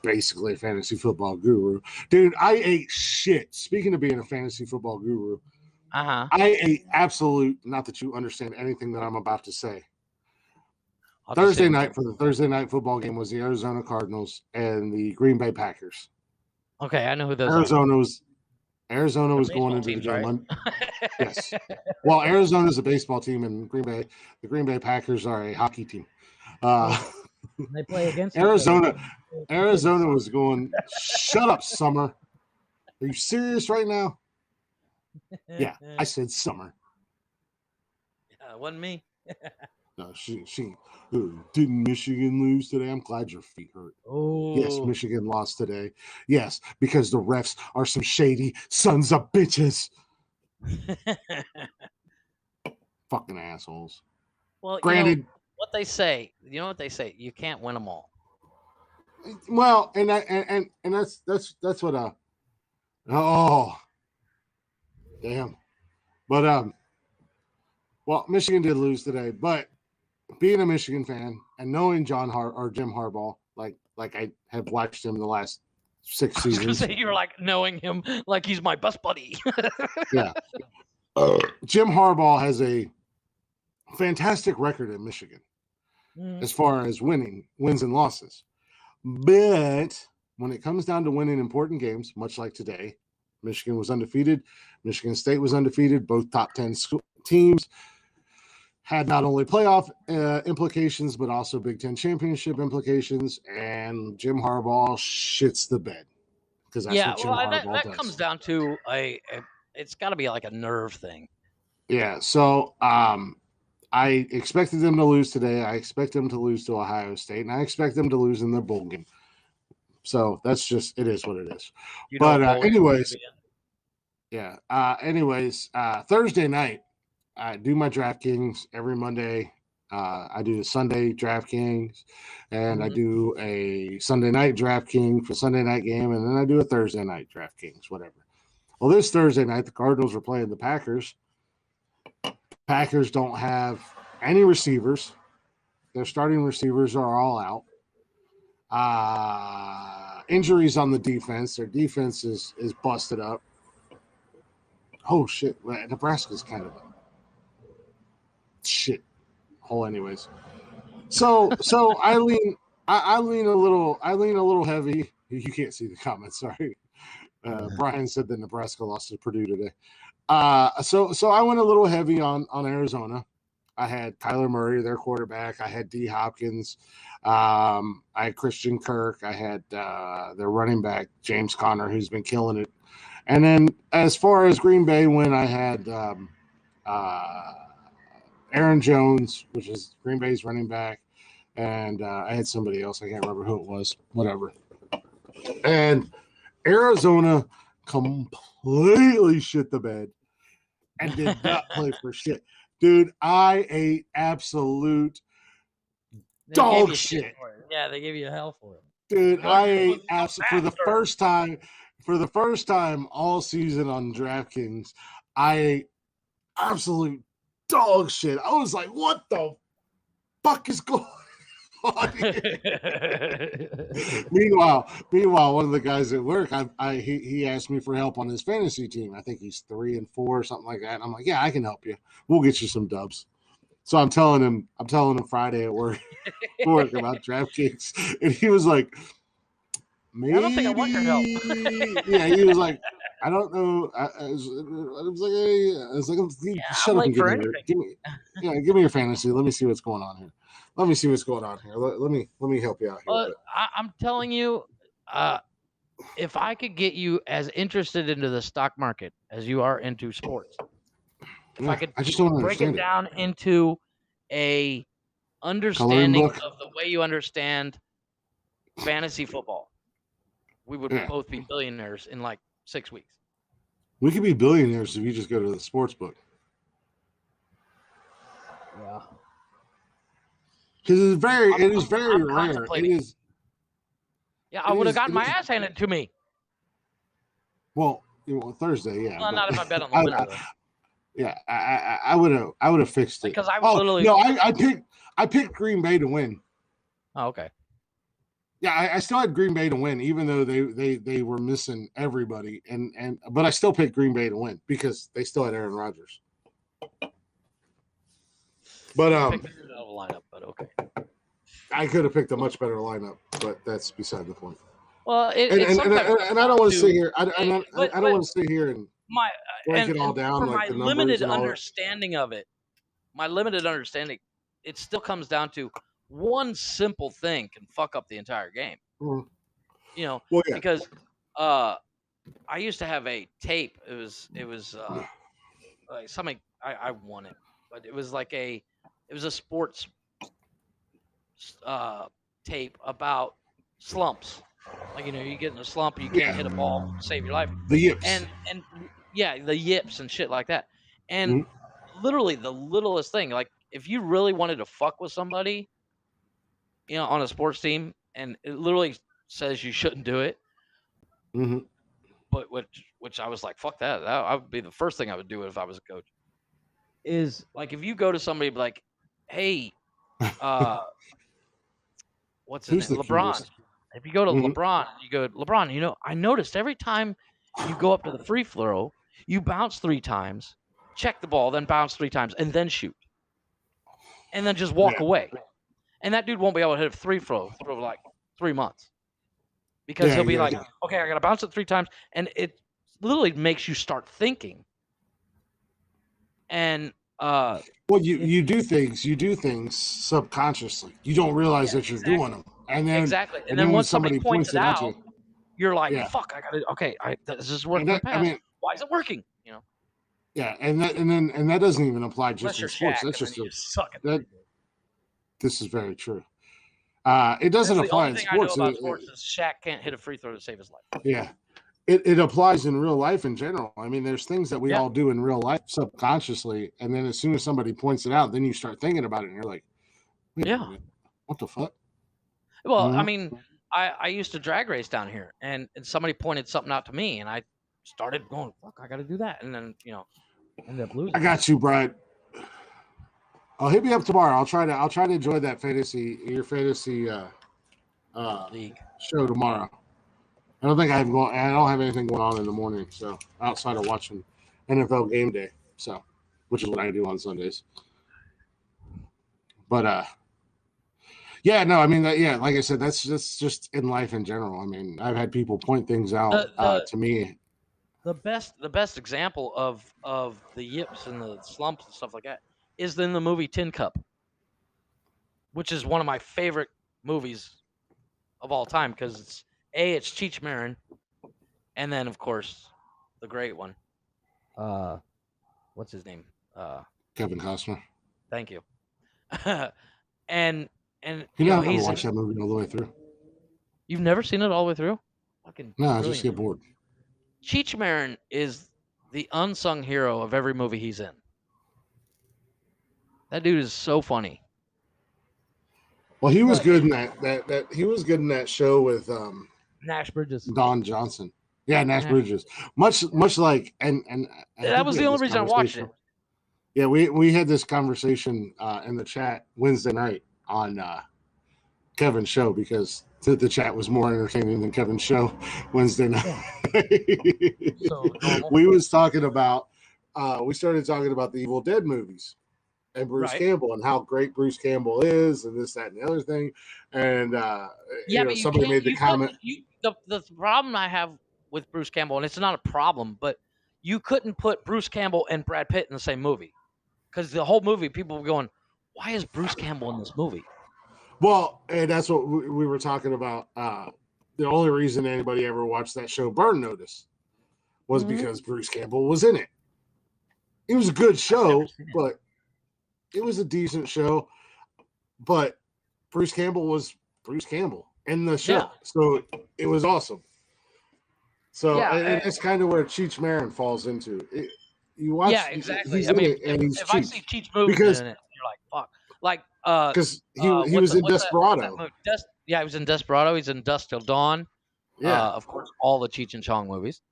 basically a fantasy football guru. Dude, I ate shit. Speaking of being a fantasy football guru, I ate absolute, not that you understand anything that I'm about to say. Thursday night for the Thursday night football game was the Arizona Cardinals and the Green Bay Packers. Okay, I know who those Arizona was going into the game. Right? Yes. Well, Arizona is a baseball team, and the Green Bay Packers are a hockey team. They play against Arizona was going, shut up, Summer. Are you serious right now? Yeah, I said Summer. Yeah, it wasn't me. No, she didn't Michigan lose today? I'm glad your feet hurt. Oh, yes, Michigan lost today. Yes, because the refs are some shady sons of bitches. Fucking assholes. Well, granted, what they say. You know what they say. You can't win them all. Well, and that's what oh damn. But well, Michigan did lose today, but being a Michigan fan and knowing Jim Harbaugh, like I have watched him the last 6 seasons. I was gonna say, you're like knowing him like he's my best buddy. Yeah. Jim Harbaugh has a fantastic record in Michigan as far as wins and losses. But when it comes down to winning important games, much like today, Michigan was undefeated. Michigan State was undefeated. Both top 10 teams had not only playoff implications, but also Big Ten championship implications. And Jim Harbaugh shits the bed because that's what Jim Harbaugh does. Comes down to it's got to be like a nerve thing. Yeah. So I expected them to lose today. I expect them to lose to Ohio State, and I expect them to lose in their bowl game. So that's just, it is what it is. But anyways, yeah. Thursday night, I do my DraftKings every Monday. I do the Sunday DraftKings, and I do a Sunday night DraftKings for Sunday night game, and then I do a Thursday night DraftKings, whatever. Well, this Thursday night, the Cardinals were playing the Packers. Packers don't have any receivers. Their starting receivers are all out. Injuries on the defense. Their defense is busted up. Oh shit! Nebraska's kind of a shit hole, anyways. So I lean a little heavy. You can't see the comments. Sorry. Brian said that Nebraska lost to Purdue today. So I went a little heavy on Arizona. I had Kyler Murray, their quarterback. I had D Hopkins. I had Christian Kirk. I had their running back James Conner, who's been killing it. And then as far as Green Bay went, I had Aaron Jones, which is Green Bay's running back, and I had somebody else. I can't remember who it was. Whatever. And Arizona completely shit the bed and did not play for shit. Dude, I ate absolute dog shit. Yeah, they gave you hell for it. Dude, I ate for the first time all season on DraftKings. I ate absolute dog shit. I was like, what the fuck is going on here? Meanwhile, one of the guys at work, he asked me for help on his fantasy team. I think he's 3-4 or something like that. And I'm like, yeah, I can help you. We'll get you some dubs. So I'm telling him Friday at work about DraftKings, and he was like, maybe. I don't think I want your help. Yeah, he was like, I don't know. I was like, shut up and give me your fantasy. Let me see what's going on here. Let me help you out here. I'm telling you, if I could get you as interested into the stock market as you are into sports, if I could just don't break it down into a understanding of the way you understand fantasy football, we would both be billionaires in like 6 weeks. We could be billionaires if you just go to the sports book. Yeah. Because it is very rare. It is. Yeah, I would have gotten my ass handed to me. Well, Thursday, yeah. Well, not if I bet on the winner. Yeah, I would have fixed it. Because I was literally. No, I picked Green Bay to win. Oh, okay. Yeah, I still had Green Bay to win, even though they were missing everybody, but I still picked Green Bay to win because they still had Aaron Rodgers. But lineup, but okay. I could have picked a much better lineup, but that's beside the point. Well, and I don't want to sit here. I don't want to sit here and break it all down. For like my limited understanding of it, it still comes down to one simple thing can fuck up the entire game. Mm-hmm. You know, well, yeah. Because I used to have a tape. It was like something I won it, but it was like a sports tape about slumps. Like, you get in a slump, you can't hit a ball to save your life. The yips. And the yips and shit like that. And literally the littlest thing, like if you really wanted to fuck with somebody, on a sports team, and it literally says you shouldn't do it. Mm-hmm. But which I was like, fuck that. That would be the first thing I would do if I was a coach. Is like if you go to somebody like, hey, what's his name? LeBron. Cutest? If you go to LeBron, you go, LeBron, I noticed every time you go up to the free throw, you bounce 3 times, check the ball, then bounce 3 times, and then shoot. And then just walk away. And that dude won't be able to hit a free throw for like 3 months. Because he'll be okay, I got to bounce it 3 times. And it literally makes you start thinking. And well, you do things subconsciously. You don't realize that you're doing them. And then And then once somebody points it out, you're like, fuck, I got to, okay, this is working. Why is it working? Yeah, and that doesn't even apply just in sports. That's just this is very true. It doesn't apply in sports. The only thing I know about sports is Shaq can't hit a free throw to save his life. Yeah. It applies in real life in general. I mean, there's things that we all do in real life subconsciously, and then as soon as somebody points it out, then you start thinking about it, and you're like, what the fuck? Well, I mean, I used to drag race down here, and somebody pointed something out to me, and I started going, fuck, I got to do that, and then ended up losing. I got you, Brian. I'll hit me up tomorrow. I'll try to enjoy that your fantasy League. show tomorrow. I don't think I don't have anything going on in the morning, so outside of watching NFL Game Day, so which is what I do on Sundays. But yeah, no, I mean, yeah, like I said, that's just in life in general. I mean, I've had people point things out to me. The best example of the yips and the slumps and stuff like that is in the movie Tin Cup, which is one of my favorite movies of all time because it's Cheech Marin, and then of course the great one. What's his name? Kevin Costner. Thank you. and you know, he's watched that movie all the way through. You've never seen it all the way through? Fucking no, brilliant. I just get bored. Cheech Marin is the unsung hero of every movie he's in. That dude is so funny. Well, he was good in that he was good in that show with Nash Bridges. Don Johnson. Yeah, Nash Bridges. Much like and that was the only reason I watched it. Yeah, we had this conversation in the chat Wednesday night on Kevin's show because the chat was more entertaining than Kevin's show Wednesday night. So we was talking about we started talking about the Evil Dead movies and Bruce Campbell and how great Bruce Campbell is and this, that, and the other thing. And somebody made the comment. The problem I have with Bruce Campbell, and it's not a problem, but you couldn't put Bruce Campbell and Brad Pitt in the same movie. Because the whole movie, people were going, why is Bruce Campbell in this movie? Well, and that's what we were talking about. The only reason anybody ever watched that show, Burn Notice, was because Bruce Campbell was in it. It was a good show, but it was a decent show. But Bruce Campbell was Bruce Campbell in the show. Yeah. So it was awesome. So it's kind of where Cheech Marin falls into it. You watch, exactly. He's in it, and he's if I see Cheech movies in it, you're like, fuck. Like, because he was in Desperado. He was in Desperado. He's in Dusk Till Dawn. Yeah, of course, all the Cheech and Chong movies.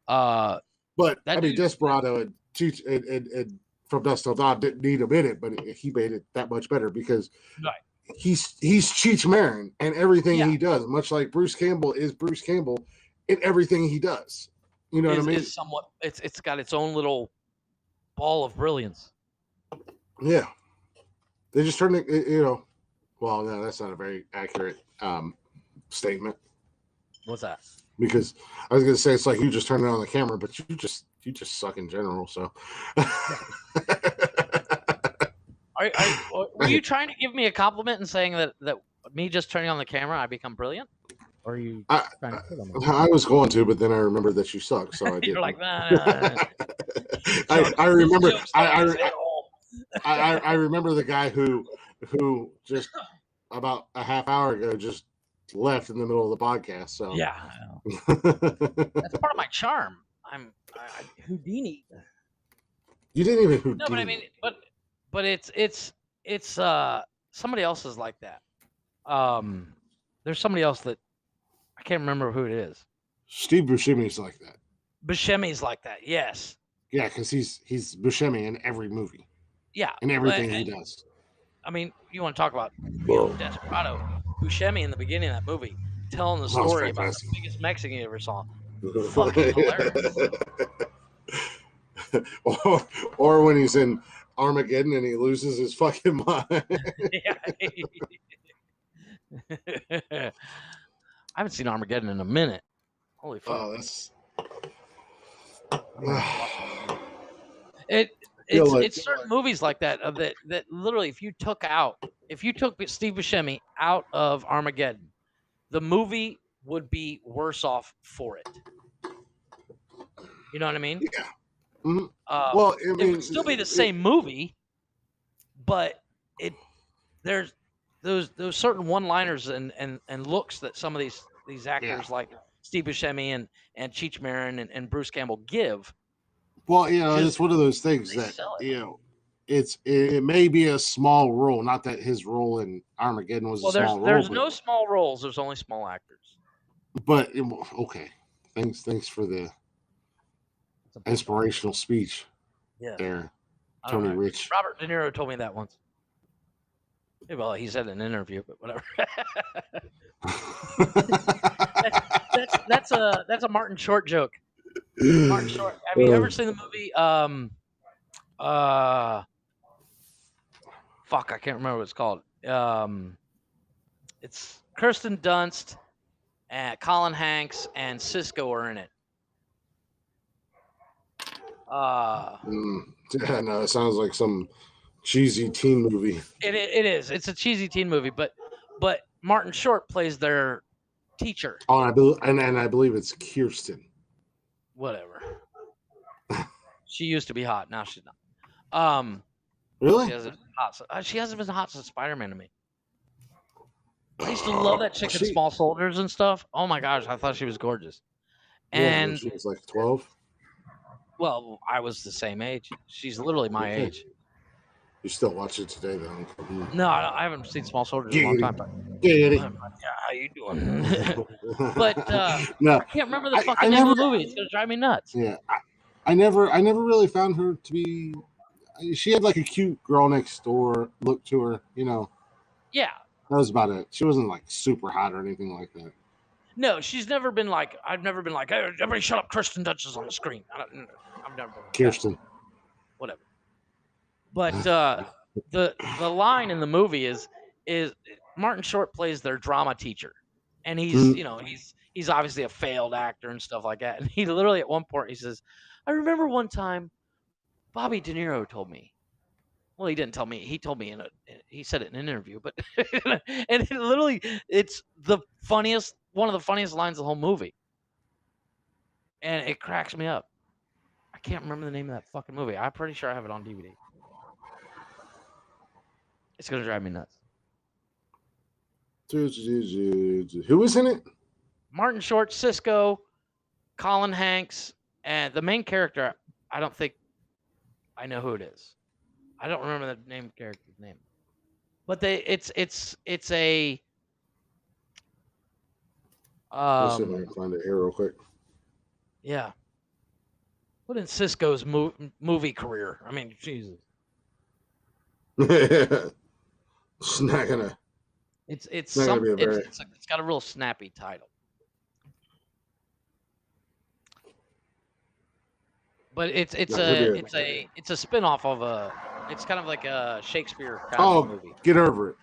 But I mean, Desperado and Cheech and From Dusk Till Dawn didn't need him in it, but he made it that much better because he's Cheech Marin and everything he does, much like Bruce Campbell is Bruce Campbell in everything he does. You know what I mean? It's got its own little ball of brilliance. Yeah. They just turned it, well, no, that's not a very accurate statement. What's that? Because I was going to say it's like you just turned it on the camera, but you just suck in general, so. Were you trying to give me a compliment and saying that me just turning on the camera, I become brilliant? Or are you trying to kill me? I was going to, but then I remembered that you suck, so I did. You're like, nah. I remember. I remember the guy who just about a half hour ago just left in the middle of the podcast. So yeah, that's part of my charm. I'm Houdini. You didn't even Houdini. No, but I mean, but it's somebody else is like that. There's somebody else that I can't remember who it is. Steve Buscemi's like that. Buscemi's like that. Yes. Yeah, because he's Buscemi in every movie. Yeah, in everything he does. I mean, you want to talk about Desperado? Buscemi in the beginning of that movie, telling the story about the biggest Mexican you ever saw. Fucking hilarious. or when he's in Armageddon and he loses his fucking mind. I haven't seen Armageddon in a minute. Holy fuck! Oh, that's. It's certain movies like that that literally if you took Steve Buscemi out of Armageddon, the movie would be worse off for it. You know what I mean? Yeah. Mm-hmm. Well, I mean, it would still be the same movie, but there's those certain one-liners and looks that some of these actors like Steve Buscemi and Cheech Marin and Bruce Campbell give. Well, it's one of those things that it may be a small role. Not that his role in Armageddon was a small role. There's no small roles. There's only small actors. But okay, thanks for the inspirational speech. Yeah, there, Tony Rich. Robert De Niro told me that once. Well, he said in an interview, but whatever. That's a Martin Short joke. Martin Short. Have you ever seen the movie? Fuck, I can't remember what it's called. It's Kirsten Dunst, and Colin Hanks, and Cisco are in it. Yeah, no, it sounds like some cheesy teen movie. It is. It's a cheesy teen movie, but Martin Short plays their teacher. Oh, and I believe it's Kirsten. Whatever. She used to be hot. Now she's not. Really? She hasn't been hot since Spider-Man to me. I used to love that chick in Small Soldiers and stuff. Oh my gosh, I thought she was gorgeous. And she was like 12. Well, I was the same age. She's literally my age. You still watch it today, though? No, I haven't seen Small Soldiers in a long time. But, how you doing? But no, I can't remember the fucking name of the movie. It's gonna drive me nuts. Yeah, I never really found her to be. She had like a cute girl next door look to her, you know. Yeah. That was about it. She wasn't like super hot or anything like that. No, she's never been like. I've never been like, hey, everybody shut up. Kirsten Dunst is on the screen. I've never been like Kirsten. That. Whatever. But the line in the movie is Martin Short plays their drama teacher, and he's obviously a failed actor and stuff like that. And he literally at one point he says, "I remember one time, Bobby De Niro told me." Well, he didn't tell me. He told me he said it in an interview, but and it's one of the funniest lines of the whole movie, and it cracks me up. I can't remember the name of that fucking movie. I'm pretty sure I have it on DVD. It's gonna drive me nuts. Who was in it? Martin Short, Cisco, Colin Hanks, and the main character. I don't think I know who it is. I don't remember the character's name, but it's a. Let's see if I can find it here real quick. Yeah. Put in Cisco's movie career. I mean, Jesus. It's not gonna. It's got a real snappy title. But it's a spin-off of it's kind of like a Shakespeare kind of movie. Get Over It.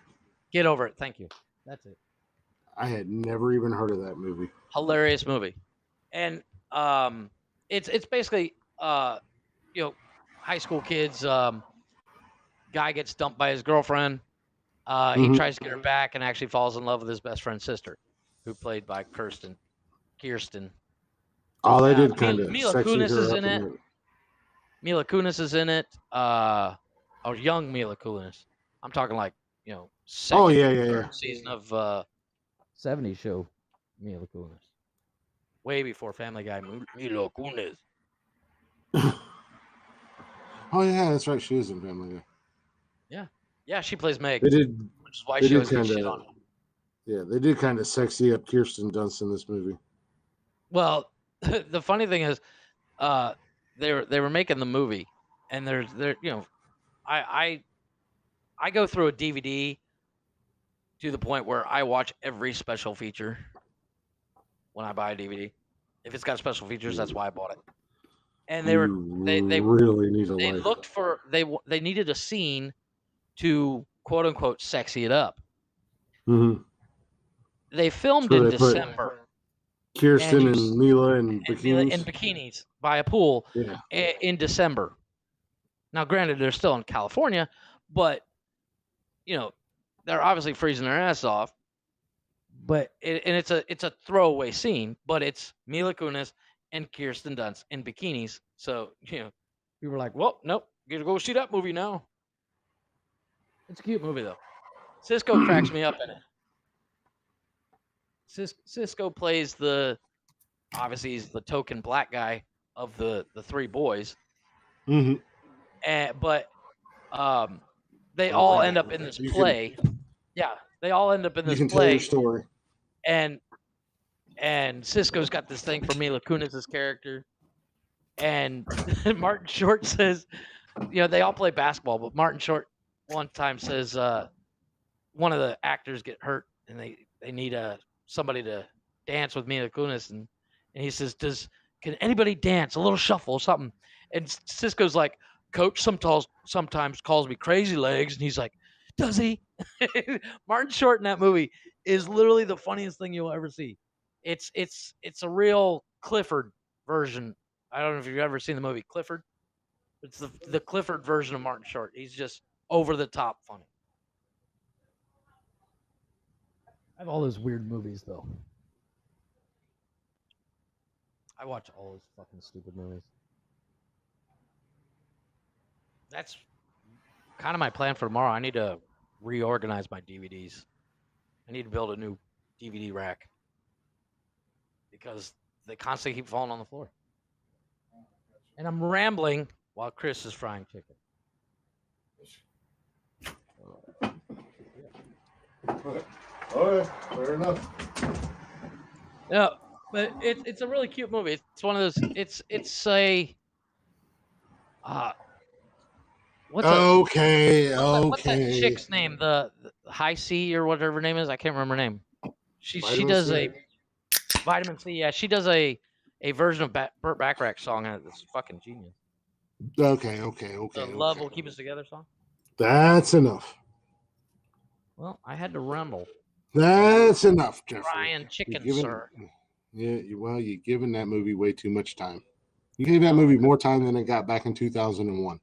Get Over It. Thank you. That's it. I had never even heard of that movie. Hilarious movie. And it's basically high school kids, guy gets dumped by his girlfriend. He tries to get her back and actually falls in love with his best friend's sister, who played by Kirsten. Oh, they did kind of. Mila Kunis is in it. Mila Kunis is in it. Young Mila Kunis. I'm talking like second season of 70s show. Mila Kunis. Way before Family Guy. Mila Kunis. Oh yeah, that's right. She is in Family Guy. Yeah, she plays Meg. They did, which is why she always gets shit on it. Yeah, they did kind of sexy up Kirsten Dunst in this movie. Well, the funny thing is, they were making the movie, and I go through a DVD to the point where I watch every special feature when I buy a DVD. If it's got special features, that's why I bought it. And they really need a life. Looked for they needed a scene to quote unquote sexy it up. Mm-hmm. They filmed in December. Kirsten and Mila in bikinis by a pool in December. Now, granted, they're still in California, but they're obviously freezing their ass off. But it's a throwaway scene, but it's Mila Kunis and Kirsten Dunst in bikinis. So people were like, "Well, nope, gotta go see that movie now." It's a cute movie though. Cisco cracks me up in it. Cisco plays obviously he's the token black guy of the three boys. Mm-hmm. But they all end up in this play. They all end up in this play. You can tell your story. And Cisco's got this thing for Mila Kunis' character. And Martin Short says, they all play basketball, but Martin Short one time says, one of the actors get hurt and they need somebody to dance with Mila Kunis, and he says, can anybody dance a little shuffle or something? And Cisco's like, Coach sometimes calls me crazy legs, and he's like, does he? Martin Short in that movie is literally the funniest thing you'll ever see. It's a real Clifford version. I don't know if you've ever seen the movie Clifford. It's the Clifford version of Martin Short. He's just over the top funny. I have all those weird movies though. I watch All those fucking stupid movies. That's kind of my plan for tomorrow. I need to reorganize my DVDs. I need to build a new DVD rack because they constantly keep falling on the floor. And I'm rambling while Chris is frying chicken. All right, fair enough. Yeah, but it's a really cute movie. It's one of those. It's a. What's that chick's name? The High C or whatever her name is. I can't remember her name. She does a Vitamin C. Yeah, she does a version of Burt Bacharach's song, and it's fucking genius. Okay. The Love Will Keep Us Together song. That's enough. Well, I had to rumble. That's enough, Jeffrey. Frying chicken, sir. Yeah, you're giving that movie way too much time. You gave that movie more time than it got back in 2001.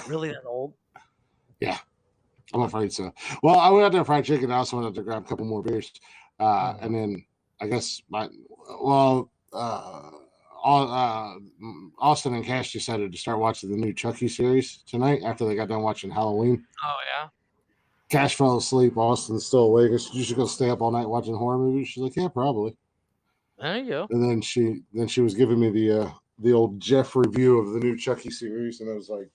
Really that old? Yeah, I'm afraid so. Well, I went out there fried chicken. I also went out to grab a couple more beers. And then I guess Austin and Cash decided to start watching the new Chucky series tonight after they got done watching Halloween. Oh, yeah? Cash fell asleep. Austin's still awake. I said, you should go stay up all night watching horror movies. She's like, yeah, probably. There you go. And then she was giving me the old Jeff review of the new Chucky series, and I was like,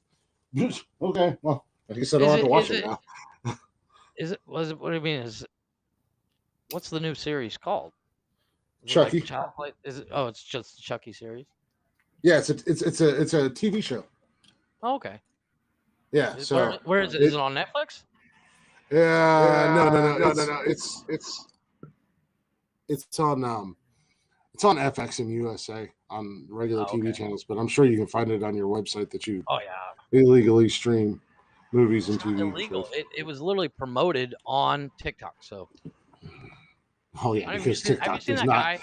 okay, well, he said I'll have to watch it now. What do you mean? What's the new series called? Chucky. Child Play? Is it? Oh, it's just the Chucky series. Yeah, it's a TV show. Oh, okay. Yeah. So where is it? Is it on Netflix? Yeah. No. It's on FX in USA on regular TV channels, but I'm sure you can find it on your website that you illegally stream movies and TV. Illegal. It was literally promoted on TikTok. So. Oh yeah, because TikTok does not. Guy?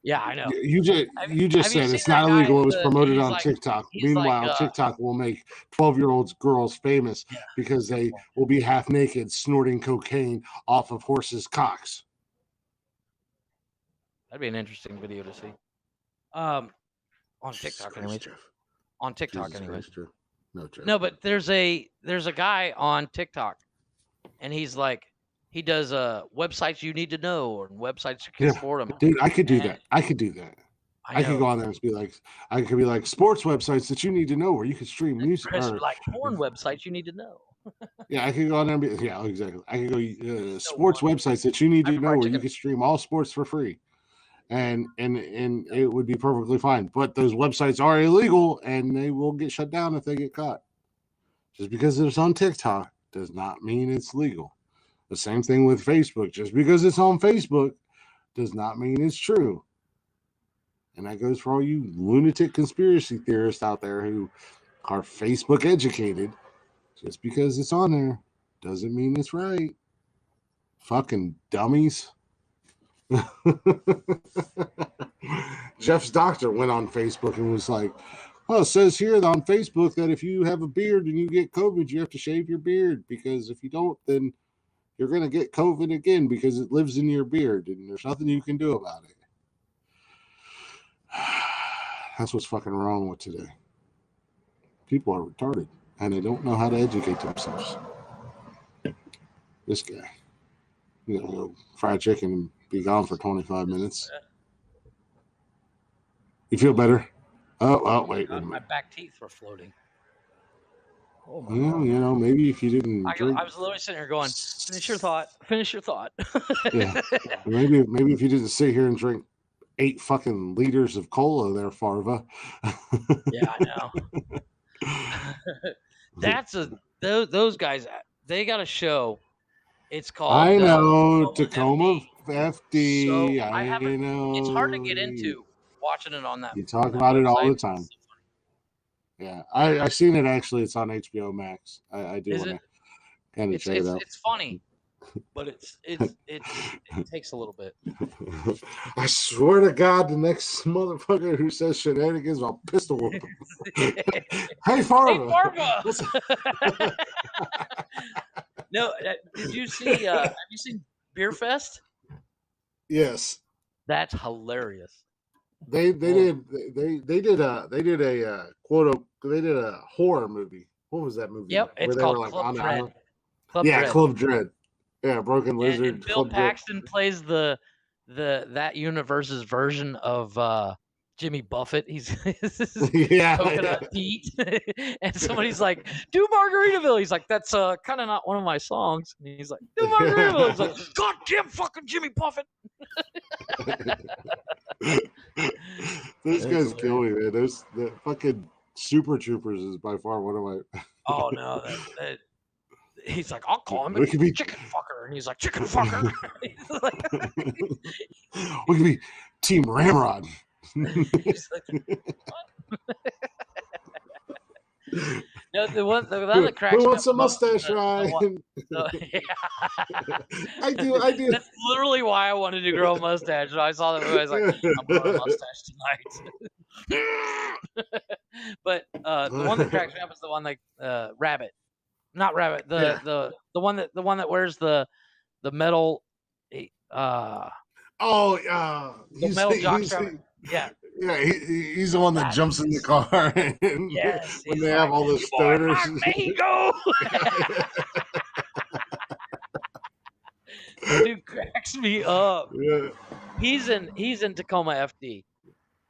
Yeah, I know. You just said it's not illegal. It was promoted on TikTok. Meanwhile, TikTok will make 12-year-old girls famous because they will be half naked snorting cocaine off of horses' cocks. That'd be an interesting video to see. On TikTok, anyways. On TikTok, anyways. No, but there's a guy on TikTok, and he's like, he does websites you need to know or websites you can afford them. Dude, I could do that. I could go on there and be like, I could be like sports websites that you need to know where you can stream music. Or like porn websites you need to know. Yeah, I could go on there and be exactly. I could go sports websites that you need to know where you can stream all sports for free. And it would be perfectly fine. But those websites are illegal and they will get shut down if they get caught. Just because it's on TikTok does not mean it's legal. The same thing with Facebook. Just because it's on Facebook does not mean it's true. And that goes for all you lunatic conspiracy theorists out there who are Facebook educated. Just because it's on there doesn't mean it's right. Fucking dummies. Jeff's doctor went on Facebook and was like, well, it says here on Facebook that if you have a beard and you get COVID, you have to shave your beard, because if you don't, then you're going to get COVID again because it lives in your beard and there's nothing you can do about it. That's what's fucking wrong with today. People are retarded and they don't know how to educate themselves. This guy, go fried chicken and be gone for 25 minutes. You feel better? Oh, wait. My back teeth were floating. Oh well, maybe if you didn't drink. I was literally sitting here going, finish your thought. Yeah. Maybe if you didn't sit here and drink 8 fucking liters of cola there, Farva. Yeah, I know. Those guys, they got a show It's called I know Tacoma Tacoma FD. So FD. I I haven't. know. It's hard to get into watching it on You talk that about it all website. the time. Yeah, I seen it actually. It's on HBO Max. I do Is want it? to kind of check it out. It's funny, but it takes a little bit. I swear to God, the next motherfucker who says shenanigans, I'll pistol whip him. Hey, Farva. Hey, No, did you see? Have you seen Beer Fest? Yes, That's hilarious. they Oh. did a quote. They did a horror movie. What was that movie? Yep, Where it's they were called like Club on the Dread. island. Club Yeah, Dread. Club Dread. Yeah, Broken Lizard. And Bill Club Dread. Paxton plays that universe's version of Jimmy Buffett. He's Yeah, Coconut Pete, and somebody's like, "Do Margaritaville." He's like, "That's kind of not one of my songs." And he's like, "Do Margaritaville." He's like, "God damn fucking Jimmy Buffett." Those guys kill me, man. The fucking Super Troopers is by far one of my. Oh no, that he's like, "I'll call him We could be chicken fucker," and he's like, "Chicken fucker." He's like, we could be Team Ramrod. he's like, no, the one that cracks Who me wants up a the most mustache is ride? yeah. I do. That's literally why I wanted to grow a mustache. I saw that movie. I was like, I'm growing a mustache tonight. But the one that cracks me up is the one like Rabbit, not Rabbit. The one that wears the metal. The metal jockstrap. Yeah. Yeah, he's the one that jumps in the car and Yes. when He's they like, have all the stoners. Mexico. Dude cracks me up. Yeah. He's in Tacoma FD.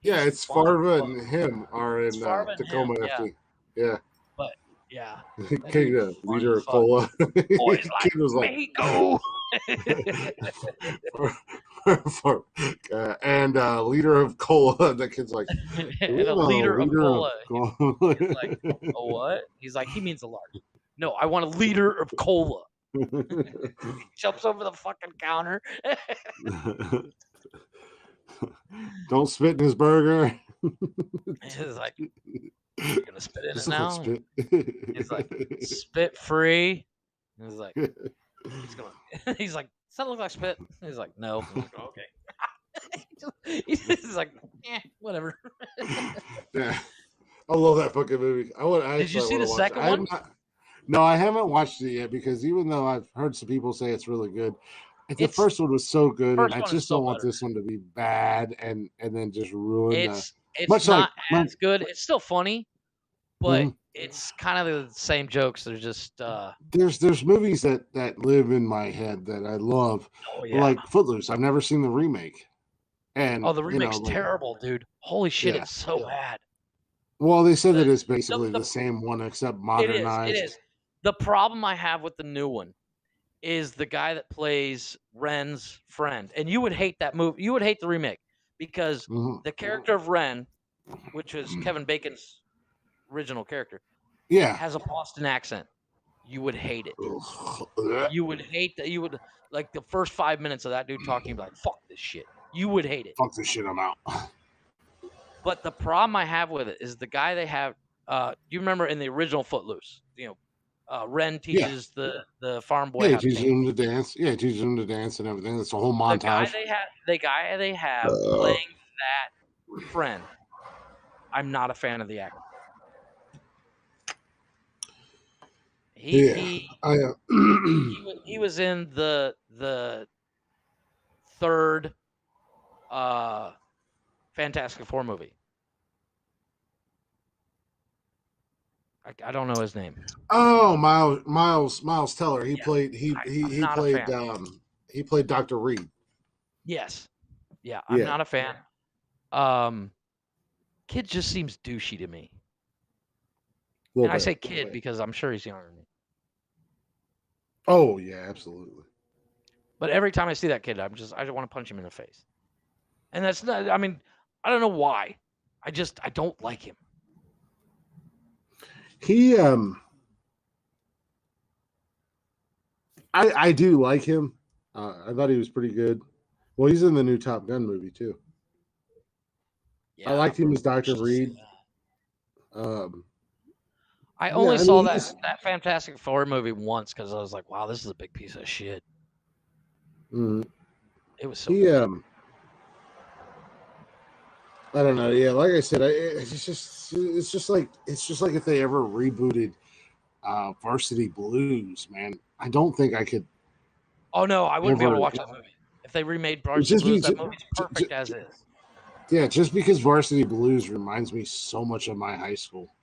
Yeah, it's fun, Farva but- and him are in Farva and Tacoma him, FD. Yeah. But yeah, King, dude's funny leader as of fuck. Cola. Boys like Kid was like, Mexico. and leader of Cola. That kid's like, "Do we And have a leader of cola. Cola?" He's like, a what? He's like, he means a large. No, I want a liter of cola. He jumps over the fucking counter. Don't spit in his burger. He's like, you're gonna spit in Just it a little now? spit. He's like, spit free. He's like, he's like, does that look like spit? He's like, no. I'm like, okay. He's like, whatever. Yeah, I love that fucking movie. Did you see the second one? No, I haven't watched it yet because even though I've heard some people say it's really good, the first one was so good, and I just don't want this one to be bad and then just ruin. It's not as good. It's still funny, but it's kind of the same jokes. They're just there's movies that live in my head that I love, like Footloose. I've never seen the remake, and the remake's terrible, dude. Holy shit, it's so bad. Well, they said that it's basically the same one except modernized. It is. The problem I have with the new one is the guy that plays Ren's friend, and you would hate that movie. You would hate the remake because the character of Ren, which was Kevin Bacon's original character, has a Boston accent. You would hate it. You would hate that. You would like the first 5 minutes of that dude talking. You'd be like, "Fuck this shit." You would hate it. Fuck this shit. I'm out. But the problem I have with it is the guy they have. You remember in the original Footloose? Ren teaches the farm boy. Yeah, he teaches him to dance. Yeah, he teaches him to dance and everything. That's a whole montage. The guy they have playing that friend. I'm not a fan of the actor. He was in the third Fantastic Four movie. I don't know his name. Oh, Miles Teller. He played he played Dr. Reed. Yes. Yeah, I'm not a fan. Kid just seems douchey to me. And I say kid because I'm sure he's younger than me. Oh yeah, absolutely. But every time I see that kid, I just want to punch him in the face. And that's not. I mean, I don't know why. I don't like him. I do like him. I thought he was pretty good. Well, he's in the new Top Gun movie too. I liked him as Dr. Reed. I only saw mean, that Fantastic Four movie once because I was like, wow, this is a big piece of shit. Mm, It was so he good. I don't know. Yeah, like I said, it's just like if they ever rebooted Varsity Blues, man. I don't think I could. Oh no, I wouldn't be able to ever- watch that movie. If they remade Varsity Blues, that movie's perfect as is. Yeah, just because Varsity Blues reminds me so much of my high school.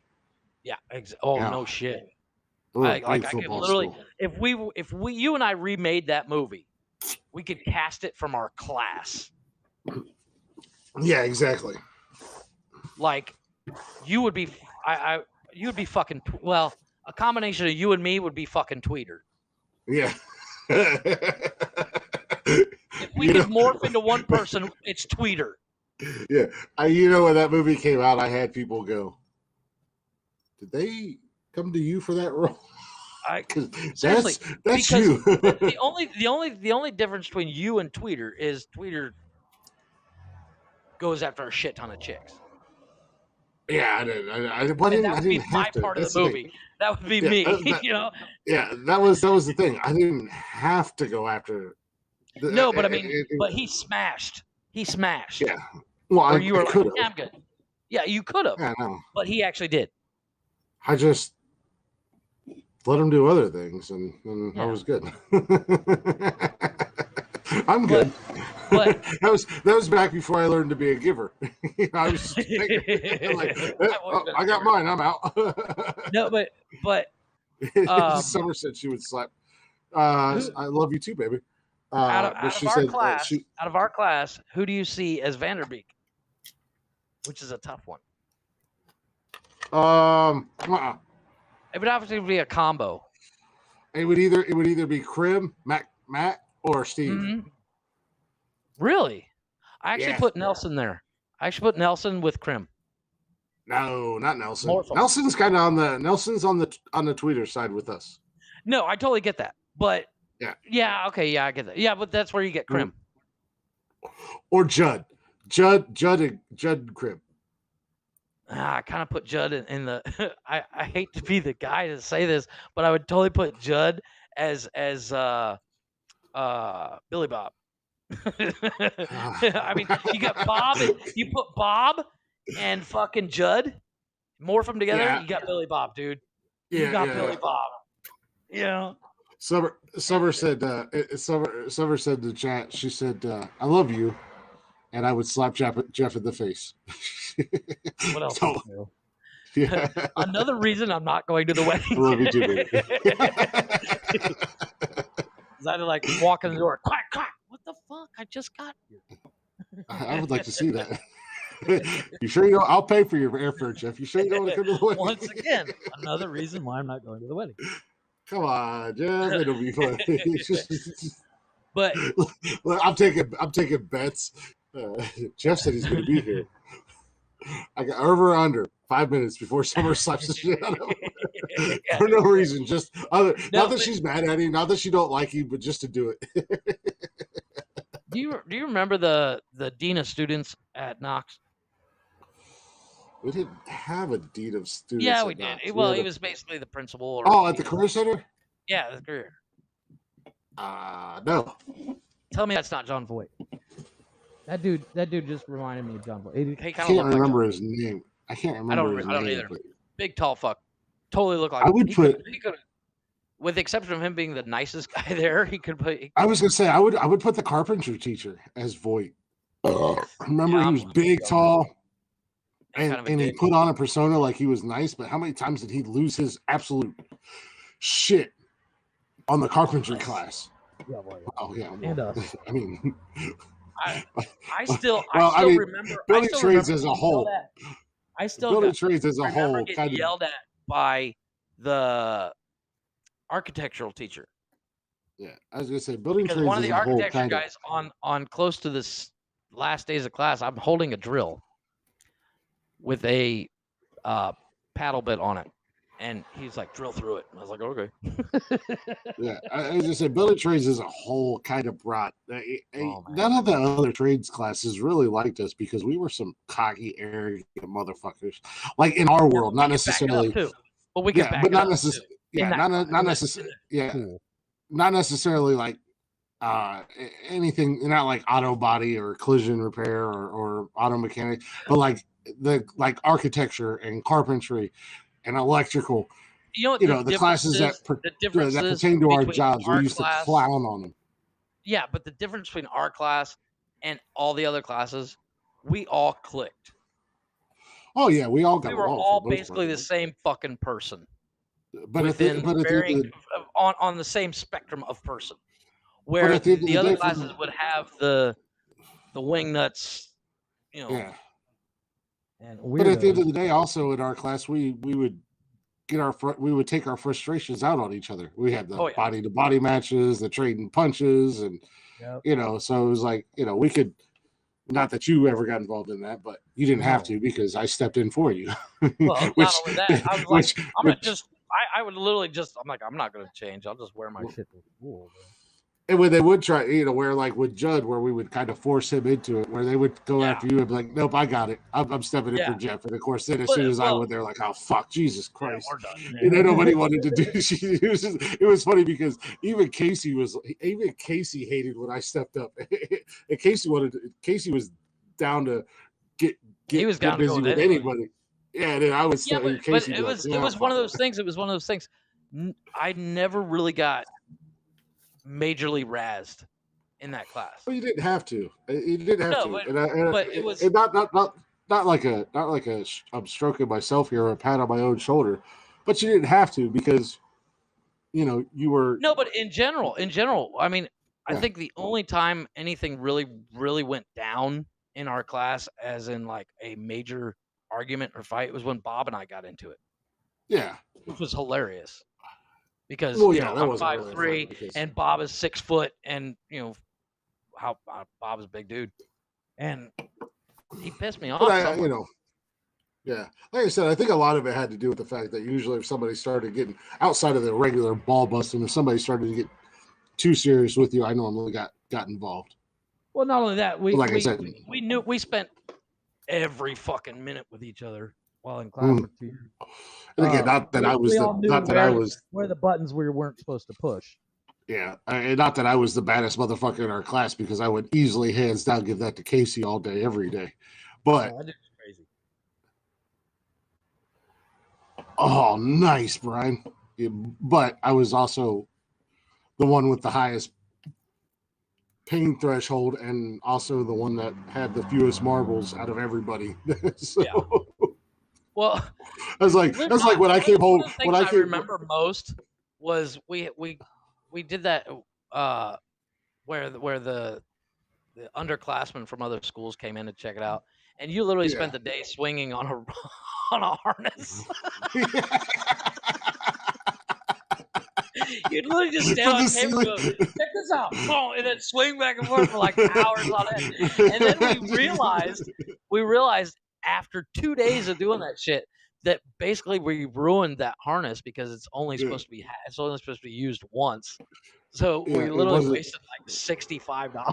Yeah. Yeah. No shit. I could literally, school. if you and I remade that movie, we could cast it from our class. Yeah, exactly. Like, you would be, you would be fucking. Well, a combination of you and me would be fucking Tweeter. Yeah. If we could morph into one person, it's Tweeter. Yeah, when that movie came out, I had people go, "Did they come to you for that role?" Seriously, that's you. the only difference between you and Tweeter is Tweeter goes after a shit ton of chicks. Yeah, I didn't be have my to. part of That's the movie. That would be me. Yeah, that was the thing. I didn't have to go after. No, but I mean, but he smashed. He smashed. Yeah. Well, you were could like, I'm good. Yeah, you could have. Yeah, no. But he actually did. I just let him do other things, and I was good. I'm good. But that was back before I learned to be a giver. I was just I got mine. I'm out. No, but Summer said she would slap. I love you too, baby. Out of our class, who do you see as Vanderbeek? Which is a tough one. It would obviously be a combo. It would either be Krim, Matt, or Steve. Mm-hmm. Really? I actually put Nelson there. I actually put Nelson with Krim. No, not Nelson. Nelson's kind of on the Tweeter side with us. No, I totally get that. But okay, I get that. Yeah, but that's where you get Krim. Or Judd and Krim. I kind of put Judd in the. I hate to be the guy to say this, but I would totally put Judd as Billy Bob. I mean, you got Bob, and you put Bob and fucking Judd, morph them together. You got Billy Bob, dude. You got Billy Bob. Yeah. Summer said. Summer said in the chat. She said, "I love you," and I would slap Jeff in the face. What else? Yeah. Another reason I'm not going to the wedding. I love you too, baby. Is either like walk in the door, quack quack. What the fuck? I just got here. I would like to see that. You sure you don't? I'll pay for your airfare, Jeff. You sure you don't want to come to the wedding? Once again, another reason why I'm not going to the wedding. Come on, Jeff. It'll be fun. But I'm taking bets. Jeff said he's going to be here. I got over or under 5 minutes before Summer slaps the shit out of him for no reason. Just not that she's mad at him, not that she don't like him, but just to do it. Do you remember the dean of students at Knox? We didn't have a dean of students. Yeah, we did. He was basically the principal. At the career center. Yeah, the career. No. Tell me that's not John Voight. That dude just reminded me of John Voight. I can't remember his name. I can't remember his name. I don't either. But... Big, tall fuck. Totally look like. I would put. With the exception of him being the nicest guy there, he could put. I was gonna say I would put the carpentry teacher as Voight. Remember, he was big, tall, and he put on a persona like he was nice. But how many times did he lose his absolute shit on the carpentry class? Yeah, well, oh yeah. Well, and us. I mean. I still remember building trades as a whole. Building trades as a whole kind of yelled at by the architectural teacher. Yeah, I was gonna say building because trades one of the architecture guys on close to this last days of class, I'm holding a drill with a paddle bit on it. And he's like, drill through it. And I was like, okay. Yeah, I just said building trades as a whole kind of brought. Oh, man. None of the other trades classes really liked us because we were some cocky, arrogant motherfuckers. Like in our world, not necessarily. But we could back it not up, necessarily. too. Yeah, not necessarily. Yeah, not necessarily like anything. Not like auto body or collision repair or auto mechanic, but like architecture and carpentry and electrical. The classes that pertain to our jobs, we used to clown on them. Yeah, but the difference between our class and all the other classes, we all clicked. Oh yeah, we all got. We were all basically the same fucking person. But on the same spectrum of person, where the other classes would have the wing nuts, Yeah. And but at the end of the day, also in our class, we would take our frustrations out on each other. We had the body to body matches, the trading punches, and so it was like we could. Not that you ever got involved in that, but you didn't have to because I stepped in for you. Well, not only that, I was like, I'm gonna just. I would literally just. I'm like, I'm not gonna change. I'll just wear my shit to school. And when they would try, where like with Judd, where we would kind of force him into it, where they would go after you and be like, nope, I got it. I'm stepping in for Jeff. And of course, then as soon as I went, they're like, oh, fuck, Jesus Christ. Yeah, nobody wanted to do it. Was funny because even Casey hated when I stepped up. And Casey was down to get busy with anybody. Yeah, and then I was but it was one of those things. It was one of those things. I never really got majorly razzed in that class. Well, you didn't have to. You didn't have to. But it was not like I'm stroking myself here or a pat on my own shoulder, but you didn't have to because you were. No, but in general, I mean, I think the only time anything really, really went down in our class, as in like a major argument or fight, was when Bob and I got into it. Yeah, which was hilarious. Because I'm 5'3" and Bob is 6 foot, and how Bob is a big dude, and he pissed me off. Yeah, like I said, I think a lot of it had to do with the fact that usually if somebody started getting outside of the regular ball busting, if somebody started to get too serious with you, I normally got involved. Well, not only that, we knew we spent every fucking minute with each other while in class for 2 years. And again, not that I was where the buttons we weren't supposed to push. Yeah, and not that I was the baddest motherfucker in our class because I would easily hands down give that to Casey all day, every day. But crazy. Oh, nice, Brian. Yeah, but I was also the one with the highest pain threshold and also the one that had the fewest marbles out of everybody. Well, I was like when I came home. What I remember most was we did that where the underclassmen from other schools came in to check it out, and you literally spent the day swinging on a harness. You'd literally just stand on the table and go, check this out, and then swing back and forth for like hours on end. And then we realized after 2 days of doing that shit that basically we ruined that harness because it's only supposed to be used once. So we literally wasted like $65.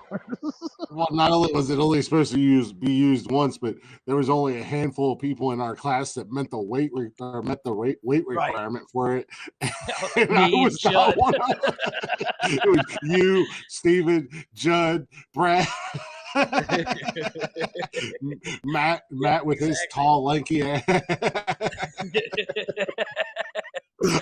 Well, not only was it only supposed to be used once, but there was only a handful of people in our class that met the weight requirement for it. And I was not one of them. It was you, Steven, Judd, Brad. Matt with his tall, lanky ass.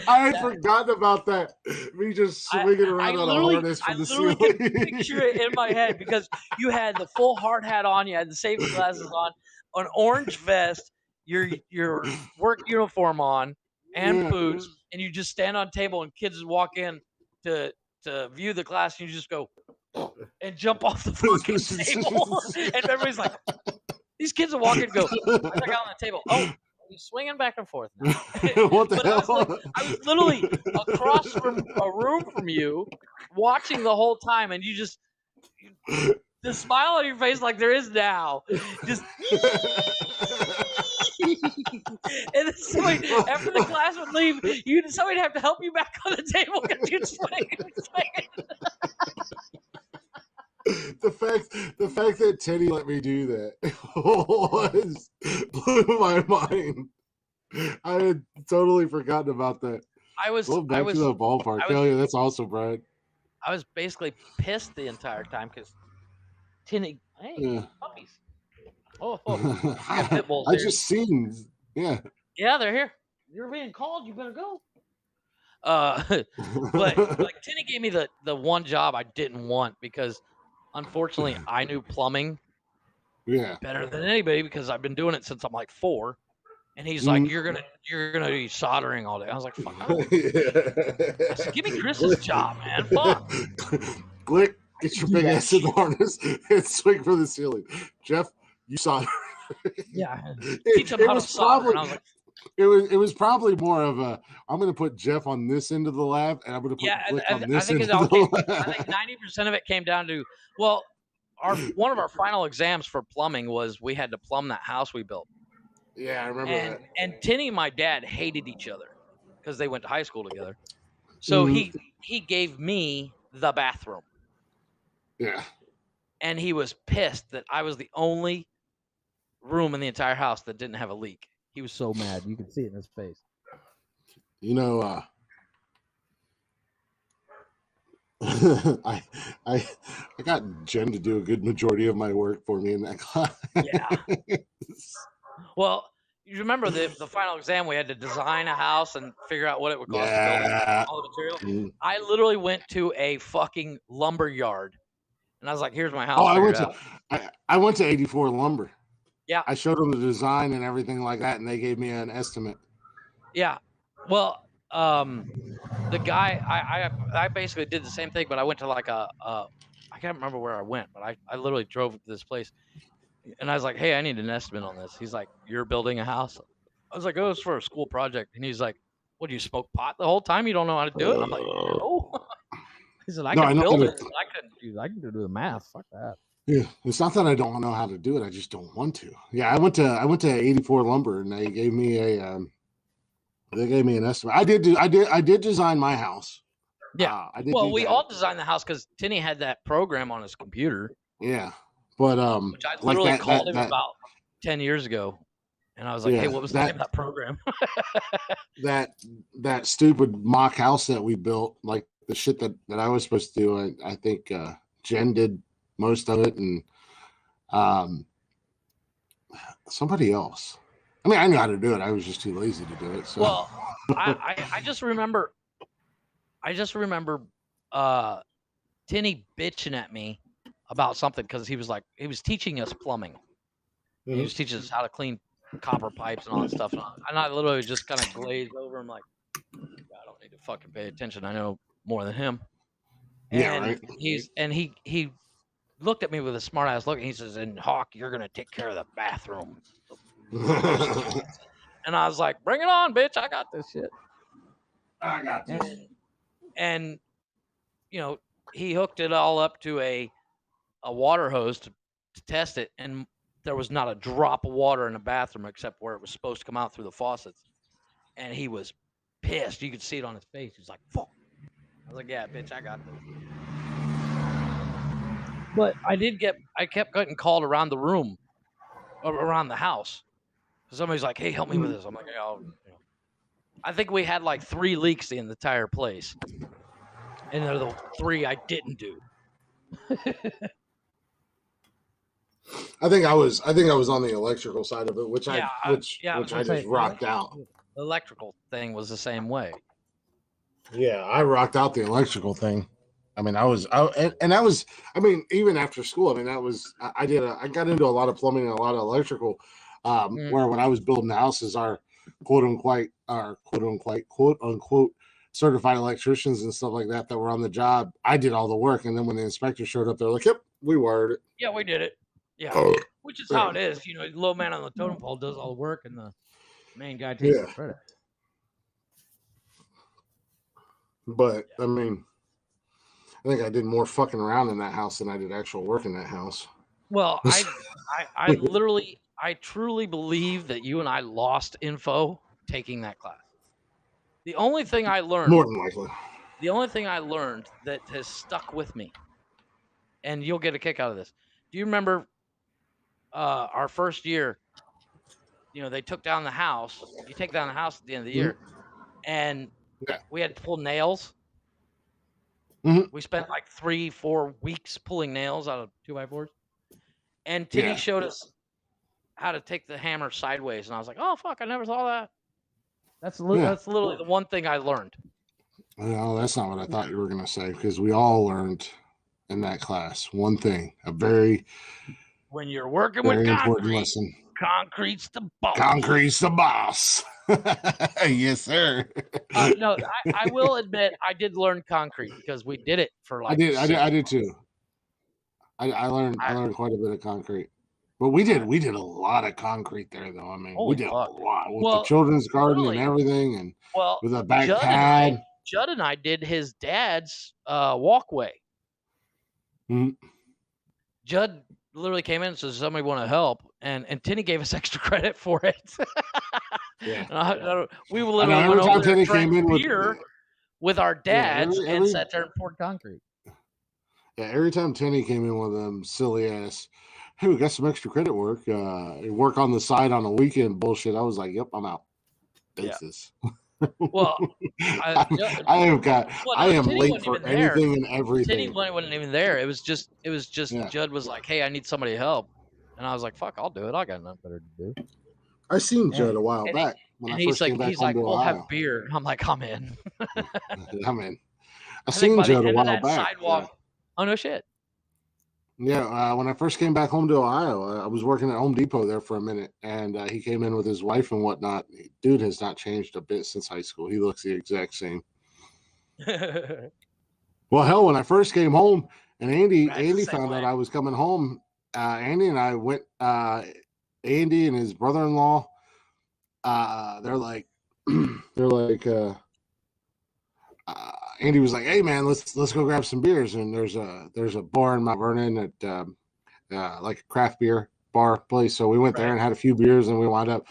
I had forgotten about that. Me just swinging around on a harness from the ceiling. I literally can picture it in my head because you had the full hard hat on, you had the safety glasses on, an orange vest, your work uniform on, and boots, and you just stand on table and kids walk in to view the class, and you just go and jump off the fucking table, and everybody's like, these kids will walk in and go, I got on the table. Oh, he's swinging back and forth now. What the hell? I was literally across from a room from you, watching the whole time, and you just the smile on your face like there is now, just And then somebody, after the class would leave, somebody'd have to help you back on the table because you'd swing. The fact that Teddy let me do that was blew my mind. I had totally forgotten about that. I was Well, back to the ballpark. Hell yeah, that's awesome, Brian. I was basically pissed the entire time because Tinny, hey, Yeah. puppies. Oh, pit bulls I here. just seen, yeah. Yeah, they're here. You're being called. You better go. But like Tinny gave me the one job I didn't want because unfortunately I knew plumbing better than anybody because I've been doing it since I'm like 4. And he's like, you're gonna be soldering all day. I was like, fuck. I said, give me Chris's job, man. Fuck. Glick, get your big ass in the harness and swing for the ceiling. Jeff, you solder. Yeah. Teach him how to solder. And I was like, it was probably more of a I'm going to put Jeff on this end of the lab and I'm going to put Glick on this end of the lab. I think 90% of it came down to, well, one of our final exams for plumbing was we had to plumb that house we built. Yeah, I remember that. And Tinny and my dad hated each other because they went to high school together. So he gave me the bathroom. Yeah. And he was pissed that I was the only room in the entire house that didn't have a leak. He was so mad. You could see it in his face. You know, I got Jen to do a good majority of my work for me in that class. Yeah. Well, you remember the final exam, we had to design a house and figure out what it would cost to build all the material. I literally went to a fucking lumber yard, and I was like, "Here's my house." I went to 84 Lumber. Yeah, I showed them the design and everything like that, and they gave me an estimate. Yeah, well, the guy, I basically did the same thing, but I went to like I can't remember where I went, but I literally drove to this place. And I was like, hey, I need an estimate on this. He's like, you're building a house? I was like, oh, it's for a school project. And he's like, what, do you smoke pot the whole time? You don't know how to do it? I'm like, no. He said, I can build it. I can do the math. Fuck that. Yeah, it's not that I don't know how to do it. I just don't want to. Yeah, I went to 84 Lumber, and they gave me an estimate. I did design my house. Yeah, we all designed the house because Tinny had that program on his computer. Yeah. But which I literally called him about 10 years ago, and I was like, "Hey, what was the name of that program?" that stupid mock house that we built, like the shit that I was supposed to do. I think Jen did most of it, and somebody else. I mean, I knew how to do it. I was just too lazy to do it. So. Well, I just remember, Tinny bitching at me about something because he was teaching us plumbing. Mm-hmm. He was teaching us how to clean copper pipes and all that stuff. And I literally just kind of glazed over him like, I don't need to fucking pay attention. I know more than him. And he looked at me with a smart ass look and he says, and Hawk, you're gonna take care of the bathroom. And I was like, bring it on, bitch. I got this shit. I got this. And you know, he hooked it all up to a water hose to test it, and there was not a drop of water in the bathroom except where it was supposed to come out through the faucets. And he was pissed. You could see it on his face. He's like, fuck. I was like, yeah, bitch, I got this. But I kept getting called around the room, around the house. Somebody's like, hey, help me with this. I'm like, oh, I think we had like 3 leaks in the entire place. And they're the 3 I didn't do. I think I was on the electrical side of it, which I just rocked out. The electrical thing was the same way. Yeah, I rocked out the electrical thing. I mean, even after school, I mean, I got into a lot of plumbing and a lot of electrical, where when I was building houses, our quote unquote certified electricians and stuff like that were on the job, I did all the work. And then when the inspector showed up, they're like, yep, we wired it. Yeah, we did it. Yeah, which is how it is. You know, the low man on the totem pole does all the work and the main guy takes the credit. But, I mean, I think I did more fucking around in that house than I did actual work in that house. Well, I I truly believe that you and I lost info taking that class. The only thing I learned, More than likely. That has stuck with me, and you'll get a kick out of this. Do you remember our first year? They took down the house. You take down the house at the end of the year, and Yeah. we had to pull nails. Mhm. We spent like 3-4 weeks pulling nails out of 2x4s. And Tinny showed us how to take the hammer sideways, and I was like, "Oh fuck, I never saw that." That's literally the one thing I learned. No, that's not what I thought you were going to say, because we all learned in that class one thing, a very, when you're working very with important concrete, lesson. Concrete's the boss. Concrete's the boss. Yes, sir. No, I will admit I did learn concrete because we did it for like. I did too. I learned quite a bit of concrete, but we did a lot of concrete there, though. I mean, we did a lot with the children's garden and everything, and with a back pad. Judd and I did his dad's walkway. Mm-hmm. Judd literally came in and says, "Somebody want to help?" And Tinny gave us extra credit for it. Yeah, we will literally went over there and drank beer with our dads and sat there and poured concrete. Yeah, every time Tinny came in with them silly ass, "Hey, we got some extra credit work. Work on the side on a weekend bullshit." I was like, "Yep, I'm out." Basis. Yeah. Well, I am late for anything and everything. Tinny wasn't even there. It was just Judd was like, "Hey, I need somebody to help," and I was like, "Fuck, I'll do it. I got nothing better to do." I seen Judd a while back when I first came back home to "We'll Ohio. have beer." I'm like, "I'm in." I'm in. I seen Judd a while back. Sidewalk. Oh no shit. Yeah, when I first came back home to Ohio, I was working at Home Depot there for a minute, and he came in with his wife and whatnot. Dude has not changed a bit since high school. He looks the exact same. Well, hell, when I first came home, and Andy found out I was coming home, Andy and I went. Andy and his brother-in-law, they're like. Andy was like, "Hey man, let's go grab some beers." And there's a bar in Mount Vernon at like a craft beer bar place. So we went there and had a few beers, and we wound up.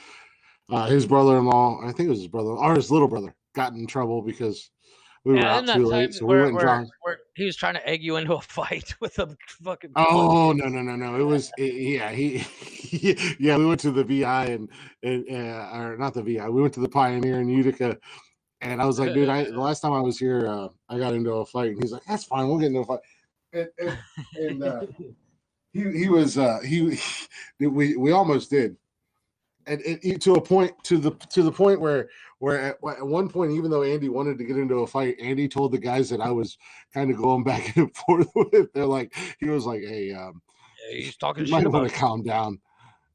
His brother-in-law, I think it was his brother or his little brother, got in trouble because we were out too late. So we went and drank. He was trying to egg you into a fight with a fucking. Oh no! It was we went to the VI and or not the VI. We went to the Pioneer in Utica. And I was like, dude, the last time I was here, I got into a fight. And he's like, "That's fine, we'll get into a fight." And we almost did, and to the point where at one point, even though Andy wanted to get into a fight, Andy told the guys that I was kind of going back and forth with. They're like, he was like, "Hey, he's talking you might want to calm down."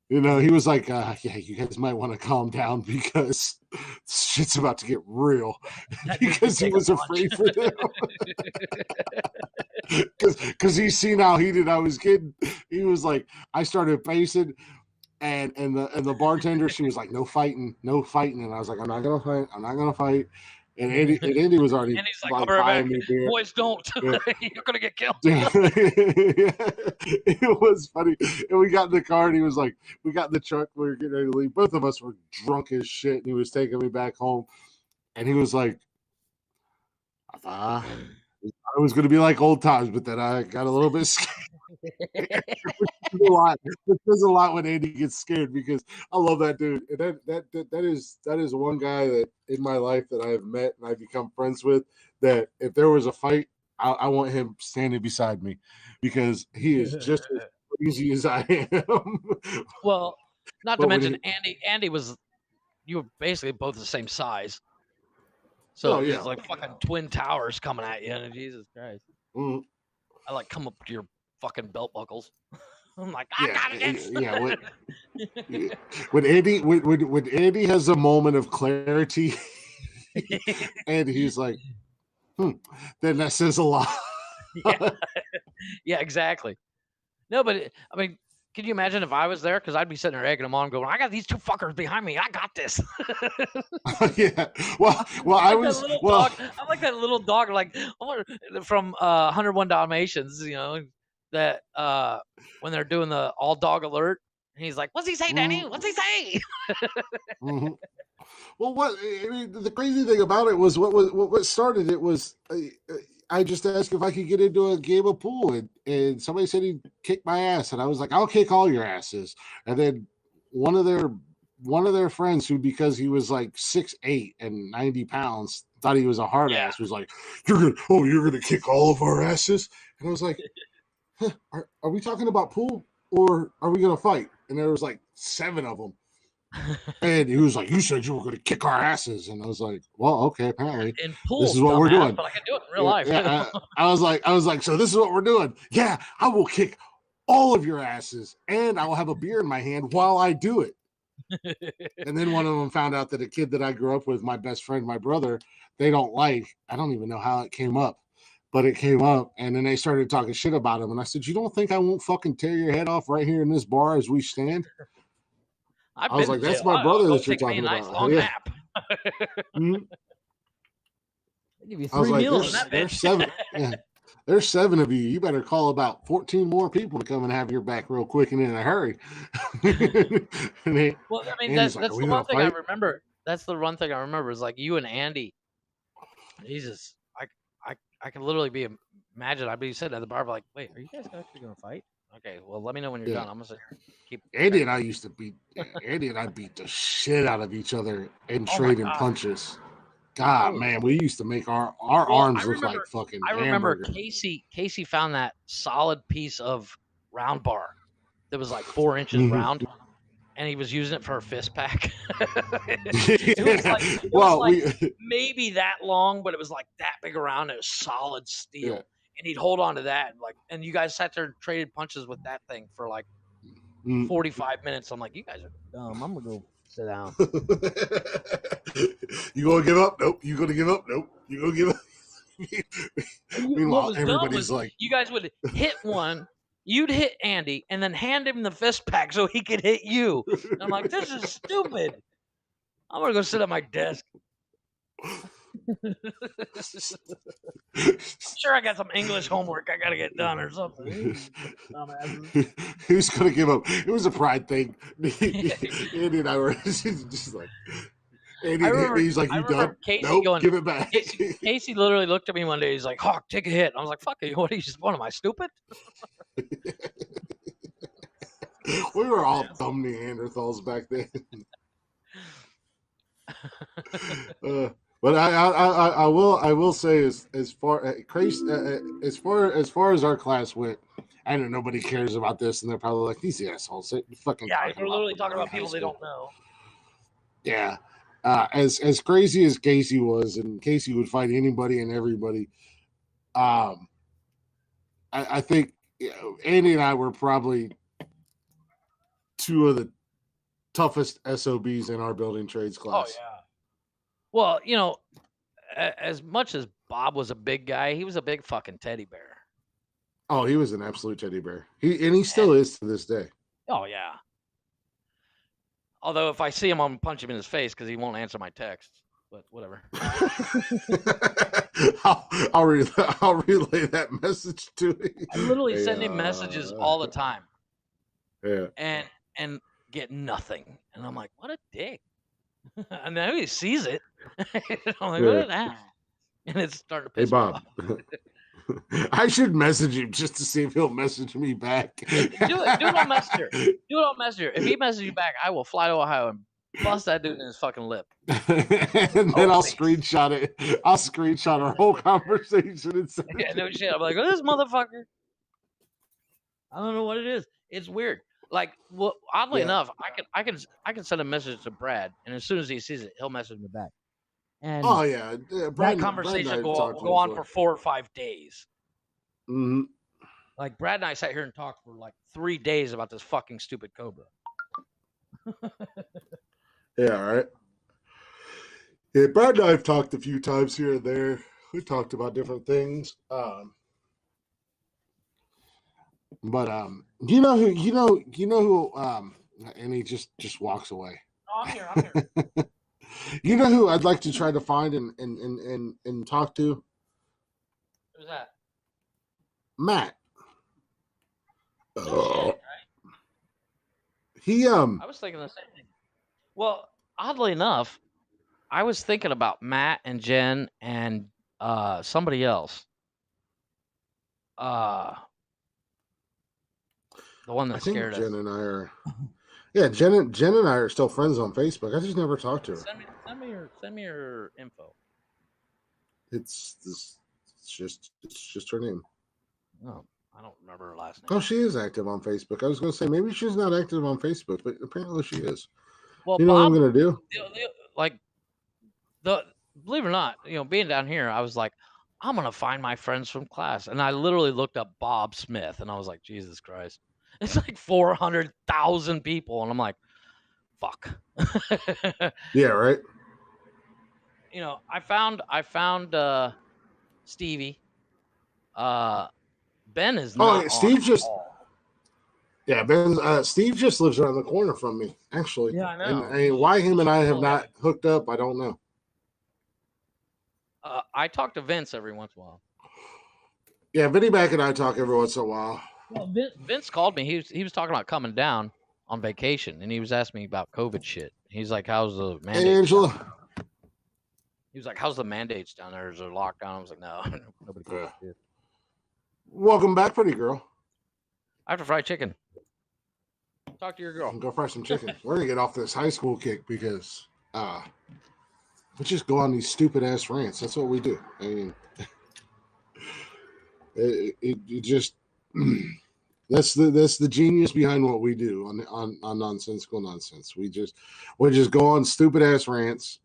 He was like, "Yeah, you guys might want to calm down because shit's about to get real." Because he was afraid for them. Because he's seen how heated I was getting. He was like, I started pacing, and the bartender, she was like, "No fighting." And I was like, I'm not gonna fight. And Andy was already like buying me beer. Boys, don't. Yeah. You're gonna get killed. Yeah. It was funny. And we got in the car, and he was like, we got in the truck, we were getting ready to leave. Both of us were drunk as shit, and he was taking me back home. And he was like, I thought it was gonna be like old times, but then I got a little bit scared. It says a lot when Andy gets scared, because I love that dude. And that is one guy that in my life that I have met and I've become friends with, that if there was a fight, I want him standing beside me, because he is just as crazy as I am. Well, not to mention Andy was, you were basically both the same size. So it's like fucking twin towers coming at you, and Jesus Christ. Mm. I like come up to your fucking belt buckles. I'm like, I got it. Yeah. When Andy has a moment of clarity, and he's like, then that says a lot. Yeah, exactly. No, but I mean, can you imagine if I was there? Because I'd be sitting there egging them on, going, "I got these two fuckers behind me. I got this." Yeah. Well, I'm like that little dog, like from 101 Dalmatians, that when they're doing the all dog alert, And he's like, "What's he say, Danny? What's he say?" Mm-hmm. Well, the crazy thing about it was what started it was I just asked if I could get into a game of pool, and somebody said he'd kick my ass, and I was like, I'll kick all your asses. And then one of their friends, who, because he was like 6'8" and 90 pounds, thought he was a hard ass, was like, you're gonna kick all of our asses. And I was like, huh, are we talking about pool or are we gonna fight? And there was like 7 of them. And he was like, you said you were going to kick our asses. And I was like, well, okay, apparently In pool, this is what we're doing. But I can do it in real life. Yeah, I was like, so this is what we're doing. Yeah, I will kick all of your asses, and I will have a beer in my hand while I do it. And then one of them found out that a kid that I grew up with, my best friend, my brother, they don't like. I don't even know how it came up, but it came up, and then they started talking shit about him. And I said, you don't think I won't fucking tear your head off right here in this bar as we stand? I was like, that's my brother that you're talking about. Nice long nap. Mm-hmm. They give you 3 meals. There's 7. Yeah, there's 7 of you. You better call about 14 more people to come and have your back real quick and in a hurry. Well, I mean, that's the one thing I remember. That's the one thing I remember is like you and Andy. Jesus, I can literally imagine. I'd be sitting at the bar, like, wait, are you guys actually gonna fight? Okay, well, let me know when you're done. I'm gonna sit here and keep. Andy and I used to beat the shit out of each other and trading punches. God, man, we used to make our arms look like fucking. I remember Casey found that solid piece of round bar that was like 4 inches round, and he was using it for a fist pack. it was maybe that long, but it was like that big around. It was solid steel. Yeah. And he'd hold on to that, and you guys sat there and traded punches with that thing for like 45 minutes. I'm like, you guys are dumb. I'm gonna go sit down. You gonna give up? Nope. You gonna give up? Nope. You gonna give up? Meanwhile, everybody's like, you guys would hit one. You'd hit Andy and then hand him the fist pack so he could hit you. And I'm like, this is stupid. I'm gonna go sit at my desk. Sure, I got some English homework I gotta get done or something. Who's gonna give up? It was a pride thing. Andy and I were just like, Andy hit me. He's like, "You done? Nope, give it back." Casey literally looked at me one day. He's like, "Hawk, take a hit." I was like, "Fuck you! What are you? What am I, stupid?" We were all dumb Neanderthals back then. But I will say as far as our class went, I know nobody cares about this, and they're probably like, these assholes fucking. Yeah, we're literally talking about people they don't know. Yeah, as crazy as Casey was, and Casey would fight anybody and everybody. I think Andy and I were probably 2 of the toughest SOBs in our building trades class. Oh yeah. Well, you know, as much as Bob was a big guy, he was a big fucking teddy bear. Oh, he was an absolute teddy bear. He still is to this day. Oh yeah. Although if I see him, I'm gonna punch him in his face because he won't answer my texts. But whatever. I'll relay that message to him. I literally send him messages all the time. Yeah. And get nothing. And I'm like, what a dick. And now he sees it. I'm like, what is that? And it's starting to piss me off. I should message him just to see if he'll message me back. Do it on Messenger. Do it on Messenger. If he messages you back, I will fly to Ohio and bust that dude in his fucking lip. And then I'll screenshot it. I'll screenshot our whole conversation and send it. Yeah, no shit. I'm like, oh, this motherfucker. I don't know what it is. It's weird. Like, well, oddly enough, I can send a message to Brad, and as soon as he sees it, he'll message me back. And Brad, that conversation go on for 4 or 5 days. Mm-hmm. Like Brad and I sat here and talked for like 3 days about this fucking stupid Cobra. Yeah, all right. Yeah, Brad and I have talked a few times here and there. We talked about different things. But you know who and he just walks away. Oh, I'm here. You know who I'd like to try to find and talk to? Who's that? Matt. I was thinking the same thing. Well, oddly enough, I was thinking about Matt and Jen and somebody else. The one I that think scared Jen us. and I are. Yeah, Jen and I are still friends on Facebook. I just never talked to her. Send me your info. It's just her name. No, I don't remember her last name. Oh, she is active on Facebook. I was going to say maybe she's not active on Facebook, but apparently she is. Well, you know Bob, what I'm going to do? Believe it or not, being down here, I was like, I'm gonna find my friends from class, and I literally looked up Bob Smith, and I was like, Jesus Christ, it's like 400,000 people, and I'm like, fuck. Yeah, right. I found Stevie. Ben is not. Oh, Steve just. Yeah, Ben. Steve just lives around the corner from me, actually. Yeah, I know. And why him and I have not hooked up, I don't know. I talk to Vince every once in a while. Yeah, Vinny Mac and I talk every once in a while. Well, Vince called me. He was talking about coming down on vacation, and he was asking me about COVID shit. He's like, "How's the mandates?" Hey, Angela. He was like, "How's the mandates down there? Is there lockdown?" I was like, "No, nobody cares." Yeah. Welcome back, pretty girl. I have to fry chicken. Talk to your girl. Go fry some chicken. We're gonna get off this high school kick because we just go on these stupid ass rants. That's what we do. I mean, it just that's the genius behind what we do on Nonsensical Nonsense. We just go on stupid ass rants.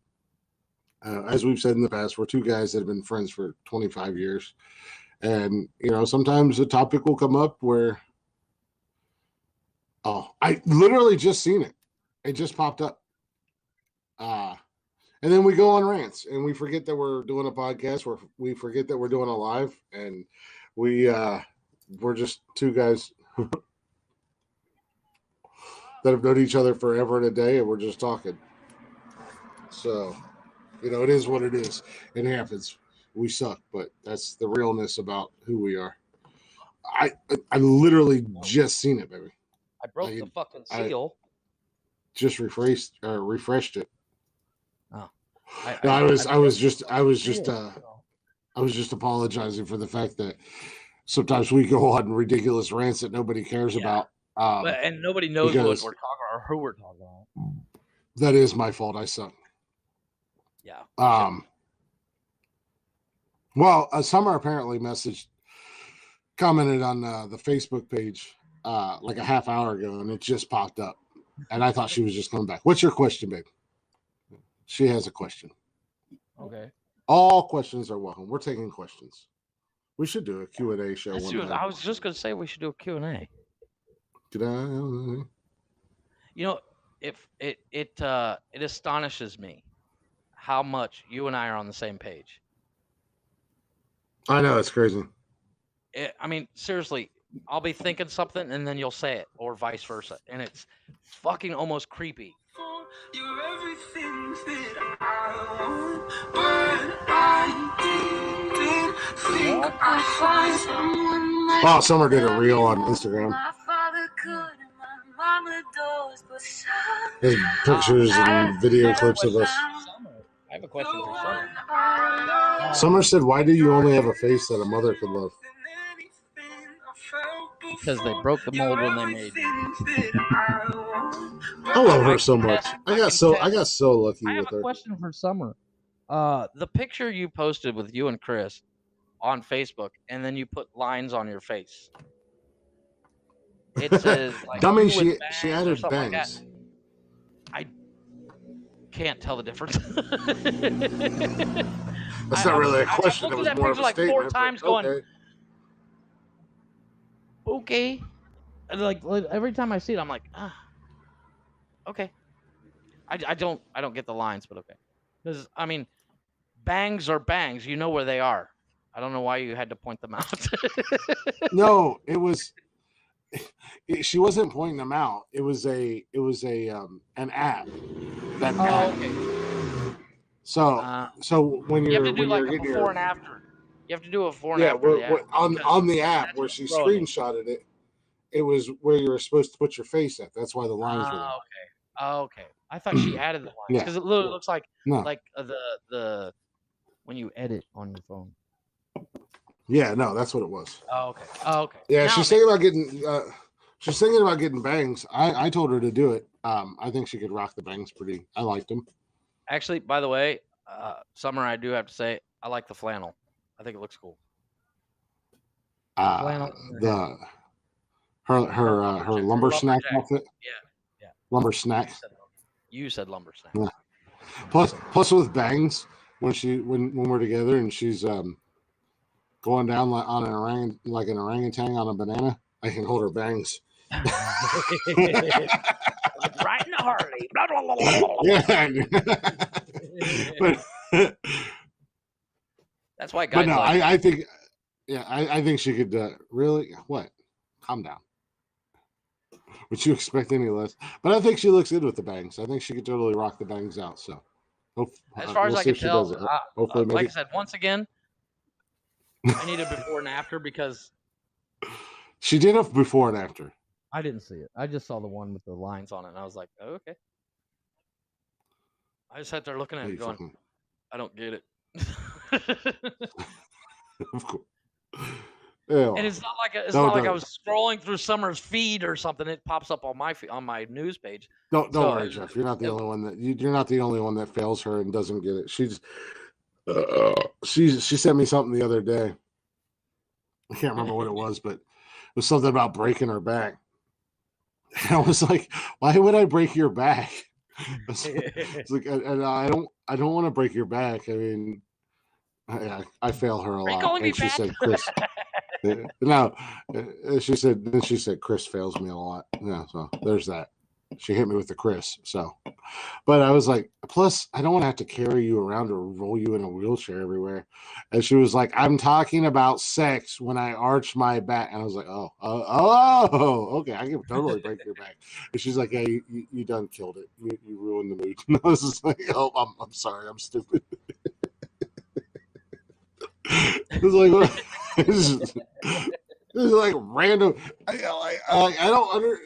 As we've said in the past, we're two guys that have been friends for 25 years, and sometimes a topic will come up where. Oh, I literally just seen it. It just popped up. And then we go on rants and we forget that we're doing a podcast, where we forget that we're doing a live, and we're just two guys that have known each other forever and a day, and we're just talking. So, it is what it is. It happens. We suck, but that's the realness about who we are. I literally just seen it, baby. I broke the fucking seal. Just refreshed it. Oh, I was just apologizing for the fact that sometimes we go on ridiculous rants that nobody cares about, and nobody knows what we're talking about or who we're talking about. That is my fault. I suck. Yeah. Well, Summer apparently commented on the Facebook page like a half hour ago, and it just popped up, and I thought she was just coming back. What's your question, babe? She has a question. Okay. All questions are welcome. We're taking questions. We should do a Q&A show. I was just going to say we should do a Q&A. Did I? If it astonishes me how much you and I are on the same page. I know, it's crazy. I mean, seriously, I'll be thinking something and then you'll say it, or vice versa, and it's fucking almost creepy. You're everything that I want, but I didn't think I'd find someone like Oh, Summer did a reel on Instagram. my father could and my mama does, but there's pictures and video clips of us. I have a question for Summer. Summer said, "Why do you only have a face that a mother could love?" Because they broke the mold when they made me. I love her so much. I got so lucky I have with her. a question for Summer. The picture you posted with you and Chris on Facebook, and then you put lines on your face. It says, like, dummy, she added bangs. Like I can't tell the difference. That's not really a question. It was more of a like statement. 4 times going, okay. And like every time I see it, I'm like, okay. I don't get the lines, but okay. Because I mean, bangs are bangs. You know where they are. I don't know why you had to point them out. No, it was. She wasn't pointing them out. It was an app. Okay. So when you have to do when like you're a getting before your, and after. You have to do a before and after. On the app where she screenshotted it, it was where you were supposed to put your face at. That's why the lines were there. Okay. Okay. I thought she added the lines Yeah. because it literally looks like No. the When you edit on your phone. Yeah, no, that's what it was. okay. Okay. Yeah, Now she's it thinking about getting. She's thinking about getting bangs. I told her to do it. I think she could rock the bangs pretty. I liked them. actually, by the way, Summer, I do have to say I like the flannel. I think it looks cool. Flannel in her hair. Her lumber snack lumberjack. outfit. Yeah. Lumber snack. You said lumber snack. Yeah. Plus with bangs when we're together and she's going down on an orangutan on a banana, I can hold her bangs. Like riding a Harley. Yeah. But That's why guys. no, like I think, yeah, I think she could really. What? Calm down. Would you expect any less? But I think she looks good with the bangs. I think she could totally rock the bangs out. So, as far as we'll I see can if she tell, does it. Hopefully, like I maybe. said, once again, I need a before and after because She did a before and after. I didn't see it. I just saw the one with the lines lines. on it, and I was like, oh, okay. I just sat there looking at Hey, it, going, fucking- I don't get it. Of course. Yeah, And it's not like I No. was scrolling through Summer's feed or something. It pops up on my news page. don't so- worry, Jeff. You're not the only one that you're not the only one that fails her and doesn't get it. She sent me something the other day. I can't remember what it was, but it was something about breaking her back. And I was like, why would I break your back? It's like, and I don't want to break your back. I mean, I fail her a Are you lot. calling me And she fat? said, Chris. No, she said Chris fails me a lot. Yeah, so there's that. She hit me with the Chris. So, but I was like, plus I don't want to have to carry you around or roll you in a wheelchair everywhere. And she was like, I'm talking about sex when I arch my back. And I was like, oh, okay, I can totally break your back. And she's like, yeah, you done killed it. You ruined the mood. And I was just like, oh, I'm sorry, I'm stupid. It was like, what? This is like random. I don't under.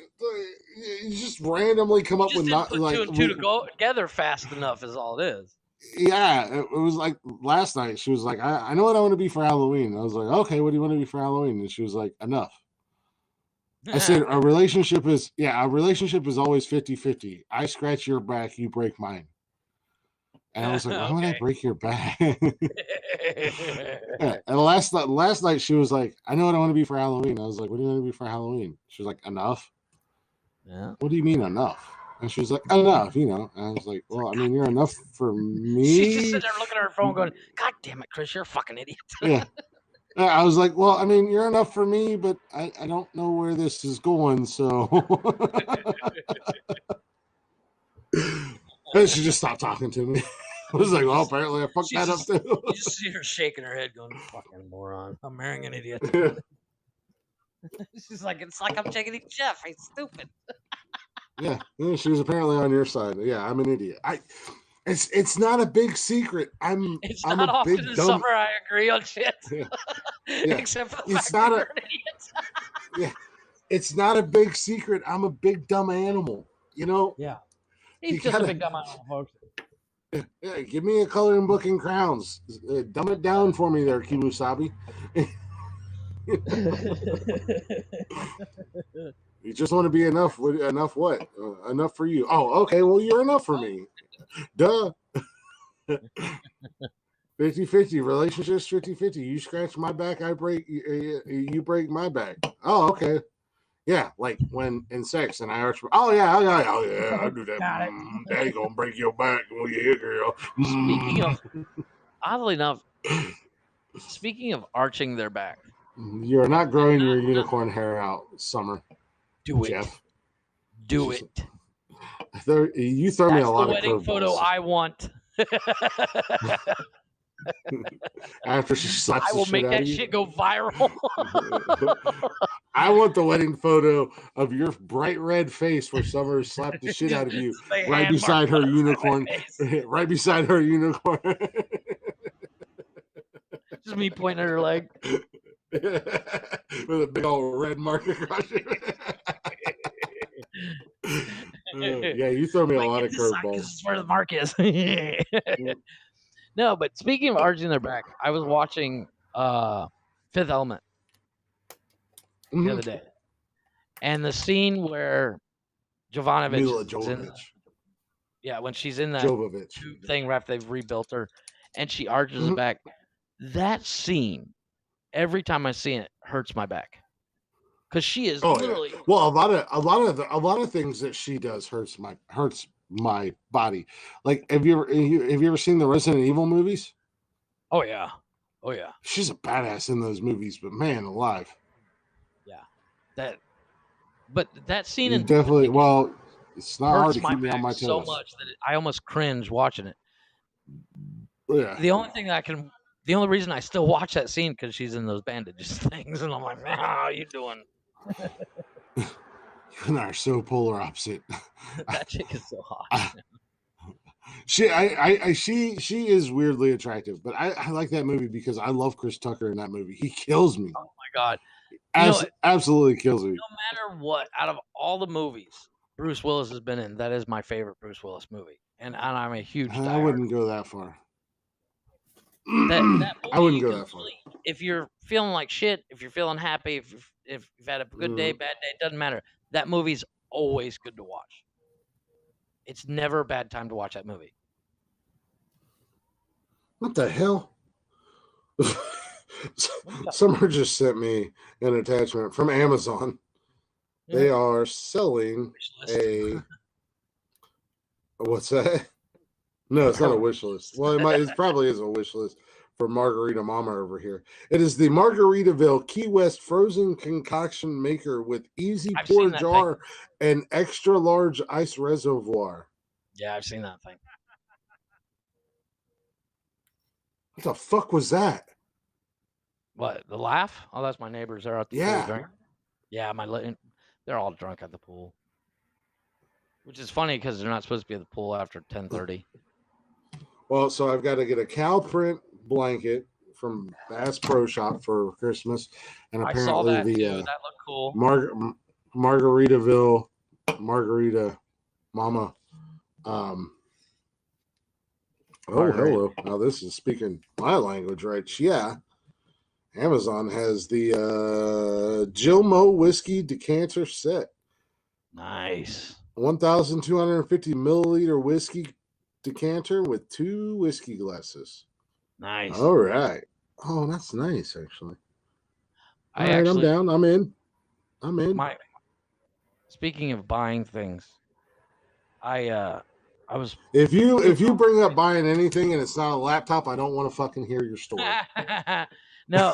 You just randomly come up Just with didn't not put like two and two to go together fast enough is all it is. Yeah, it was like last night. She was like, I know what I want to be for Halloween. I was like, okay, what do you want to be for Halloween? And she was like, enough. I said, a relationship is always 50-50. I scratch your back, you break mine. And I was like, why would I Okay. break your back? Yeah. And last night she was like, I know what I want to be for Halloween. I was like, what do you want to be for Halloween? She was like, enough. Yeah. What do you mean enough? And she was like, enough, And I was like, well, I mean, you're enough for me. She's just sitting there looking at her phone going, God damn it, Chris, you're a fucking idiot. Yeah. I was like, well, I mean, you're enough for me, but I don't know where this is going, so. And she just stopped talking to me. I was like, well, apparently I fucked that up too. You just see her shaking her head going, fucking moron. I'm marrying an idiot. She's like, it's like I'm taking Jeff. He's stupid. Yeah, she was apparently on your side. Yeah, I'm an idiot. It's not a big secret. I'm not a often big in dumb. summer I agree on shit. Yeah. Except for the It's fact not that a- you're an idiot. Yeah, it's not a big secret. I'm a big dumb animal. Yeah. He's You just gotta- A big dumb animal, folks. Yeah, give me a coloring book and crowns. Dumb it down for me there, Kimusabi. You just want to be enough. Enough what? Enough for you. Oh, okay. Well, you're enough for me. Duh. 50-50. Relationships 50-50. You scratch my back, I break. You break my back. Oh, okay. Yeah, like when in sex and I arch. Oh yeah, I do that. Got it. Daddy gonna break your back when you hit, girl. Speaking of, oddly enough, speaking of arching their back, You're not growing your unicorn hair out, Summer. do it. Jeff. Do it. You throw me That's a lot the of wedding photo curveballs. I want. After she slaps I will the shit make out that of you. shit go viral. I want the wedding photo of your bright red face where Summer slapped the shit out of you They right hand beside her mark my unicorn. face. Right beside her unicorn. Just me pointing at her leg. with a big old red mark across it. Yeah, you throw me a lot of curveballs. This is where the mark is. No, but speaking of arching their back, I was watching Fifth Element the other day, and the scene where Mila Jovanovic is in, Jovovich. when she's in that Jovovich. tube thing right after they've rebuilt her, and she arches her back. That scene, every time I see it, hurts my back because she is literally. Yeah. Well, a lot of things that she does hurts my body. Like, have you ever seen the Resident Evil movies? Oh yeah. She's a badass in those movies, but man, alive. Yeah, but that scene in definitely. Well, it's not hard to keep me on my toes so much that I almost cringe watching it. Yeah. The only reason I still watch that scene because she's in those bandages things, and I'm like, man, how are you doing? You and I are so polar opposite. That chick is so hot. She is weirdly attractive, but I like that movie because I love Chris Tucker in that movie. He kills me. Oh my god, absolutely kills me. No matter what, out of all the movies Bruce Willis has been in, that is my favorite Bruce Willis movie, and I'm a huge. I wouldn't go that far. That movie, I wouldn't go that far. If you're feeling like shit, if you're feeling happy, if you've had a good day, bad day, it doesn't matter. That movie's always good to watch. It's never a bad time to watch that movie. What the hell? Summer just sent me an attachment from Amazon. Yeah. They are selling a. What's that? No, it's not a wish list. Well, it probably is a wish list for Margarita Mama over here. It is the Margaritaville Key West frozen concoction maker with easy pour jar and extra large ice reservoir. Yeah, I've seen that thing. What the fuck was that? What, the laugh? Oh, that's my neighbors. They're at the pool drinking. Yeah, they're all drunk at the pool. Which is funny because they're not supposed to be at the pool after 10:30. Well, so I've got to get a cow print blanket from Bass Pro Shop for Christmas, and apparently I saw that too. That looked cool. Margaritaville Margarita Mama. Hello. Now this is speaking my language, right? Yeah. Amazon has the Gilmo whiskey decanter set. Nice. 1,250 milliliter whiskey decanter with 2 whiskey glasses. Nice. All right. Oh, that's nice, actually. I'm down. I'm in. Speaking of buying things, I was. If you bring up buying anything and it's not a laptop, I don't want to fucking hear your story. No,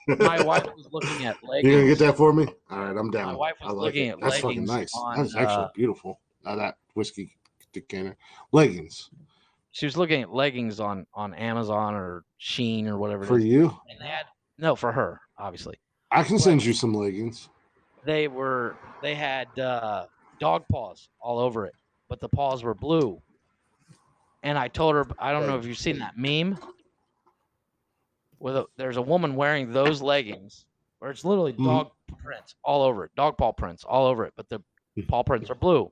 my wife was looking at leggings. You gonna get that for me? All right, I'm down. My wife was looking at leggings. That's fucking nice. That's actually beautiful. That whiskey decanter leggings. She was looking at leggings on Amazon or Shein or whatever. For you? And for her, obviously. I can send you some leggings. They had dog paws all over it, but the paws were blue. And I told her, I don't know if you've seen that meme. There's a woman wearing those leggings where it's literally dog prints all over it, dog paw prints all over it, but the paw prints are blue.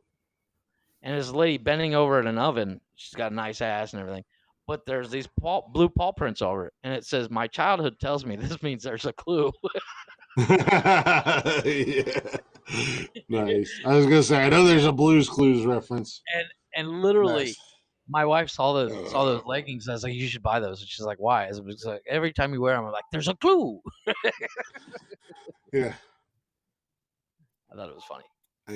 And there's a lady bending over at an oven. She's got a nice ass and everything, but there's these blue paw prints over it, and it says, "My childhood tells me this means there's a clue." Yeah. Nice. I was gonna say, I know there's a Blue's Clues reference. And literally. Nice. My wife saw those leggings. I was like, "You should buy those." And she's like, "Why?" It was like every time you wear them, I'm like, "There's a clue." Yeah, I thought it was funny. I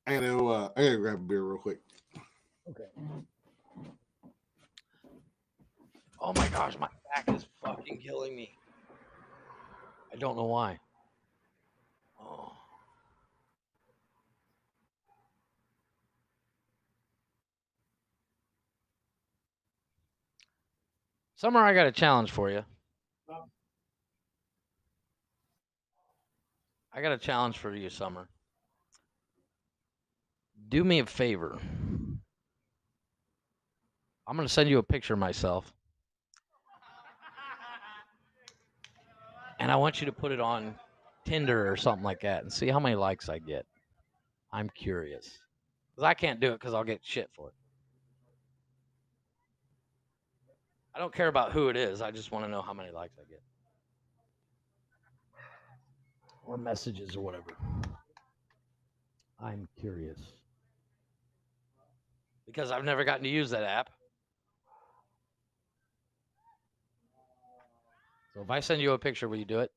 gotta grab a beer real quick. Okay. Oh my gosh, my back is fucking killing me. I don't know why. Oh. Summer, I got a challenge for you. I got a challenge for you, Summer. Do me a favor. I'm going to send you a picture of myself. and I want you to put it on Tinder or something like that and see how many likes I get. I'm curious. Because I can't do it because I'll get shit for it. I don't care about who it is. I just want to know how many likes I get. Or messages or whatever. I'm curious. Because I've never gotten to use that app. So if I send you a picture, will you do it?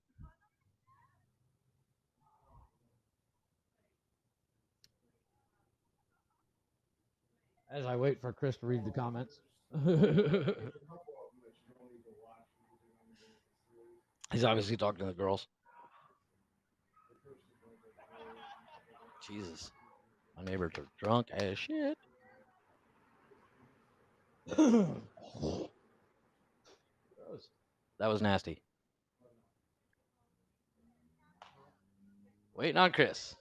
As I wait for Chris to read the comments. He's obviously talking to the girls. Jesus. My neighbors are drunk as shit. That was nasty. Waiting on Chris.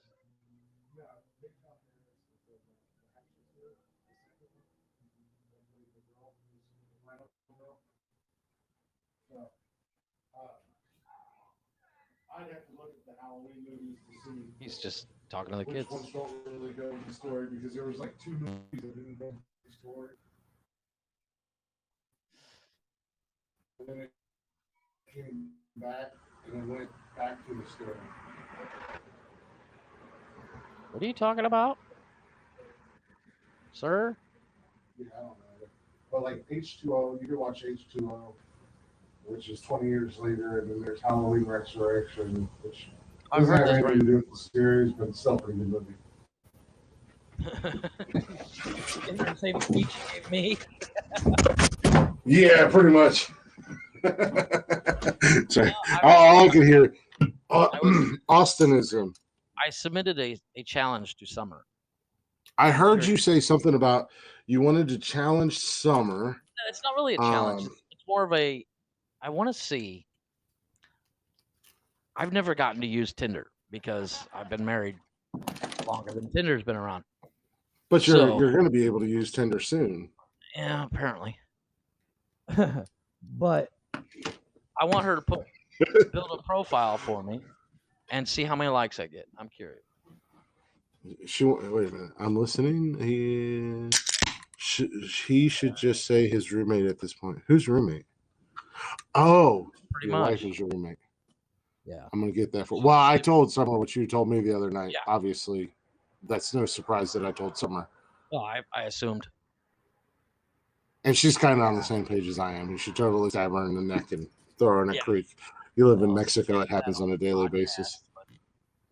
I'd have to look at the Halloween movies to see. He's just talking to the Which kids. ones don't really go with the story, because there was like 2 movies that didn't go with the story. And then it came back and it went back to the story. What are you talking about? Sir? Yeah, I don't know. But like H2O, you can watch H2O, which is 20 years later, and then there's Halloween Resurrection, which I've doesn't heard have this anything to do with the series, but it's still a pretty good movie. the same speech you gave me. Yeah, pretty much. Sorry. All I can hear, Austinism. I submitted a challenge to Summer. I heard you say something about you wanted to challenge Summer. It's not really a challenge. It's more of a, I want to see. I've never gotten to use Tinder because I've been married longer than Tinder's been around. But you're going to be able to use Tinder soon. Yeah, apparently. But I want her to build a profile for me and see how many likes I get. I'm curious. Wait a minute. I'm listening. He should just say his roommate at this point. Who's roommate? Oh, Pretty your much. wife is your roommate. Yeah. I'm going to get that for. Well, I told Summer what you told me the other night. Yeah. Obviously, that's no surprise that I told Summer. Well, I assumed. And she's kind of on the same page as I am. You should totally stab her in the neck and throw her in a creek. You live in Mexico. It happens on a daily basis.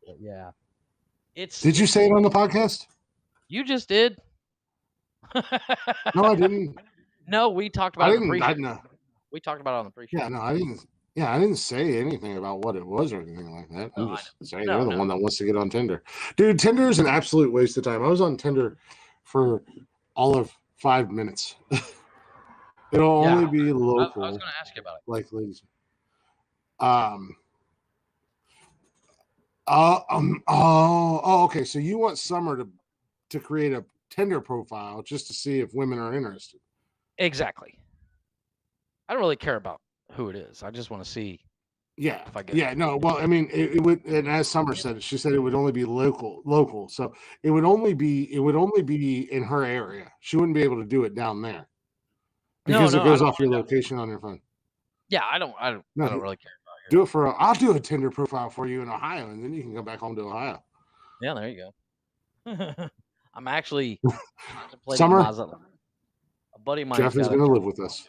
But yeah. Did you say it on the podcast? You just did. No, I didn't. No, we talked about it on the pre-show. We talked about it on the pre-show. Yeah, no, I didn't. Yeah, I didn't say anything about what it was or anything like that. I'm just saying you're the one that wants to get on Tinder. Dude, Tinder is an absolute waste of time. I was on Tinder for all of 5 minutes. It'll only be local. I was going to ask you about it. Like, ladies. Okay. So you want Summer to create a Tinder profile just to see if women are interested. Exactly. I don't really care about who it is. I just want to see. Yeah. If I get it. No. Well, I mean, it would, and as Summer said, she said it would only be local. So it would only be in her area. She wouldn't be able to do it down there because it goes off your location on your phone. Yeah, I don't really care about do it for. I'll do a Tinder profile for you in Ohio, and then you can go back home to Ohio. Yeah, there you go. I'm actually Summer. A buddy of mine. Jeff is going to live with us.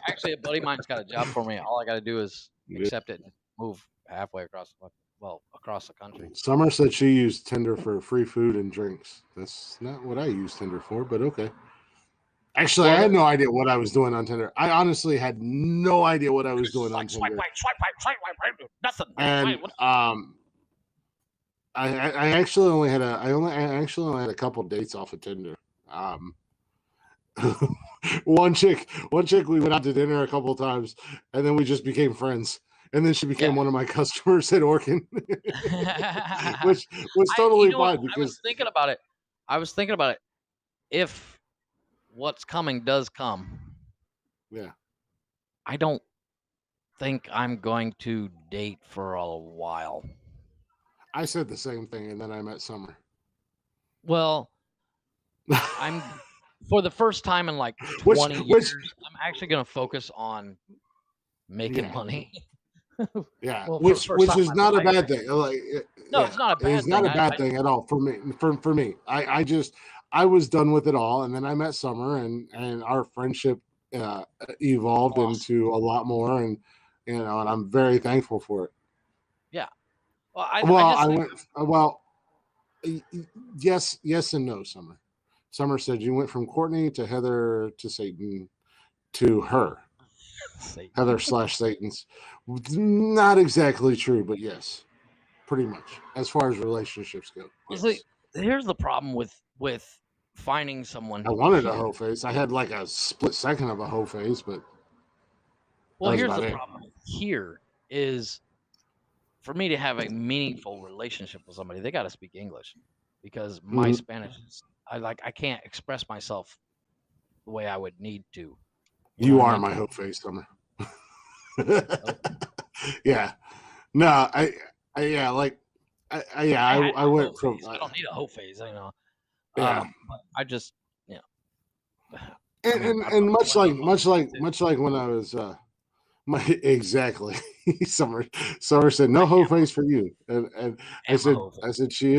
Actually, a buddy of mine's got a job for me. All I got to do is accept it and move halfway across the country. Summer said she used Tinder for free food and drinks. That's not what I use Tinder for, but okay. Actually, I had no idea what I was doing on Tinder. I honestly had no idea what I was doing on Tinder. Swipe right, nothing. And I actually only had a couple dates off of Tinder. One chick we went out to dinner a couple of times, and then we just became friends. And then she became one of my customers at Orkin, which was totally fine because I was thinking about it. If what's coming does come, yeah, I don't think I'm going to date for a while. I said the same thing, and then I met Summer. Well, I'm for the first time in like 20 years, I'm actually going to focus on making money. Yeah, Well, which is not a bad thing. Like, no, it's not a bad thing. It's not a bad thing at all for me. For me, I was done with it all, and then I met Summer, and our friendship evolved into a lot more, and and I'm very thankful for it. Yeah. Well, I went. Well, yes, and no. Summer said you went from Courtney to Heather to Satan to her. Heather / Satan's. Not exactly true, but yes, pretty much as far as relationships go. Yes. See, here's the problem with finding someone. I wanted a hoe face. I had like a split second of a hoe face, but here's the problem here is for me to have a meaningful relationship with somebody, they got to speak English because my Spanish is I can't express myself the way I would need to. You are my hoe face, Summer. Yeah. No, I went from. I don't need a hoe face, Yeah. I just, and much like when I was exactly. Summer said no hoe face for you, and I said she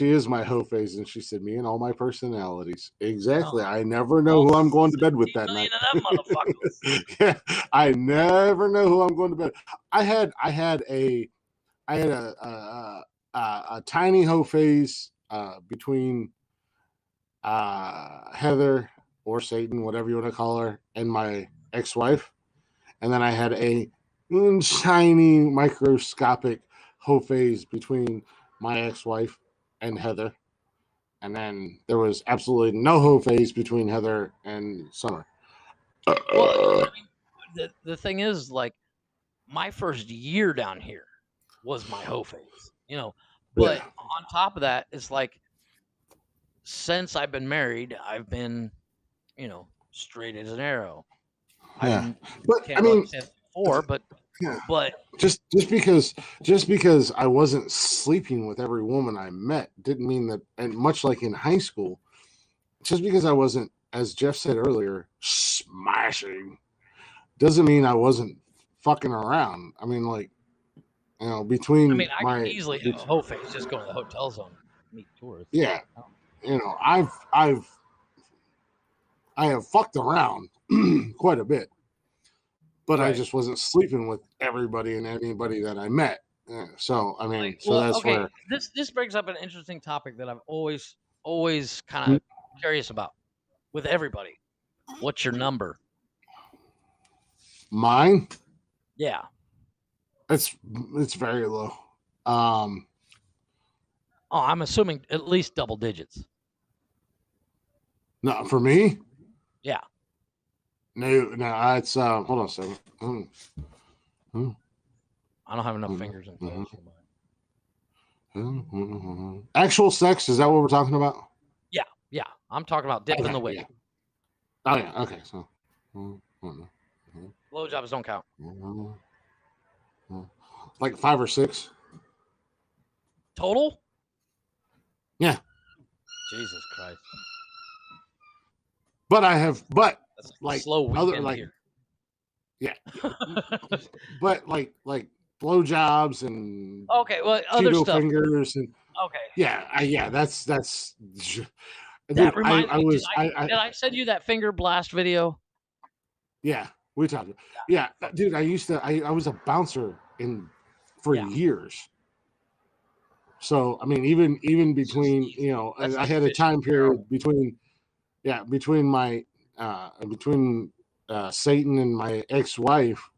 is my hoe face, and she said me and all my personalities. Exactly. I never know who I'm going to bed with that night. Yeah, I never know who I'm going to bed. I had a tiny hoe face between Heather or Satan, whatever you want to call her, and my ex-wife, and then I had a tiny microscopic hoe phase between my ex-wife and Heather, and then there was absolutely no hoe phase between Heather and Summer. Well, the thing is, like, my first year down here was my hoe phase, but on top of that, it's like since I've been married, I've been, straight as an arrow. Yeah, but I mean, but just because I wasn't sleeping with every woman I met didn't mean that. And much like in high school, just because I wasn't, as Jeff said earlier, smashing, doesn't mean I wasn't fucking around. I mean, like, between I could easily have a hoe face, just go to the hotel zone, meet tourists. Yeah, I have fucked around quite a bit. But I just wasn't sleeping with everybody and anybody that I met. So I mean, that's where this brings up an interesting topic that I've always kind of curious about with everybody. What's your number? Mine? Yeah. It's very low. I'm assuming at least double digits. No, for me? Yeah. No, it's hold on a second. I don't have enough fingers and toes. Actual sex, is that what we're talking about? Yeah. I'm talking about dipping the weight. Yeah. Oh yeah, okay. So blowjobs don't count. Like 5 or 6. Total? Yeah. Jesus Christ. But that's like slow other here. Yeah. But like blowjobs and other stuff. fingers and that's that reminds me. Did I send you that finger blast video? Yeah, we talked. Yeah, dude, I was a bouncer for years. So I mean, even between I had a time period between my Satan and my ex-wife,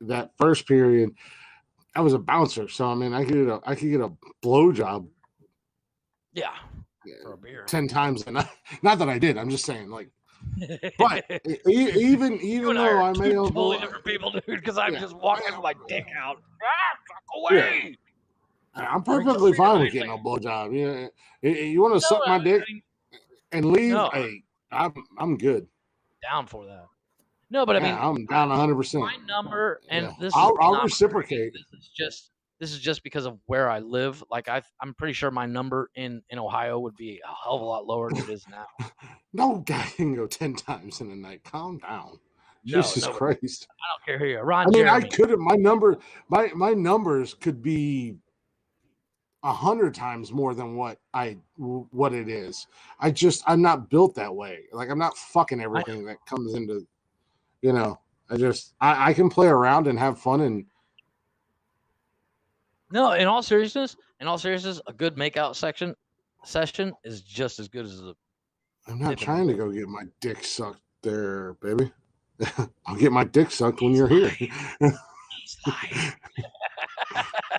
that first period, I was a bouncer. So I mean, I could get a blowjob. Yeah, for a beer 10 times a night. Not that I did. I'm just saying, like. But even though I may have totally different people, dude, because I'm just walking with my dick out. Fuck away. Yeah. I'm perfectly fine with getting a blowjob. You want to suck my dick and leave? No. Hey, I'm good. Down for that. No, but I mean, I'm down 100%. my number, and Yeah. this I'll is not reciprocate. this is just because of where I live. Like I'm pretty sure my number in Ohio would be a hell of a lot lower than it is now. No guy can go 10 times in a night. Calm down. No, Jesus nobody. Christ. I don't care who you are. Ron I mean, Jeremy. I could have my numbers could be 100 times more than what it is. I'm not built that way. Like I'm not fucking everything that comes into, I can play around and have fun and No, in all seriousness, a good makeout session is just as good as a. I'm not trying to go get my dick sucked there, baby. I'll get my dick sucked when you're here.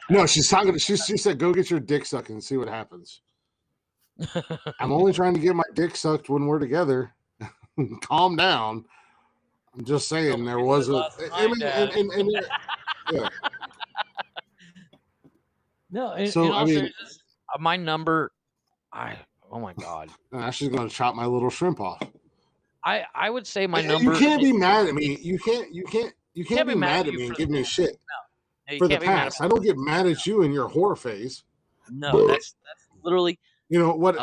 No, she's talking. She said, "Go get your dick sucked and see what happens." I'm only trying to get my dick sucked when we're together. Calm down. I'm just saying there was a. Yeah. No, in So all I mean, seriousness, my number. Oh my god. She's gonna chop my little shrimp off. I would say my number. You can't be mad at me. You can't be mad at me and give me shit for the past. I don't get mad at you in your whore phase. No, that's literally. You know what?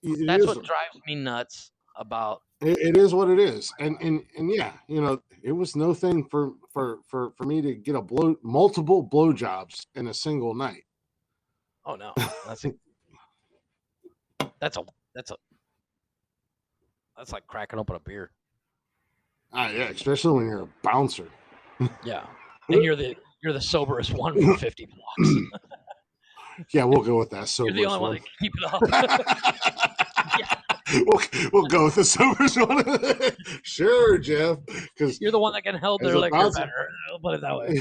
That's what drives me nuts about. It is what it is, and yeah, it was no thing for me to get multiple blowjobs in a single night. Oh no, that's like cracking open a beer. Yeah, especially when you're a bouncer. Yeah, and you're the soberest one for 50 blocks. Yeah, we'll go with that. Soberest You're the only one that can keep it up. Yeah. We'll go with the soberest one. Sure, Jeff, because you're the one that can hold their liquor better. I'll put it that way.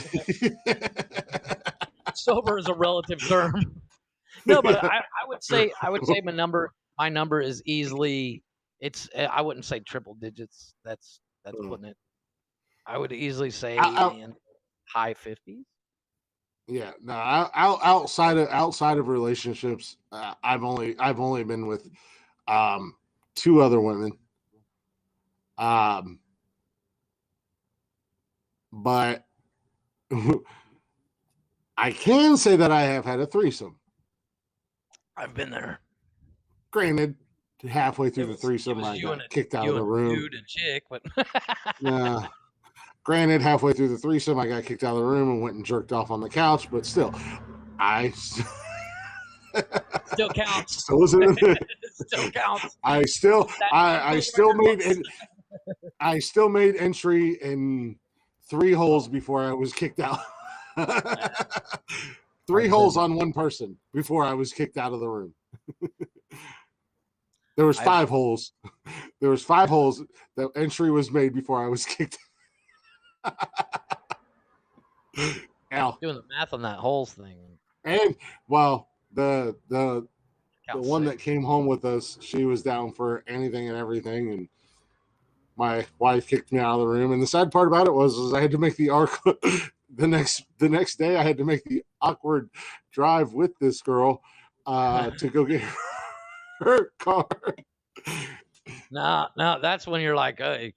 Sober is a relative term. No, but I would say my number is easily. I wouldn't say triple digits. That's putting it. I would easily say in high 50s. Yeah, no. Outside of relationships, I've only been with 2 other women. But I can say that I have had a threesome. I've been there. Granted, halfway through the threesome, I got kicked out of the room. Dude and chick, but granted, halfway through the threesome, I got kicked out of the room and went and jerked off on the couch. But still, I still counts. Still counts. I still made entry in 3 holes before I was kicked out. 3 holes on one person before I was kicked out of the room. There was 5 holes. There was 5 holes that entry was made before I was kicked. Ow. Doing the math on that holes thing. And the one that came home with us, she was down for anything and everything, and my wife kicked me out of the room. And the sad part about it was I had to make the the next day. I had to make the awkward drive with this girl to go get her car. No, that's when you're like, hey.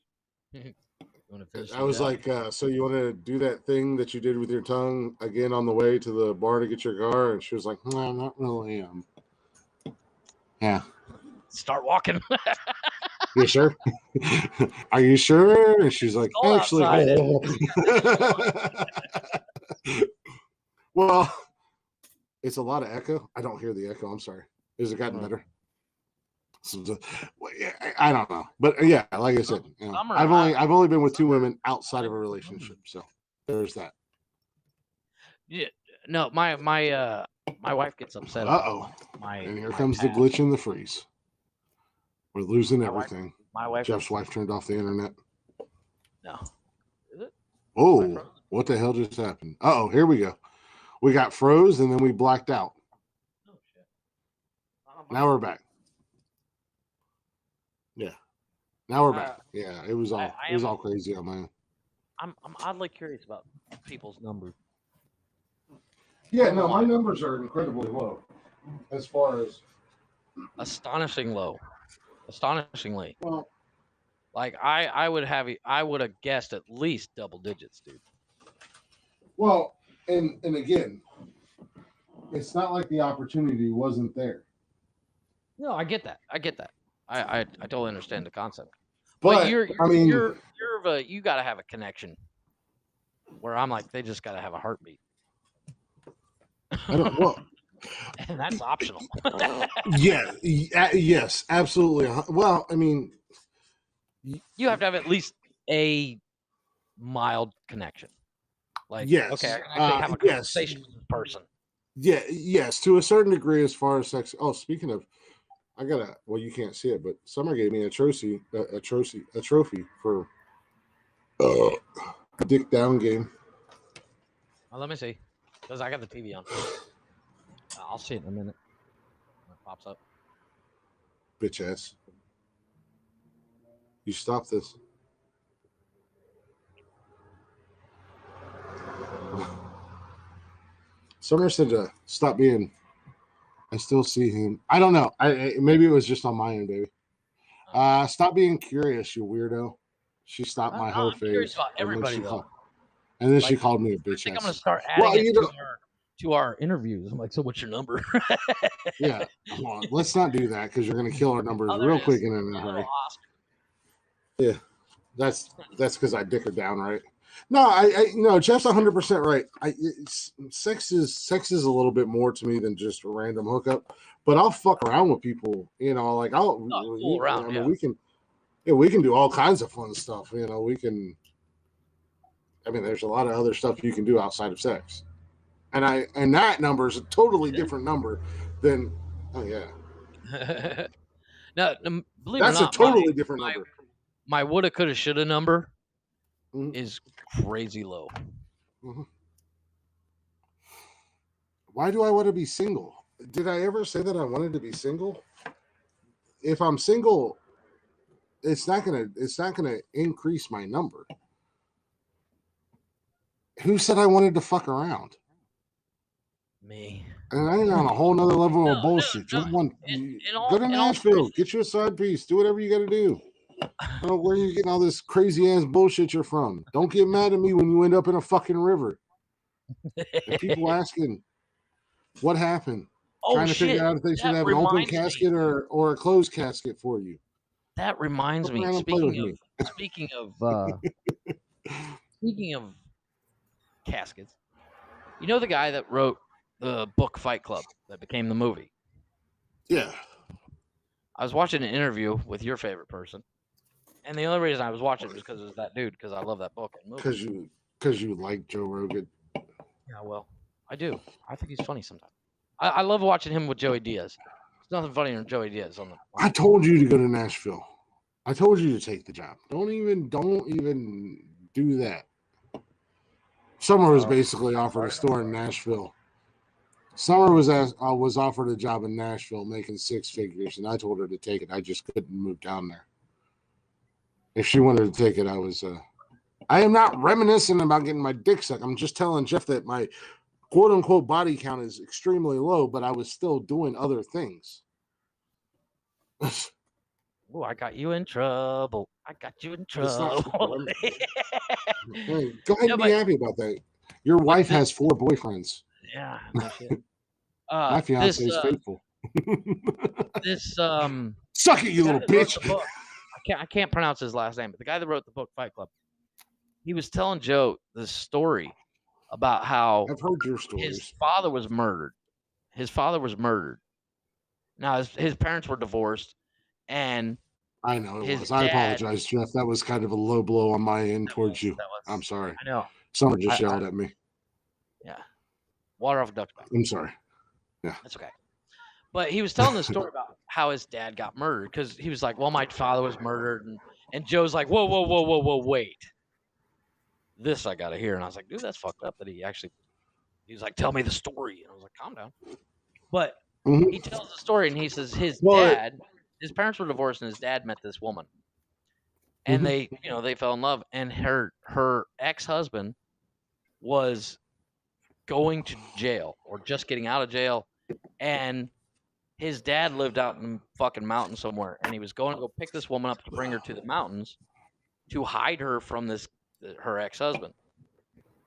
I was like, so you want to do that thing that you did with your tongue again on the way to the bar to get your car? And she was like, no, not really. Yeah. Start walking. You sure? Are you sure? And she's like, actually. Well, it's a lot of echo. I don't hear the echo. I'm sorry. Has it gotten better? I don't know, but yeah, like I said, I've only been with 2 women outside of a relationship, so there's that. Yeah, no, my wife gets upset. And here comes the glitch in the freeze. We're losing everything. My wife. Jeff's wife turned off the internet. No. Is it? Oh, what the hell just happened? Here we go. We got froze and then we blacked out. Oh shit. Now we're back. Yeah. Now we're back. Yeah, it was all crazy on my own. I'm oddly curious about people's numbers. Yeah, no, my numbers are incredibly low. As far as astonishingly. Well, Like I would have guessed at least double digits, dude. Well, and again, it's not like the opportunity wasn't there. No, I get that. I totally understand the concept. But But I mean, you got to have a connection. Where I'm like, they just got to have a heartbeat. I don't. Well, And that's optional. yeah, yes, absolutely. Well, I mean, You have to have at least a mild connection. Like, yes, okay, I can actually have a conversation with this person. Yeah, yes, to a certain degree, as far as sex. Oh, speaking of, I gotta. Well, you can't see it, but Summer gave me a trophy for dick down game. Well, let me see, because I got the TV on. I'll see it in a minute. When it pops up. Bitch ass. You stop this. Summer said to stop being. I still see him. I don't know. Maybe it was just on my end, baby. Stop being curious, you weirdo. She stopped my whole I'm curious face. about everybody though. And then she called me a bitch. I think I'm gonna start adding it to our interviews. I'm like, so what's your number? Yeah, come on, let's not do that because you're gonna kill our numbers real quick and in a hurry. Yeah, that's because I dick her down, right? No, no, Jeff's 100% right. Sex is a little bit more to me than just a random hookup, but I'll fuck around with people, like fool around. I mean, we can do all kinds of fun stuff. We can. I mean, there's a lot of other stuff you can do outside of sex, and that number is a totally different number than. Oh yeah. Now, believe that's it or not, a totally different number. My woulda, coulda, shoulda number is crazy low. Mm-hmm. Why do I want to be single? Did I ever say that I wanted to be single? If I'm single, it's not gonna increase my number. Who said I wanted to fuck around? Me. And I ain't on a whole nother level of bullshit. Go to Nashville, get you a side piece, do whatever you got to do. I don't know where you're getting all this crazy ass bullshit you're from. Don't get mad at me when you end up in a fucking river. And people asking what happened. Trying to figure out if they should have an open casket or a closed casket for you. That reminds me. Speaking of caskets, you know the guy that wrote the book Fight Club that became the movie? Yeah. I was watching an interview with your favorite person, and the only reason I was watching it was because it was that dude. Because I love that book and movie. Because you like Joe Rogan. Yeah, well, I do. I think he's funny sometimes. I love watching him with Joey Diaz. There's nothing funnier than Joey Diaz I told you to go to Nashville. I told you to take the job. Don't even do that. Summer was basically offered a store in Nashville. Summer was offered a job in Nashville making 6 figures, and I told her to take it. I just couldn't move down there. If she wanted to take it, I am not reminiscing about getting my dick sucked. I'm just telling Jeff that my quote unquote body count is extremely low, but I was still doing other things. Oh, I got you in trouble. Hey, go ahead and be happy about that. Your wife has 4 boyfriends. Yeah. No shit. My fiance is faithful. Suck it, you little bitch. I can't pronounce his last name, but the guy that wrote the book Fight Club, he was telling Joe the story about how I've heard your stories. His father was murdered. Now his parents were divorced, and I know it was. I apologize, Jeff. That was kind of a low blow on my end towards you. I'm sorry. I know. Someone just yelled at me. Yeah. Water off a duck's back. I'm sorry. Yeah. That's okay. But he was telling the story about how his dad got murdered because he was like, well, my father was murdered. And Joe's like, whoa, wait. This I got to hear. And I was like, dude, that's fucked up that he was like, tell me the story. And I was like, calm down. But he tells the story and he says his parents were divorced and his dad met this woman. And they fell in love. And her ex-husband was going to jail or just getting out of jail. And his dad lived out in the fucking mountains somewhere, and he was going to go pick this woman up to bring her to the mountains to hide her from her ex-husband.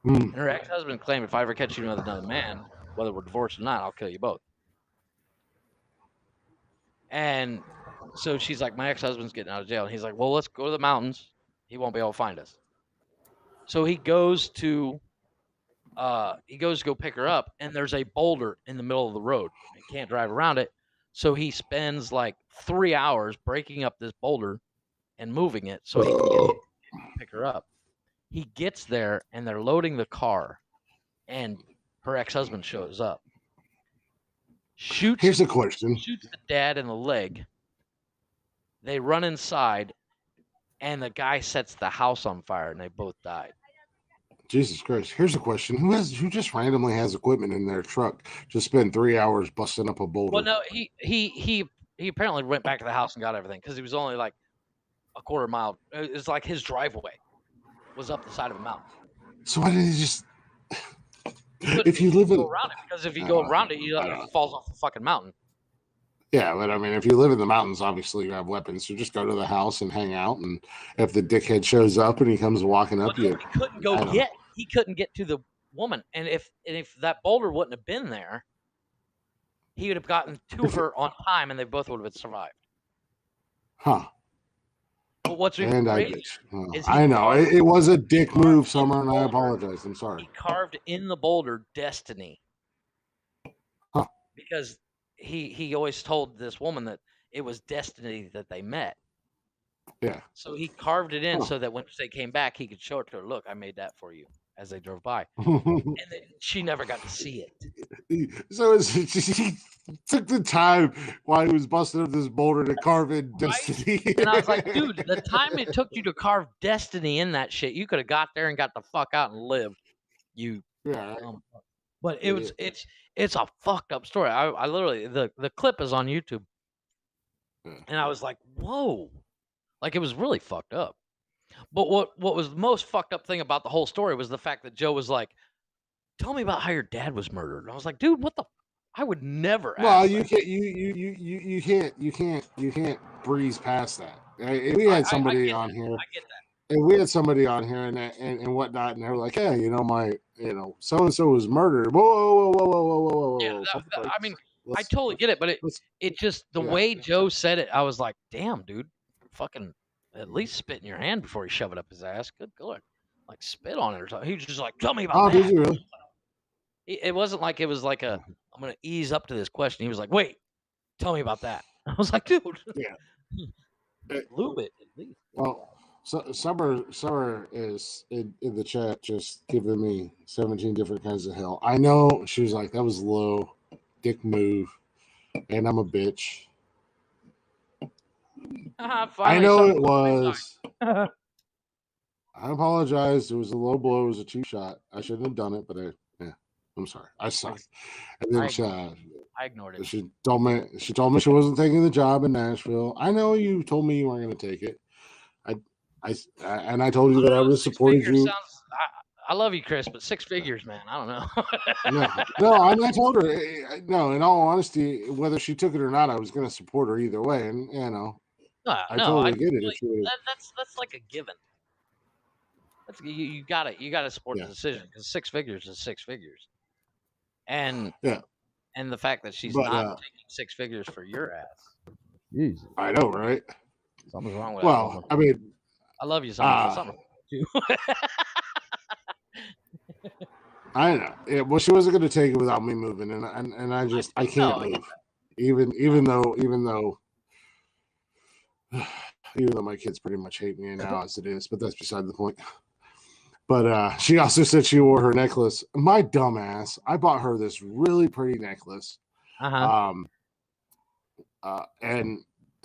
And her ex-husband claimed, if I ever catch you with another man, whether we're divorced or not, I'll kill you both. And so she's like, my ex-husband's getting out of jail. And he's like, well, let's go to the mountains. He won't be able to find us. So he goes to go pick her up, and there's a boulder in the middle of the road. He can't drive around it. So he spends like 3 hours breaking up this boulder and moving it so he can pick her up. He gets there, and they're loading the car, and her ex-husband shows up. Here's a question. Shoots the dad in the leg. They run inside, and the guy sets the house on fire, and they both died. Jesus Christ. Here's a question. Who just randomly has equipment in their truck to spend 3 hours busting up a boulder? Well, no, he apparently went back to the house and got everything because he was only like a quarter mile. It's like his driveway was up the side of a mountain. So why didn't he just... If you live in... Go around it, because if you go around it, it falls off the fucking mountain. Yeah, but I mean, if you live in the mountains, obviously you have weapons. So just go to the house and hang out. And if the dickhead shows up and he comes walking up, he couldn't get to the woman. And if that boulder wouldn't have been there, he would have gotten to her on time, and they both would have survived. Huh. But what's crazy I know it was a dick move, Summer, and I apologize. I'm sorry. He carved in the boulder destiny. Huh. Because he always told this woman that it was destiny that they met. Yeah. So he carved it in so that when they came back, he could show it to her. Look, I made that for you, as they drove by. And then she never got to see it. So he took the time while he was busting up this boulder to carve in destiny. And I was like, dude, the time it took you to carve destiny in that shit, you could have got there and got the fuck out and lived. Yeah. But it's a fucked up story. I literally the clip is on YouTube, and I was like, whoa, like it was really fucked up. But what was the most fucked up thing about the whole story was the fact that Joe was like, tell me about how your dad was murdered. And I was like, dude, what the? I would never. Well, you can't. You can't breeze past that. We had somebody on here. I get that. And we had somebody on here and whatnot, and they were like, "Yeah, so and so was murdered." Whoa. Yeah, I mean, I totally get it, but it just the way Joe said it, I was like, "Damn, dude, fucking at least spit in your hand before you shove it up his ass." Good God, like spit on it or something. He was just like, "Tell me about that." Did you really? It wasn't like it was like I'm gonna ease up to this question. He was like, "Wait, tell me about that." I was like, "Dude, yeah, lube it at least." Well. So Summer is in the chat just giving me 17 different kinds of hell. I know she was like, that was low dick move, and I'm a bitch. I know it was. I apologize. It was a low blow. It was a cheap shot. I shouldn't have done it, but I'm sorry. I sucked. And then I ignored it. She told me she wasn't taking the job in Nashville. I know you told me you weren't going to take it. I told you that I would have supported you. I love you, Chris, but 6 figures, man. I don't know. no, I told her. No, in all honesty, whether she took it or not, I was going to support her either way, and I totally get it. That's like a given. You got to support the decision because 6 figures is 6 figures, and the fact that she's not taking 6 figures for your ass. Jesus. I know, right? Something's wrong with that. Well, I mean. I love you, something too. I know. Yeah, well, she wasn't going to take it without me moving, and I can't move, even though my kids pretty much hate me now as it is. But that's beside the point. But she also said she wore her necklace. My dumb ass. I bought her this really pretty necklace. And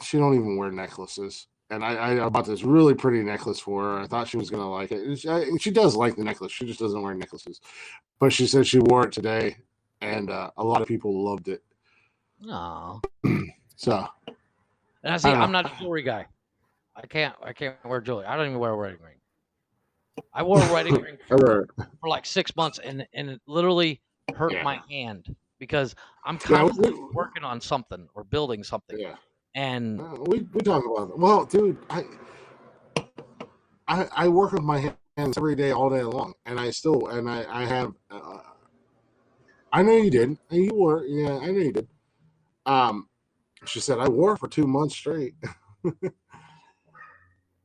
she don't even wear necklaces. And I bought this really pretty necklace for her. I thought she was going to like it. And she does like the necklace. She just doesn't wear necklaces. But she said she wore it today, and a lot of people loved it. No. So. And I see, I'm not a jewelry guy. I can't wear jewelry. I don't even wear a wedding ring. I wore a wedding ring for like 6 months, and it literally hurt my hand because I'm Yeah, constantly working on something or building something. yeah. And We talk about that. Well, dude, I work with my hands every day, all day long, and I have. I know you did. And you were. Yeah, I know you did. Um, she said I wore for 2 months straight.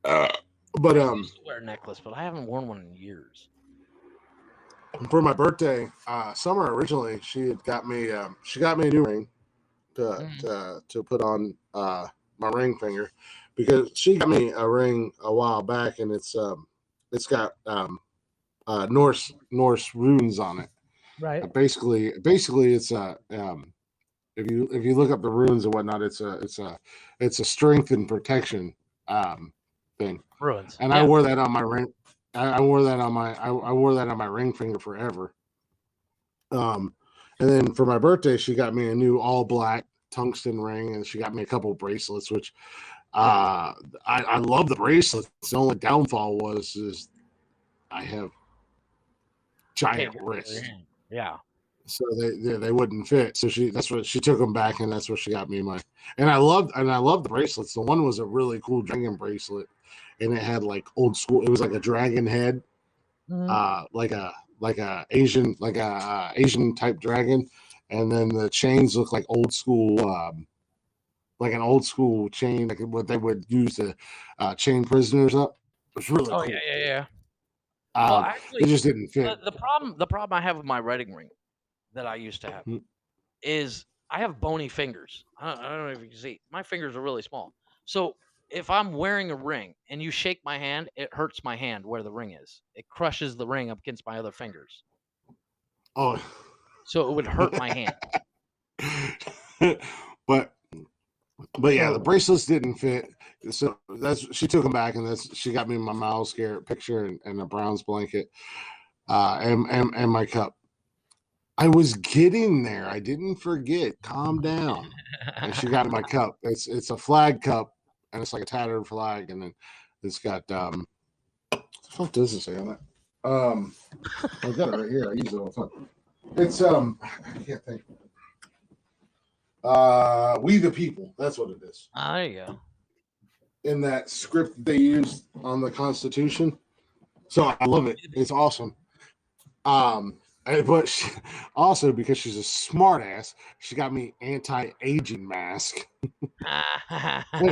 But I used to wear a necklace, but I haven't worn one in years. for my birthday, Summer originally she got me a new ring to put on my ring finger, because she got me a ring a while back, and it's got Norse runes on it. Right. Basically, it's if you look up the runes and whatnot, it's a strength and protection thing. Ruins. And Yeah. I wore that on my ring. I wore that on my ring finger forever. And then for my birthday, she got me a new all black tungsten ring, and she got me a couple of bracelets, which I love the bracelets. The only downfall is I have giant wrists. Yeah. So they wouldn't fit. So she took them back, and that's what she got me and I loved the bracelets. The one was a really cool dragon bracelet, and it had like old school. It was like a dragon head, like a Asian type dragon, and then the chains look like old school, like an old school chain, like what they would use to chain prisoners up. It was really cool. Yeah. Well, actually, it just didn't fit. The problem I have with my wedding ring that I used to have is I have bony fingers. I don't know if you can see. My fingers are really small. So if I'm wearing a ring and you shake my hand, it hurts my hand where the ring is. It crushes the ring up against my other fingers. Oh. So it would hurt my hand. but yeah, the bracelets didn't fit. So she took them back, and she got me my Miles Garrett picture and a Browns blanket, and my cup. I was getting there. I didn't forget. Calm down. And she got my cup. It's a flag cup, and it's like a tattered flag, and then it's got what the fuck does it say on it? I've got it right here. I use it all the time. It's I can't think. We the people. That's what it is. There you go. In that script they used on the Constitution. So I love it. It's awesome. But also because she's a smart ass, she got me anti-aging mask.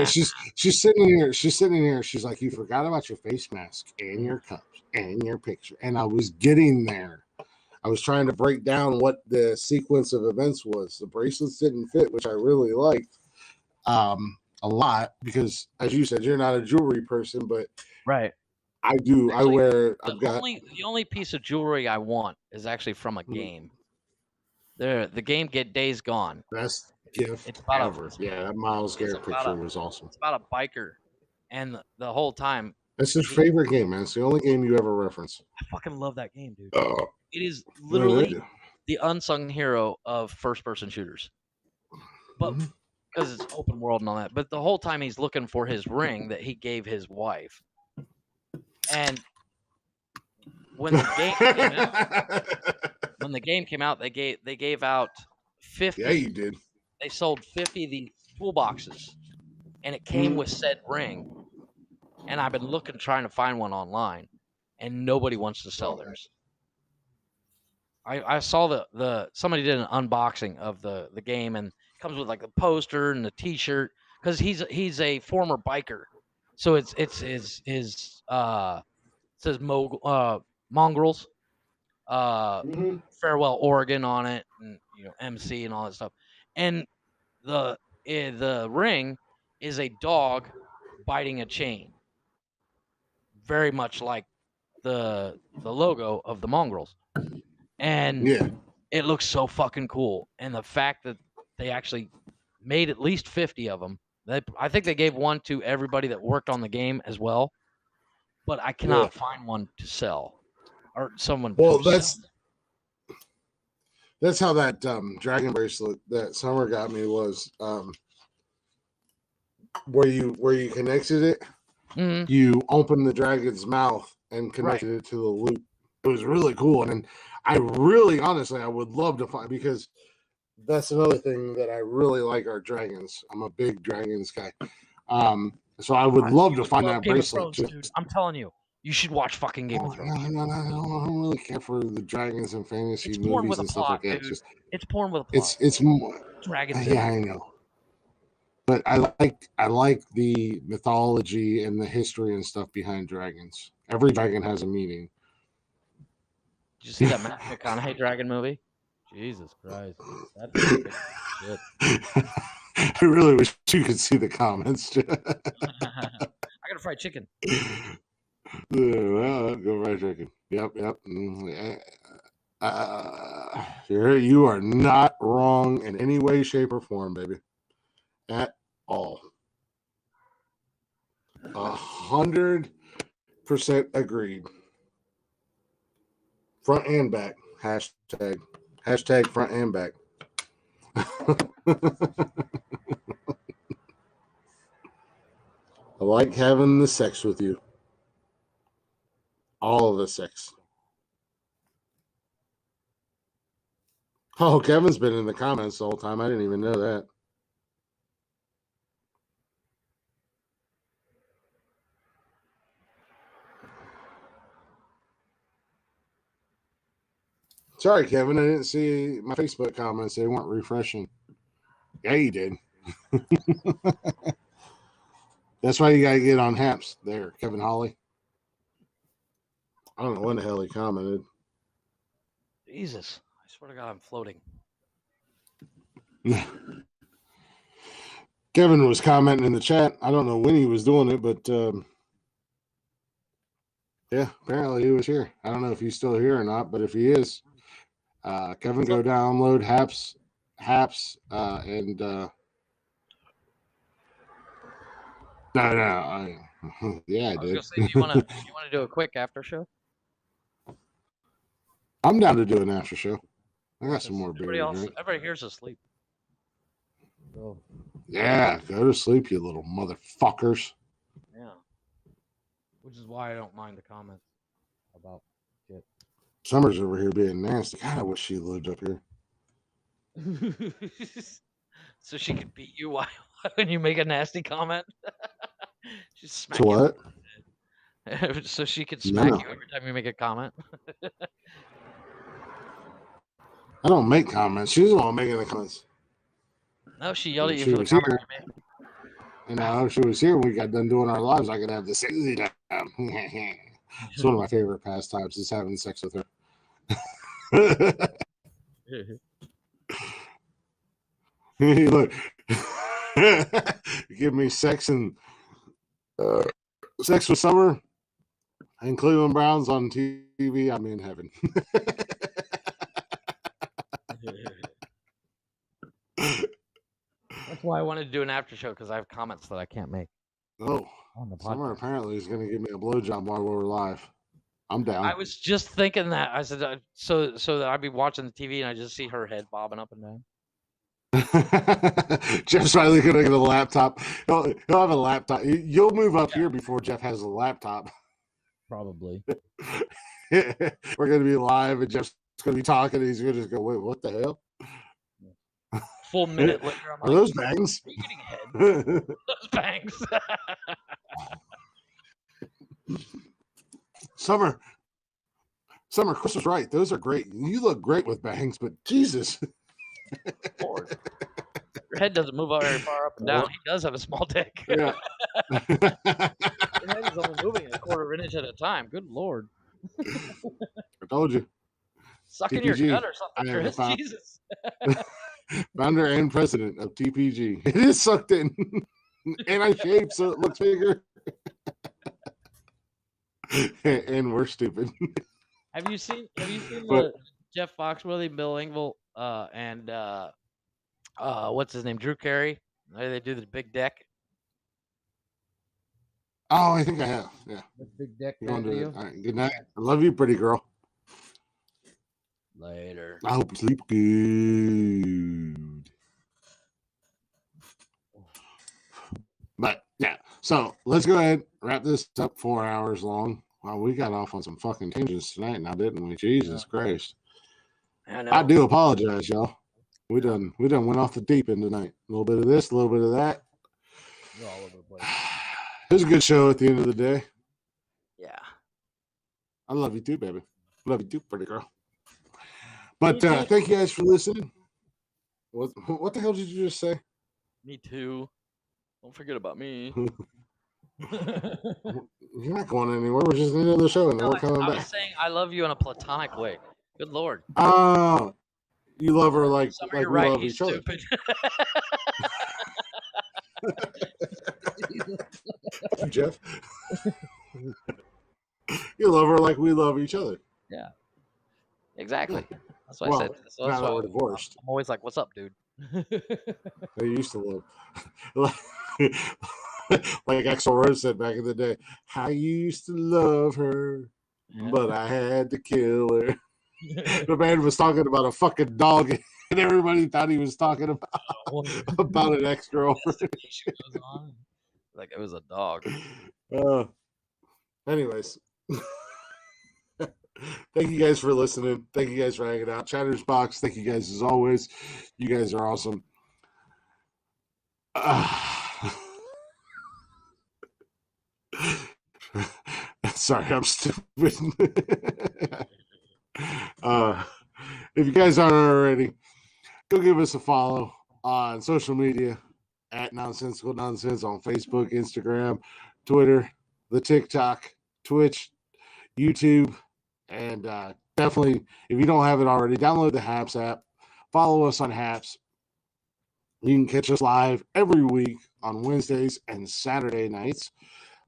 she's sitting here. She's like, you forgot about your face mask and your cups and your picture. And I was getting there. I was trying to break down what the sequence of events was. The bracelets didn't fit, which I really liked a lot, because, as you said, you're not a jewelry person, but right. I do. Actually, the only piece of jewelry I want is actually from a game. The game Days Gone. Best gift it's about ever. That Miles Garrett picture was awesome. It's about a biker, and the whole time. That's his favorite game, man. It's the only game you ever reference. I fucking love that game, dude. It is literally the unsung hero of first-person shooters. But because it's open world and all that. But the whole time he's looking for his ring that he gave his wife. And when the game came out, they gave out 50. Yeah, you did. They sold 50 of these toolboxes, and it came with said ring. And I've been trying to find one online, and nobody wants to sell theirs. I saw somebody did an unboxing of the game, and it comes with like a poster and a T-shirt, because he's a former biker, so it says Mongrels, Farewell Oregon on it, and MC and all that stuff, and the ring is a dog biting a chain, very much like the logo of the Mongrels. And it looks so fucking cool. And the fact that they actually made at least 50 of them, I think they gave one to everybody that worked on the game as well. But I cannot find one to sell, or someone. Well, that's how that dragon bracelet that Summer got me was, where you connected it. You opened the dragon's mouth and connected it to the loop. It was really cool, and I really, honestly, I would love to find, because That's another thing that I really like are dragons. I'm a big dragons guy. So I would love to find that Game of bracelet. Thrones, dude. I'm telling you, you should watch fucking Game of Thrones. No, I don't really care for the dragons and fantasy It's porn movies with a and stuff plot, like that. dude. It's porn with a plot. It's more. Dragons. Yeah, I know. But I like the mythology and the history and stuff behind dragons. Every dragon has a meaning. Did you see that Matthew McConaughey dragon movie? Jesus Christ. That's shit. I really wish you could see the comments. I got a fried chicken. Well, go fried chicken. Yep. You are not wrong in any way, shape, or form, baby. At all. 100% agreed. Front and back. Hashtag front and back. I like having the sex with you. All of the sex. Oh, Kevin's been in the comments the whole time. I didn't even know that. Sorry, Kevin. I didn't see my Facebook comments. They weren't refreshing. Yeah, you did. That's why you got to get on Haps there, Kevin Holly. I don't know when the hell he commented. Jesus. I swear to God, I'm floating. Kevin was commenting in the chat. I don't know when he was doing it, but yeah, apparently he was here. I don't know if he's still here or not, but if he is, Kevin, go download Haps, and no, yeah, I did. I was gonna say, do you want to do a quick after show? I'm down to do an after show. I got some more beer. Everybody here's asleep. So, yeah, go to sleep, you little motherfuckers. yeah. Which is why I don't mind the comments about shit. Summer's over here being nasty. God, I wish she lived up here. So she could beat you when you make a nasty comment. She's smack To what? you. So she could smack you every time you make a comment. I don't make comments. She's the one making the comments. No, she yelled at you She for the was comment here. you made. And now if she was here, we got done doing our lives. I could have the sexy time. It's one of my favorite pastimes is having sex with her. Look, give me sex and sex with Summer and Cleveland Browns on TV. I'm in heaven. That's why I wanted to do an after show because I have comments that I can't make. Oh, On the Summer podcast. apparently is going to give me a blowjob while we're live. I'm down. I was just thinking that. I said so that I'd be watching the TV and I just see her head bobbing up and down. Jeff's finally going to get a laptop. He'll have a laptop. You'll move up here before Jeff has a laptop. Probably. We're going to be live and Jeff's going to be talking and he's going to just go, wait, what the hell? Full minute later, I'm Are like, those bangs? "Are you getting head? Those bangs." Summer, Chris was right. Those are great. You look great with bangs, but Jesus. Lord. Your head doesn't move very far up and down. He does have a small dick. Yeah. Your head is only moving a quarter inch at a time. Good Lord. I told you. Sucking your TPG. gut or something, Chris. Jesus. Founder and president of TPG. It is sucked in. And I shaved so it looks bigger. And we're stupid. Have you seen But- the Jeff Foxworthy, Bill Engvall, and what's his name? Drew Carey? They do the big deck. Oh, I think I have. Yeah. Big deck You want to do video. it? All right. Good night. I love you, pretty girl. Later. I hope you sleep good. But yeah, so let's go ahead wrap this up 4 hours long. Wow, we got off on some fucking tangents tonight now, didn't we? Jesus Christ. I know. I do apologize, y'all. We done went off the deep end tonight. A little bit of this, a little bit of that. We're all over the place. It was a good show at the end of the day. Yeah. I love you too, baby. Love you too, pretty girl. But thank you guys for listening. What the hell did you just say? Me too. Don't forget about me. You're not going anywhere. We're just ending the show and then we're coming I back. was saying I love you in a platonic way. Good Lord. Oh, you love her like Summer, we you're right. love He's each other. stupid. Fuck you, Jeff. You love her like we love each other. Yeah. Exactly. That's what Well, I said. So now that's that why we're divorced. I'm always like, "What's up, dude?" They used to love. Like Axl Rose said back in the day, I used to love her, but I had to kill her. The man was talking about a fucking dog, and everybody thought he was talking about an ex-girlfriend. Like it was a dog. Anyways. Thank you guys for listening. Thank you guys for hanging out. Chatter's Box, thank you guys as always. You guys are awesome. Sorry, I'm stupid. If you guys aren't already, go give us a follow on social media at Nonsensical Nonsense on Facebook, Instagram, Twitter, the TikTok, Twitch, YouTube, and definitely, if you don't have it already, download the Haps app. Follow us on Haps. You can catch us live every week on Wednesdays and Saturday nights.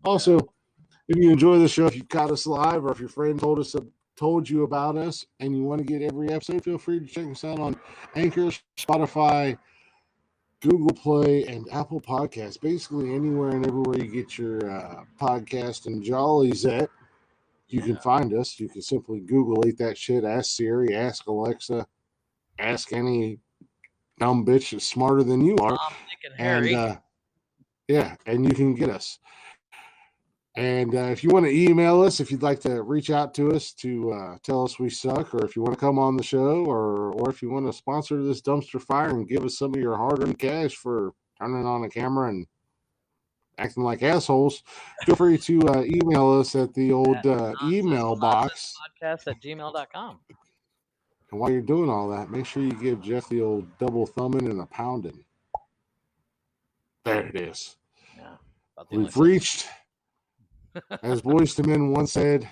Also, if you enjoy the show, if you caught us live, or if your friend told you about us, and you want to get every episode, feel free to check us out on Anchor, Spotify, Google Play, and Apple Podcasts. Basically, anywhere and everywhere you get your podcast and jollies at, you can find us. You can simply Google Eat That Shit, ask Siri, ask Alexa, ask any dumb bitch that's smarter than you are. Nick and Harry. And and you can get us. And if you want to email us, if you'd like to reach out to us to tell us we suck, or if you want to come on the show, or if you want to sponsor this dumpster fire and give us some of your hard-earned cash for turning on a camera and acting like assholes, feel free to email us at the old email box. Podcast@gmail.com. And while you're doing all that, make sure you give Jeff the old double thumbing and a pounding. There it is. Yeah. We've reached, as Boyz II Men once said,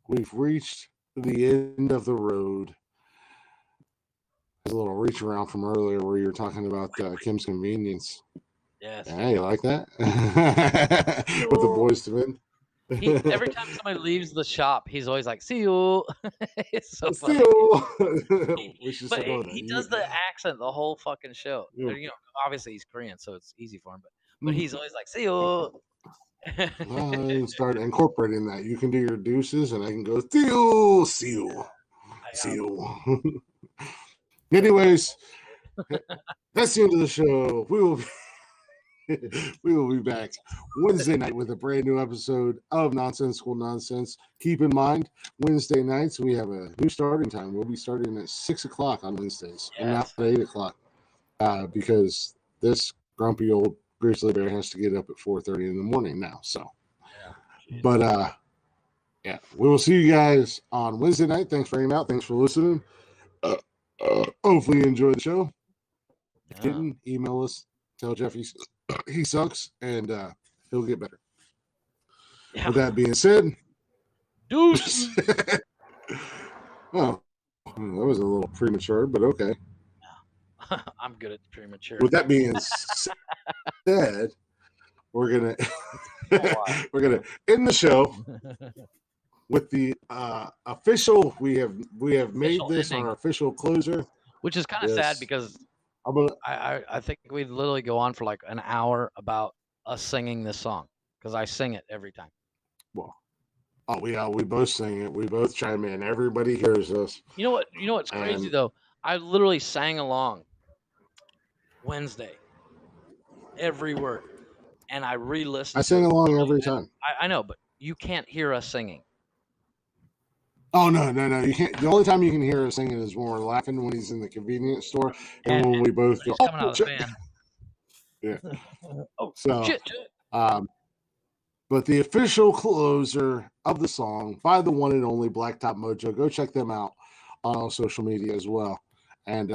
we've reached the end of the road. There's a little reach around from earlier where you were talking about Kim's Convenience. Yes. Yeah, you like that? With the Boyz II Men. Every time somebody leaves the shop, he's always like, "See you." It's so See funny. you. We should But start doing that. he does the accent the whole fucking show. Yeah. You know, obviously he's Korean, so it's easy for him. But he's always like, "See you." Well, I can start incorporating that. You can do your deuces, and I can go see you, see you, see you. Anyways, that's the end of the show. We will be back Wednesday night with a brand new episode of Nonsensical Nonsense. Keep in mind, Wednesday nights we have a new starting time. We'll be starting at 6 o'clock on Wednesdays and not at 8 o'clock because this grumpy old grizzly bear has to get up at 4:30 in the morning now. So, but we will see you guys on Wednesday night. Thanks for hanging out. Thanks for listening. Hopefully you enjoyed the show. If you didn't, email us. Tell Jeff he sucks, and he'll get better. Yeah. With that being said, deuce. Oh, that was a little premature, but okay. I'm good at premature. With that being said, we're gonna end the show with the official. We have made this ending. Our official closer, which is kind of sad because I think we'd literally go on for like an hour about us singing this song because I sing it every time. Well, we both sing it. We both chime in. Everybody hears us. You know what's crazy though? I literally sang along Wednesday, every word, and I re-listened. I sing along every time. I know, but you can't hear us singing. Oh no. You can't. The only time you can hear us singing is when we're laughing when he's in the convenience store, and when we both go. He's coming out of the van. Yeah. Oh, So, shit. but the official closer of the song by the one and only Blacktop Mojo. Go check them out on all social media as well. And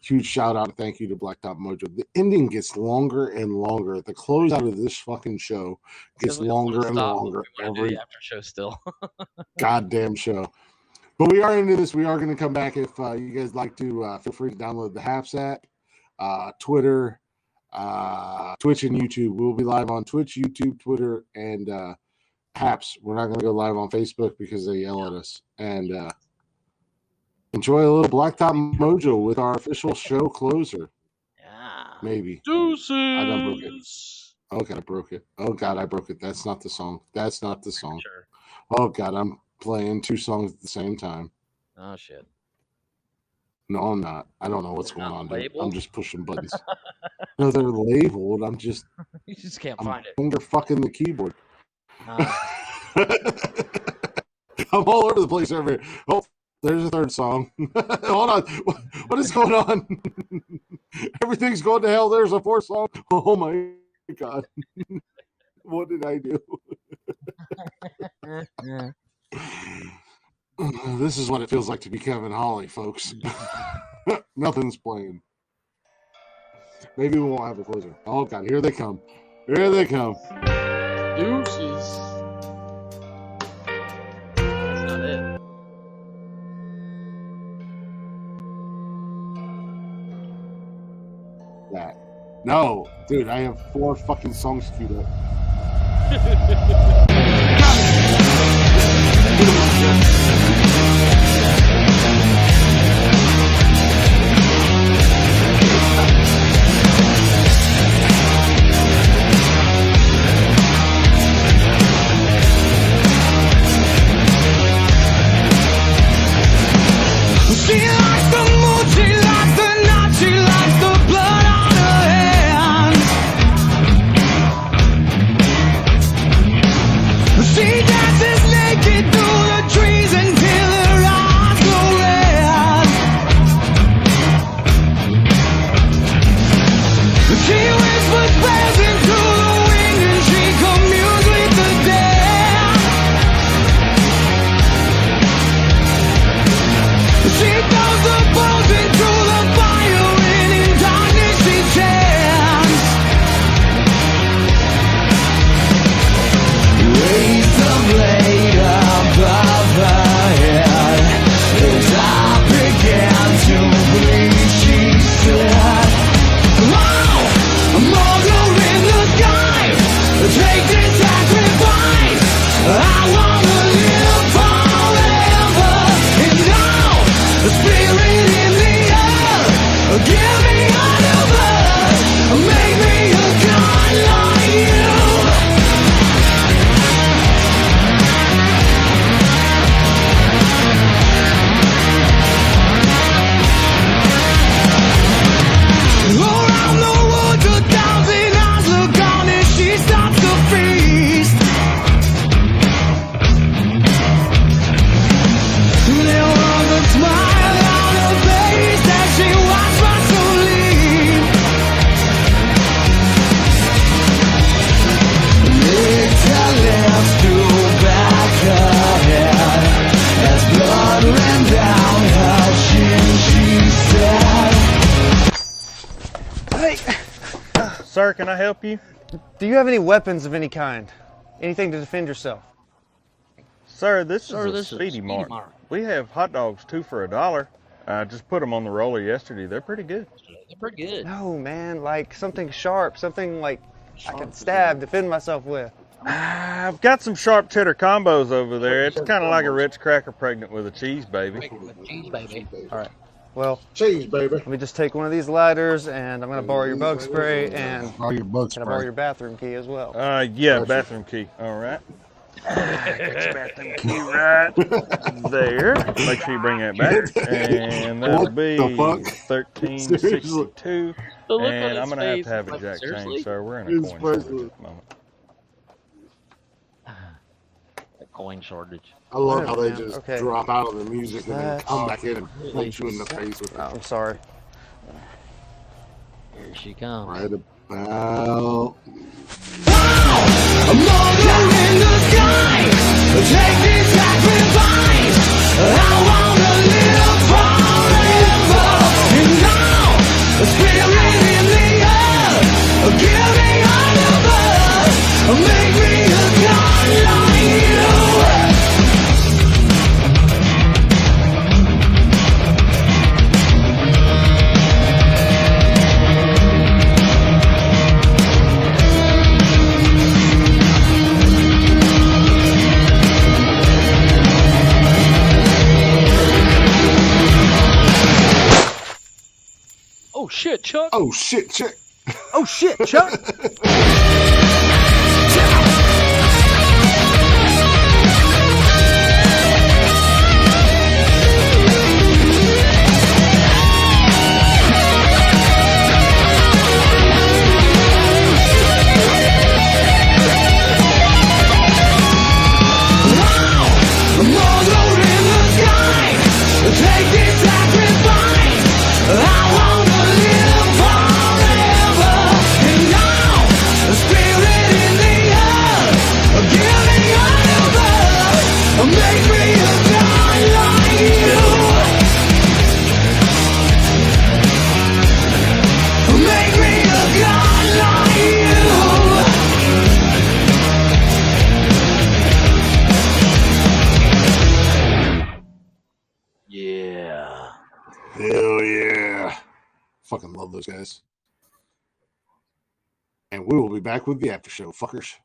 huge shout out and thank you to Blacktop Mojo. The ending gets longer and longer. The closeout of this fucking show gets longer and longer every after show still. goddamn show. But we are into this. We are going to come back. If you guys like to, feel free to download the Haps app, Twitter, Twitch, and YouTube. We'll be live on Twitch, YouTube, Twitter, and Haps. We're not going to go live on Facebook because they yell at us. And enjoy a little Blacktop Mojo with our official show closer. Yeah. Maybe. Deuces. I done broke it. Oh, God, I broke it. Oh, God, I broke it. That's not the song. That's not the song. Sure. Oh, God, I'm playing two songs at the same time. Oh, shit. No, I'm not. I don't know what's going on, dude. Labeled? I'm just pushing buttons. No, they're labeled. I'm You just can't find it. finger fucking the keyboard. Uh, I'm all over the place over here. Oh, there's a third song. Hold on. What is going on? Everything's going to hell. There's a fourth song. Oh my God. What did I do? This is what it feels like to be Kevin Holly, folks. Nothing's playing. Maybe we won't have a closer. Oh, God. Here they come. Here they come. Deuces. That's not it. That. No, dude, I have 4 fucking songs queued up. She likes the mood, she likes the night, she likes the blood on her hands. She dances naked through the trees until her eyes go red. She whispers prayers into the wind and she communes with the dead. She throws the bones into the fire and in darkness she chants. Raise the blade above her head. As I began to bleed, she said, "Oh, murder in the sky, take this sacrifice. I wanna live forever, and now the spirit in the air. Give me a new birth, make me a god like you." Around the woods, 1,000 eyes look on as she stops the feast. There was a smile on her face as she watched my soul leave. Licked her lips to back her head as blood ran down her chin. She said, Sir, can I help you? Do you have any weapons of any kind? Anything to defend yourself? Sir, this Sir, is a this is Speedy Speedy Mart. Mart. We have hot dogs 2 for $1. I just put them on the roller yesterday. They're pretty good. They're pretty good. No, man, like something sharp, something like I can stab, defend myself with. I've got some sharp cheddar combos over there. It's kind of like a Ritz cracker pregnant with a cheese baby. Cheese, baby. All right. Well, Cheese, baby. let me just take one of these lighters, and I'm gonna borrow your bug spray, and Oh, your bug can I borrow spray. your bathroom key as well? Yeah, bathroom key. All right. Got your bathroom key right there. Make sure you bring that back. And that'll What the be fuck? 1362. The look on And his I'm gonna face, have to have a like, jack seriously? change, sir. We're in a It's coin shortage priceless. at the moment. coin shortage. I love how they man. just Okay. drop out of the music and then That- come back in and punch you in the face with it. Oh, I'm sorry. Here she comes. Right about. A mother in the sky, take this sacrifice. I wanna live forever. And now, the spirit in the earth, give me all of us. Make me a god like you. Oh shit, Chuck. Oh shit, chick. Oh shit, Chuck! Mother in the sky, take this sacrifice. I wanna live forever. And now, the spirit in the earth, give me all of us. Make me a god like you. Make me a god like you. Yeah. Hell yeah. Fucking love those guys. And we will be back with the after show, fuckers.